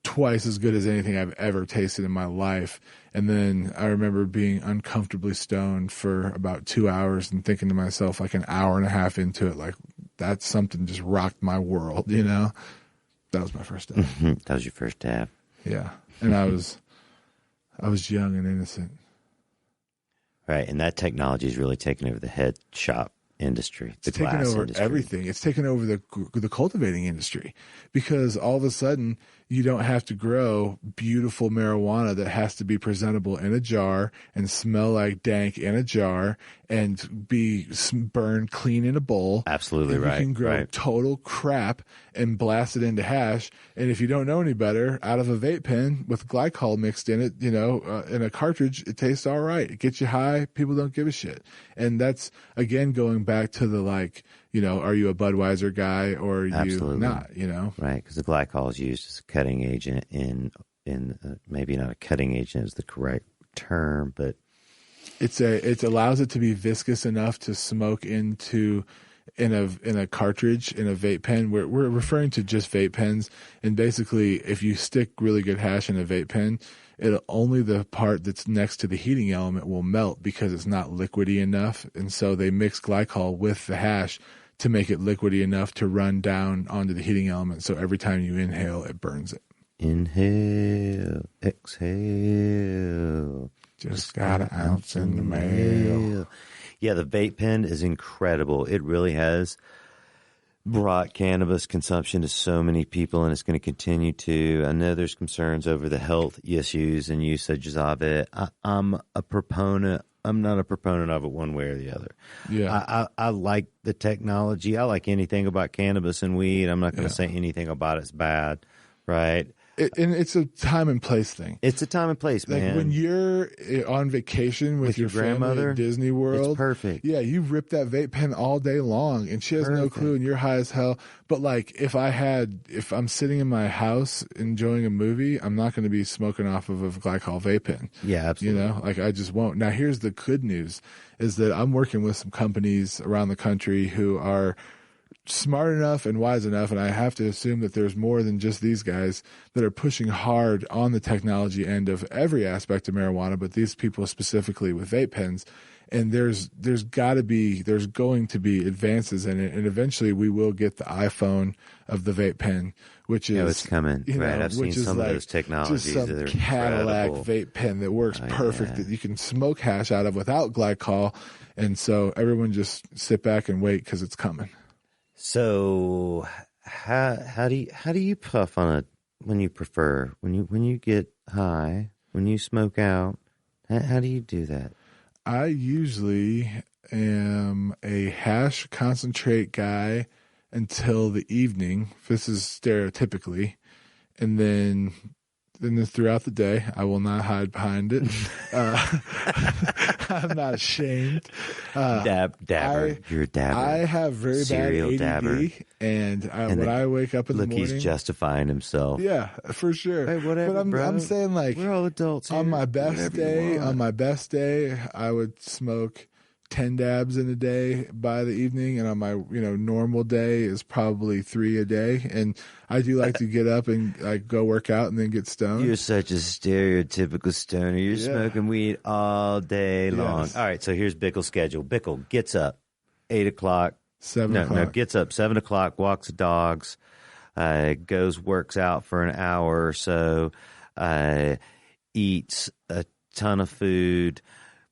B: twice as good as anything I've ever tasted in my life. And then I remember being uncomfortably stoned for about 2 hours and thinking to myself, like an hour and a half into it, like, that's something just rocked my world, That was my first dab.
A: That was your first dab.
B: Yeah. And I was young and innocent.
A: Right. And that technology is really taking over the head shop industry.
B: It's taken over everything. It's taken over the cultivating industry, because all of a sudden you don't have to grow beautiful marijuana that has to be presentable in a jar and smell like dank in a jar and be burned clean in a bowl.
A: Absolutely
B: right. You can grow total crap and blast it into hash. And if you don't know any better, out of a vape pen with glycol mixed in it, in a cartridge, it tastes all right. It gets you high. People don't give a shit. And that's, again, going back to the, are you a Budweiser guy or are you not,
A: Right, because the glycol is used as a cutting agent in maybe not a cutting agent is the correct term, but
B: it allows it to be viscous enough to smoke into in a cartridge, in a vape pen. We're referring to just vape pens, and basically if you stick really good hash in a vape pen, only the part that's next to the heating element will melt because it's not liquidy enough, and so they mix glycol with the hash to make it liquidy enough to run down onto the heating element. So every time you inhale, it burns it.
A: Inhale, exhale.
B: Just got an ounce in the mail.
A: Yeah, the vape pen is incredible. It really has brought cannabis consumption to so many people, and it's going to continue to. I know there's concerns over the health issues and usages of it. I'm a proponent. I'm not a proponent of it one way or the other.
B: Yeah,
A: I like the technology. I like anything about cannabis and weed. I'm not going to say anything about it's bad, right?
B: And it's a time and place thing.
A: It's a time and place,
B: Like
A: man.
B: when you're on vacation with your
A: grandmother
B: family at Disney World,
A: it's perfect.
B: Yeah, you rip that vape pen all day long, and she has no clue, and you're high as hell. But like, if I'm sitting in my house enjoying a movie, I'm not going to be smoking off of a glycol vape pen.
A: Yeah, absolutely.
B: You know, like I just won't. Now, here's the good news: is that I'm working with some companies around the country who are smart enough and wise enough, and I have to assume that there's more than just these guys that are pushing hard on the technology end of every aspect of marijuana, but these people specifically with vape pens. And there's going to be advances in it, and eventually we will get the iPhone of the vape pen, which is
A: it's coming. Right, I've seen some of those technologies.
B: Just some
A: that are
B: Cadillac
A: incredible.
B: vape pen that works perfect, that you can smoke hash out of without glycol, and so everyone just sit back and wait because it's coming.
A: So how do you puff on when you get high, when you smoke out? How do you do that?
B: I usually am a hash concentrate guy until the evening. This is stereotypically, and then throughout the day, I will not hide behind it. I'm not ashamed.
A: Dabber. You're a dabber.
B: I have very
A: Serial
B: bad ADD,
A: dabber.
B: and when I wake up in the morning,
A: he's justifying himself.
B: Yeah, for sure.
A: Hey, whatever,
B: but
A: bro.
B: I'm saying, like,
A: we're all adults here.
B: On my best day, I would smoke 10 dabs in a day by the evening, and on my normal day is probably 3 a day. And I do like to get up and like go work out and then get stoned.
A: You're such a stereotypical stoner. You're smoking weed all day long.
B: Yes.
A: All right, so here's Bickel's schedule. Bickel gets up 8 o'clock.
B: 7 o'clock.
A: No, gets up 7 o'clock, walks the dogs, goes works out for an hour or so, eats a ton of food.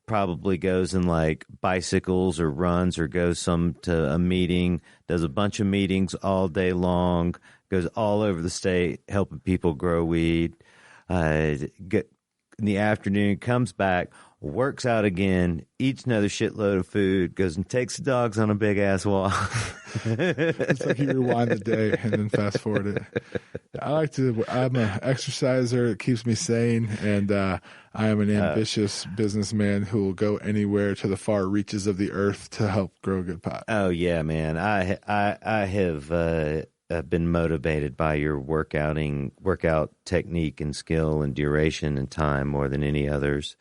A: Probably goes and like bicycles or runs or goes to a meeting, does a bunch of meetings all day long, goes all over the state helping people grow weed. Get in the afternoon, comes back, works out again, eats another shitload of food, goes and takes the dogs on a big ass walk.
B: It's like you rewind the day and then fast forward it. I'm an exerciser. It keeps me sane, and I am an ambitious businessman who will go anywhere to the far reaches of the earth to help grow good pot.
A: Oh yeah, man. I have been motivated by your workout technique and skill and duration and time more than any others.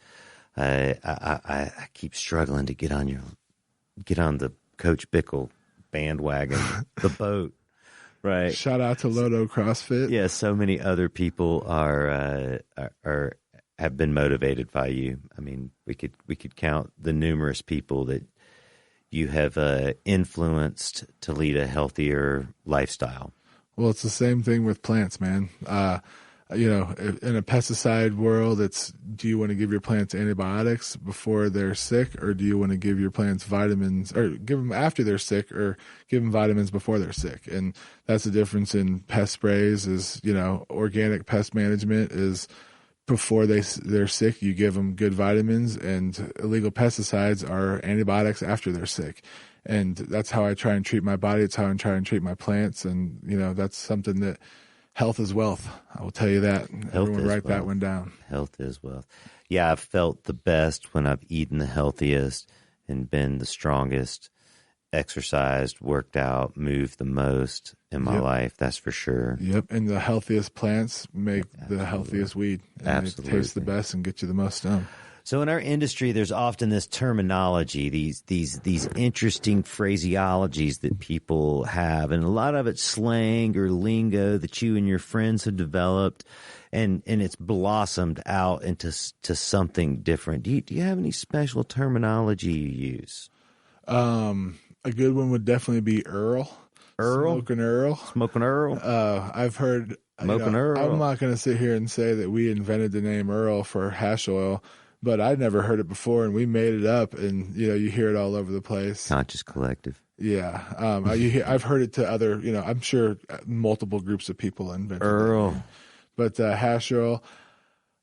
A: I keep struggling to get on the Coach Bickel bandwagon, the boat, right?
B: Shout out to Lodo CrossFit.
A: Yeah, so many other people have been motivated by you. I mean, we could count the numerous people that you have influenced to lead a healthier lifestyle.
B: Well, it's the same thing with plants, man. In a pesticide world, it's, do you want to give your plants antibiotics before they're sick, or do you want to give your plants vitamins, or give them after they're sick, or give them vitamins before they're sick? And that's the difference in pest sprays. Is organic pest management is before they're sick, you give them good vitamins, and illegal pesticides are antibiotics after they're sick. And that's how I try and treat my body. It's how I try and treat my plants. And that's something that. Health is wealth. I will tell you that. Everyone write that one down.
A: Health is wealth. Yeah, I've felt the best when I've eaten the healthiest and been the strongest, exercised, worked out, moved the most in my life. That's for sure.
B: Yep. And the healthiest plants make the healthiest weed. And
A: Absolutely.
B: They taste the best and get you the most stoned.
A: So in our industry, there's often this terminology, these interesting phraseologies that people have, and a lot of it's slang or lingo that you and your friends have developed, and it's blossomed out into something different. Do you have any special terminology you use?
B: A good one would definitely be Earl. Smoking Earl. I've heard.
A: Earl.
B: I'm not going to sit here and say that we invented the name Earl for hash oil. But I'd never heard it before, and we made it up, and you hear it all over the place.
A: Conscious collective.
B: Yeah, I've heard it to other. I'm sure multiple groups of people invented
A: Earl.
B: But hash Earl,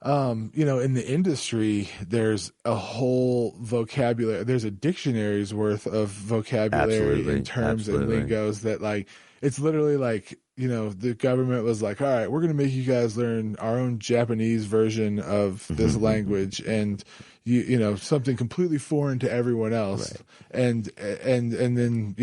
B: In the industry, there's a whole vocabulary. There's a dictionary's worth of vocabulary and terms and lingos that, like, it's literally like, the government was like, all right, we're going to make you guys learn our own Japanese version of this language, and something completely foreign to everyone else. Right. And then,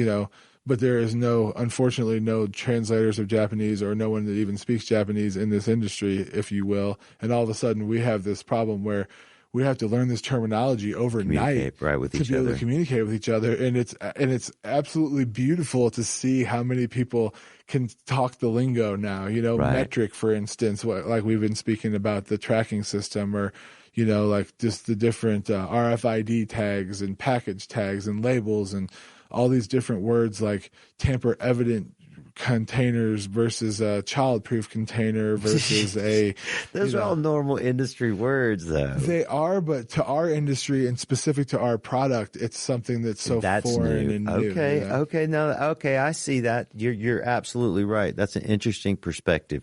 B: but there is unfortunately, no translators of Japanese, or no one that even speaks Japanese in this industry, if you will. And all of a sudden we have this problem where we have to learn this terminology overnight to be able to communicate with each other. And it's absolutely beautiful to see how many people can talk the lingo now, metric, for instance, like we've been speaking about the tracking system, or, like just the different RFID tags and package tags and labels and all these different words, like tamper evident containers versus a child-proof container versus a...
A: Those are all normal industry words, though.
B: They are, but to our industry and specific to our product, it's something that's foreign and new.
A: Okay, I see that. You're absolutely right. That's an interesting perspective.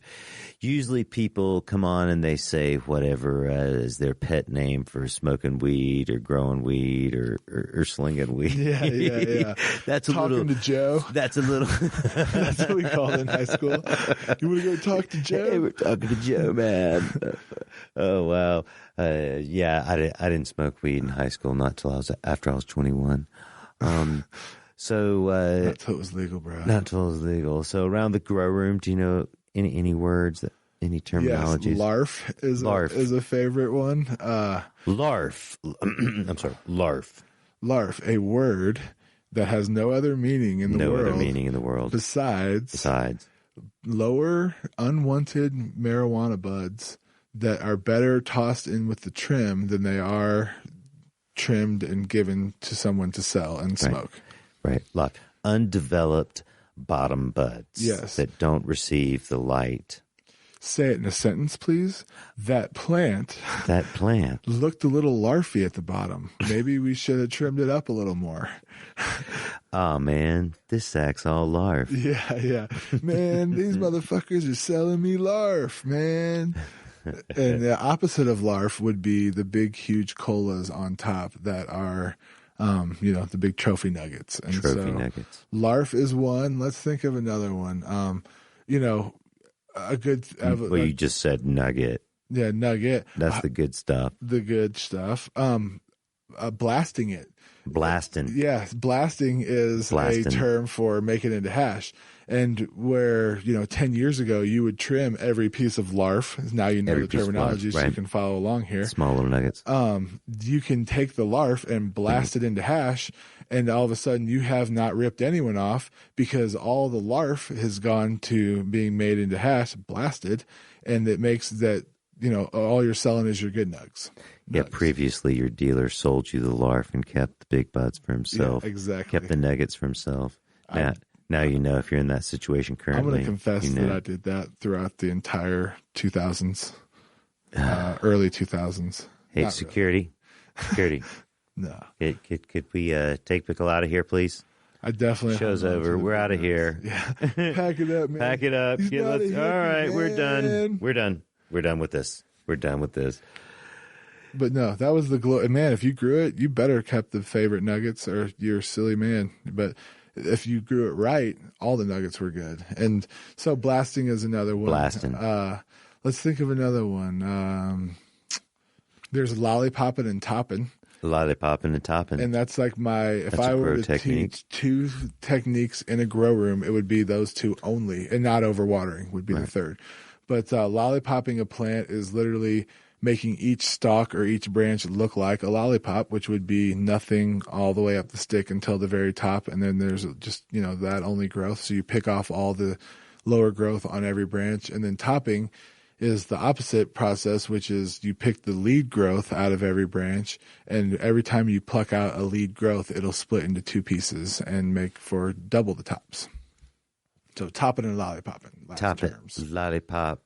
A: Usually people come on and they say whatever is their pet name for smoking weed or growing weed or slinging weed.
B: Yeah.
A: That's
B: talking to Joe.
A: That's a little...
B: That's what we called it in high school. You want to go talk to Joe?
A: Hey, we're talking to Joe, man. Oh, wow. I didn't smoke weed in high school, not till after I was 21. So
B: not till it was legal, bro.
A: Not till it was legal. So around the grow room, do you know any words, any terminologies?
B: Yes, LARF is a favorite one.
A: LARF. I'm sorry, LARF.
B: LARF, a word that has no other meaning in the world besides lower unwanted marijuana buds that are better tossed in with the trim than they are trimmed and given to someone to sell and smoke.
A: Right. Like undeveloped bottom buds that don't receive the light.
B: Say it in a sentence, please. That plant looked a little larfy at the bottom. Maybe we should have trimmed it up a little more.
A: Oh, man, this sack's all larf.
B: Yeah. Man, these motherfuckers are selling me larf, man. And the opposite of larf would be the big, huge colas on top that are, the big trophy nuggets. And
A: nuggets.
B: Larf is one. Let's think of another one. A good...
A: you just said nugget.
B: Yeah, nugget.
A: That's the good stuff.
B: The good stuff. Blasting it.
A: Blasting.
B: Yeah, blasting is a term for making it into hash. And where, 10 years ago, you would trim every piece of larf. Now you know the terminology, so you can follow along here.
A: Small little nuggets.
B: You can take the larf and blast it into hash, and all of a sudden you have not ripped anyone off because all the larf has gone to being made into hash, blasted, and it makes that, all you're selling is your good nugs.
A: Yeah, previously your dealer sold you the larf and kept the big buds for himself.
B: Yeah, exactly.
A: Kept the nuggets for himself. Now you know if you're in that situation currently.
B: I'm going to confess that I did that throughout the entire 2000s, early 2000s.
A: Hey, security.
B: No.
A: Could we take Bickel out of here, please?
B: I definitely...
A: Show's over. We're out of here.
B: Yeah. Pack it up, man.
A: Pack it up. All right,
B: man.
A: we're done. We're done with this.
B: But no, that was the glow. Man, if you grew it, you better kept the favorite nuggets or you're a silly man. But if you grew it right, all the nuggets were good. And so blasting is another one.
A: Blasting.
B: Let's think of another one. There's lollipopping and topping.
A: Lollipopping and topping.
B: And that's like if I were to teach two techniques in a grow room, it would be those two only, and not overwatering would be the third. But lollipopping a plant is literally making each stalk or each branch look like a lollipop, which would be nothing all the way up the stick until the very top. And then there's just, that only growth. So you pick off all the lower growth on every branch. And then topping is the opposite process, which is you pick the lead growth out of every branch. And every time you pluck out a lead growth, it'll split into two pieces and make for double the tops. So topping and lollipopping.
A: Top it, lollipop,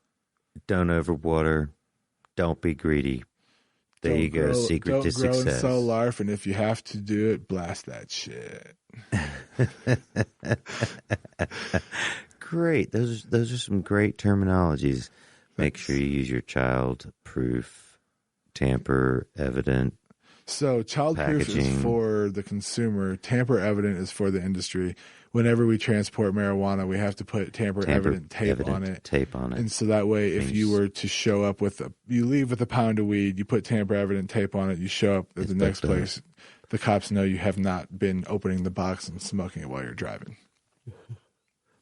A: don't overwater. Don't be greedy. There you go. Secret to success. Don't grow and sell larf, and if you have to do it, blast that shit. Great. Those are some great terminologies. Make sure you use your child-proof, tamper-evident
B: So child-proof
A: packaging.
B: is for the consumer. Tamper-evident is for the industry. Whenever we transport marijuana, we have to put tamper-evident tape on it.
A: Tape on it.
B: And so that way, if you were to show up you leave with a pound of weed, you put tamper-evident tape on it, you show up at the next place, the cops know you have not been opening the box and smoking it while you're driving.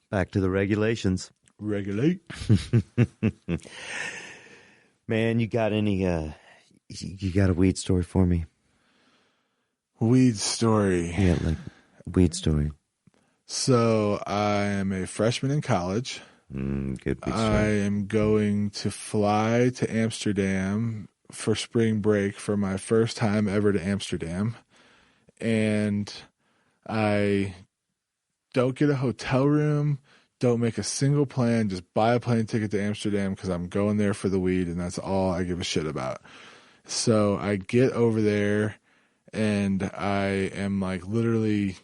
A: Back to the regulations.
B: Regulate.
A: Man, you got any, you got a weed story for me?
B: Weed story.
A: Yeah, like weed story.
B: So I am a freshman in college.
A: Good weed story.
B: I am going to fly to Amsterdam for spring break for my first time ever to Amsterdam. And I don't get a hotel room, don't make a single plan, just buy a plane ticket to Amsterdam because I'm going there for the weed, and that's all I give a shit about. So I get over there, and I am like literally,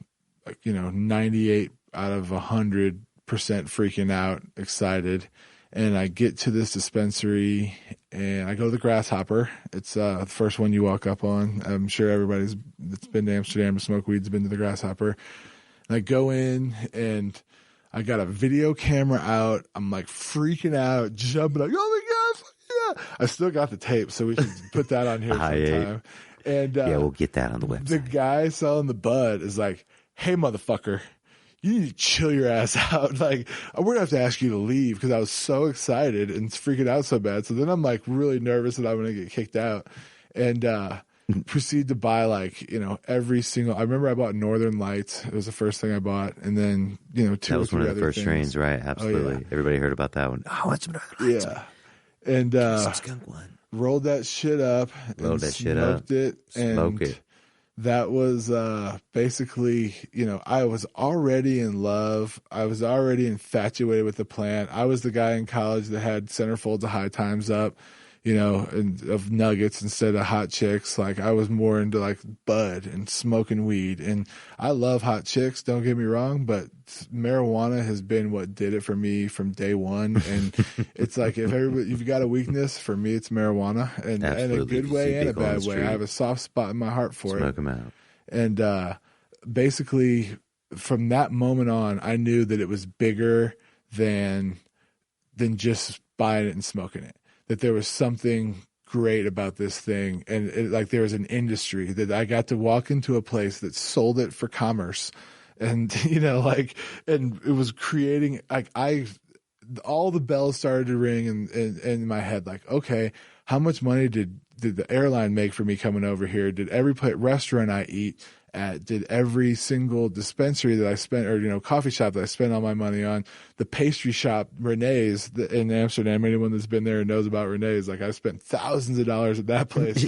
B: 98 out of 100% freaking out, excited. And I get to this dispensary, and I go to the Grasshopper. It's the first one you walk up on. I'm sure everybody's that's been to Amsterdam to smoke weed's been to the Grasshopper. And I go in, and I got a video camera out. I'm like freaking out, jumping like, oh my God, yeah. I still got the tape, so we can put that on here sometime. And
A: yeah, we'll get that on the website.
B: The guy selling the bud is like, hey, motherfucker, you need to chill your ass out. Like, we're going to have to ask you to leave, because I was so excited and freaking out so bad. So then I'm like really nervous that I'm going to get kicked out, and proceed to buy every single. I remember I bought Northern Lights. It was the first thing I bought, and then two.
A: That was one of the first strains, right? Absolutely.
B: Oh, yeah.
A: Everybody heard about that one. Oh, what's some Northern Lights?
B: Yeah, and
A: some skunk one.
B: Rolled that shit up.
A: Rolled that shit up.
B: Smoked it.
A: Smoke it.
B: That was basically, I was already in love. I was already infatuated with the plant. I was the guy in college that had centerfolds of High Times up, and of nuggets instead of hot chicks. Like, I was more into like bud and smoking weed. And I love hot chicks, don't get me wrong, but marijuana has been what did it for me from day one. And it's like, if you've got a weakness, for me it's marijuana, and in a good way and a bad way. I have a soft spot in my heart for it.
A: Smoke them out.
B: And basically from that moment on, I knew that it was bigger than just buying it and smoking it. That there was something great about this thing, and there was an industry that I got to walk into a place that sold it for commerce, and and it was creating all the bells started to ring in my head. Like, okay, how much money did the airline make for me coming over here? Did every restaurant I eat at, did every single dispensary that I spent, or coffee shop that I spent all my money on, the pastry shop Renee's in Amsterdam, anyone that's been there knows about Renee's. Like, I spent thousands of dollars at that place.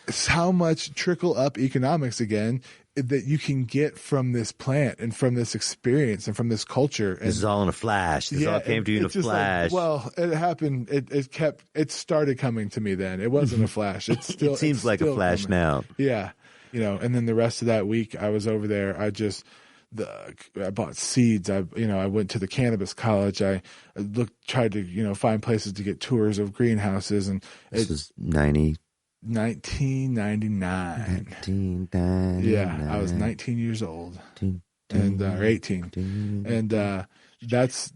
B: How much trickle up economics again that you can get from this plant and from this experience and from this culture. And
A: this is all in a flash. This all came to you in a flash.
B: It happened. It started coming to me then. It wasn't a flash. It's still.
A: It seems like a flash
B: coming
A: now.
B: Yeah. And then the rest of that week I was over there. I bought seeds. I went to the Cannabis College. I tried to, find places to get tours of greenhouses, and
A: this was
B: 1999. Yeah. I was 19 years old or 18. And, that's,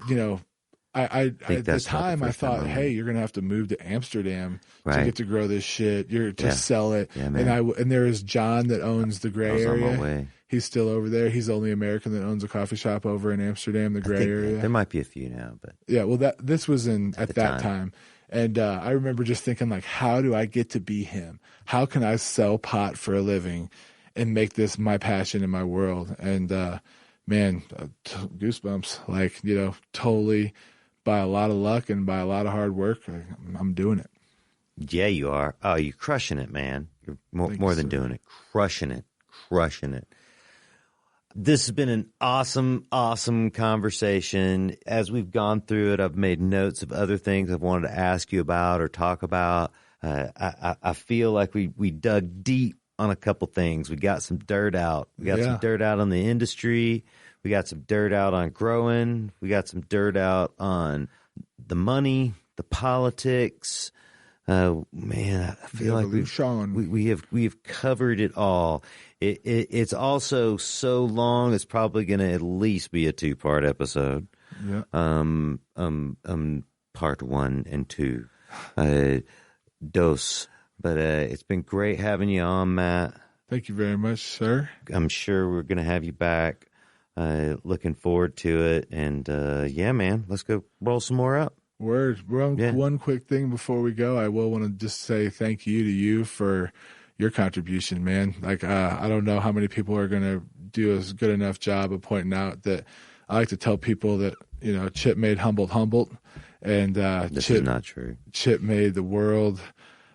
B: at the time I thought, hey, you're going to have to move to Amsterdam to get to grow this shit. To sell it. Yeah, and there is John that owns the gray area.
A: On my way.
B: He's still over there. He's the only American that owns a coffee shop over in Amsterdam, the gray area.
A: There might be a few now, but
B: yeah. Well, this was at that time. And I remember just thinking, like, how do I get to be him? How can I sell pot for a living and make this my passion in my world? And man, goosebumps. Like, totally. By a lot of luck and by a lot of hard work, I'm doing it. Yeah,
A: you are. Oh, you're crushing it, man. You're more than doing it. Crushing it. This has been an awesome conversation. As we've gone through it, I've made notes of other things I've wanted to ask you about or talk about. I feel like we dug deep on a couple things. We got some dirt out. We got some dirt out on the industry. We got some dirt out on growing. We got some dirt out on the money, the politics. Man, I feel like we have covered it all. It's also so long. It's probably going to at least be a 2-part episode.
B: Yeah.
A: Part 1 and 2, dos. But it's been great having you on, Matt.
B: Thank you very much, sir.
A: I'm sure we're going to have you back. Looking forward to it. And yeah, man, let's go roll some more up.
B: Word. One quick thing before we go, I will want to just say thank you to you for your contribution, man. Like, I don't know how many people are going to do a good enough job of pointing out that I like to tell people that, you know, Chip made Humboldt, and
A: this is not true.
B: Chip made the world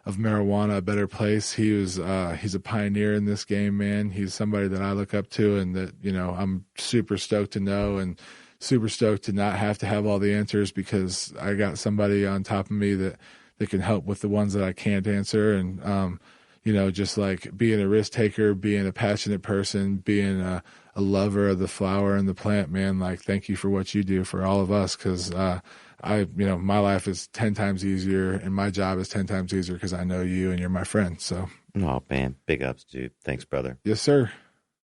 B: of marijuana a better place. He's a pioneer in this game, man. He's somebody that I look up to, and that, you know, I'm super stoked to know, and super stoked to not have to have all the answers, because I got somebody on top of me that can help with the ones that I can't answer. And you know, just like being a risk taker, being a passionate person, being a lover of the flower and the plant, man. Like, thank you for what you do for all of us, because my life is 10 times easier, and my job is 10 times easier because I know you and you're my friend. So,
A: oh man, big ups, dude. Thanks, brother.
B: Yes, sir.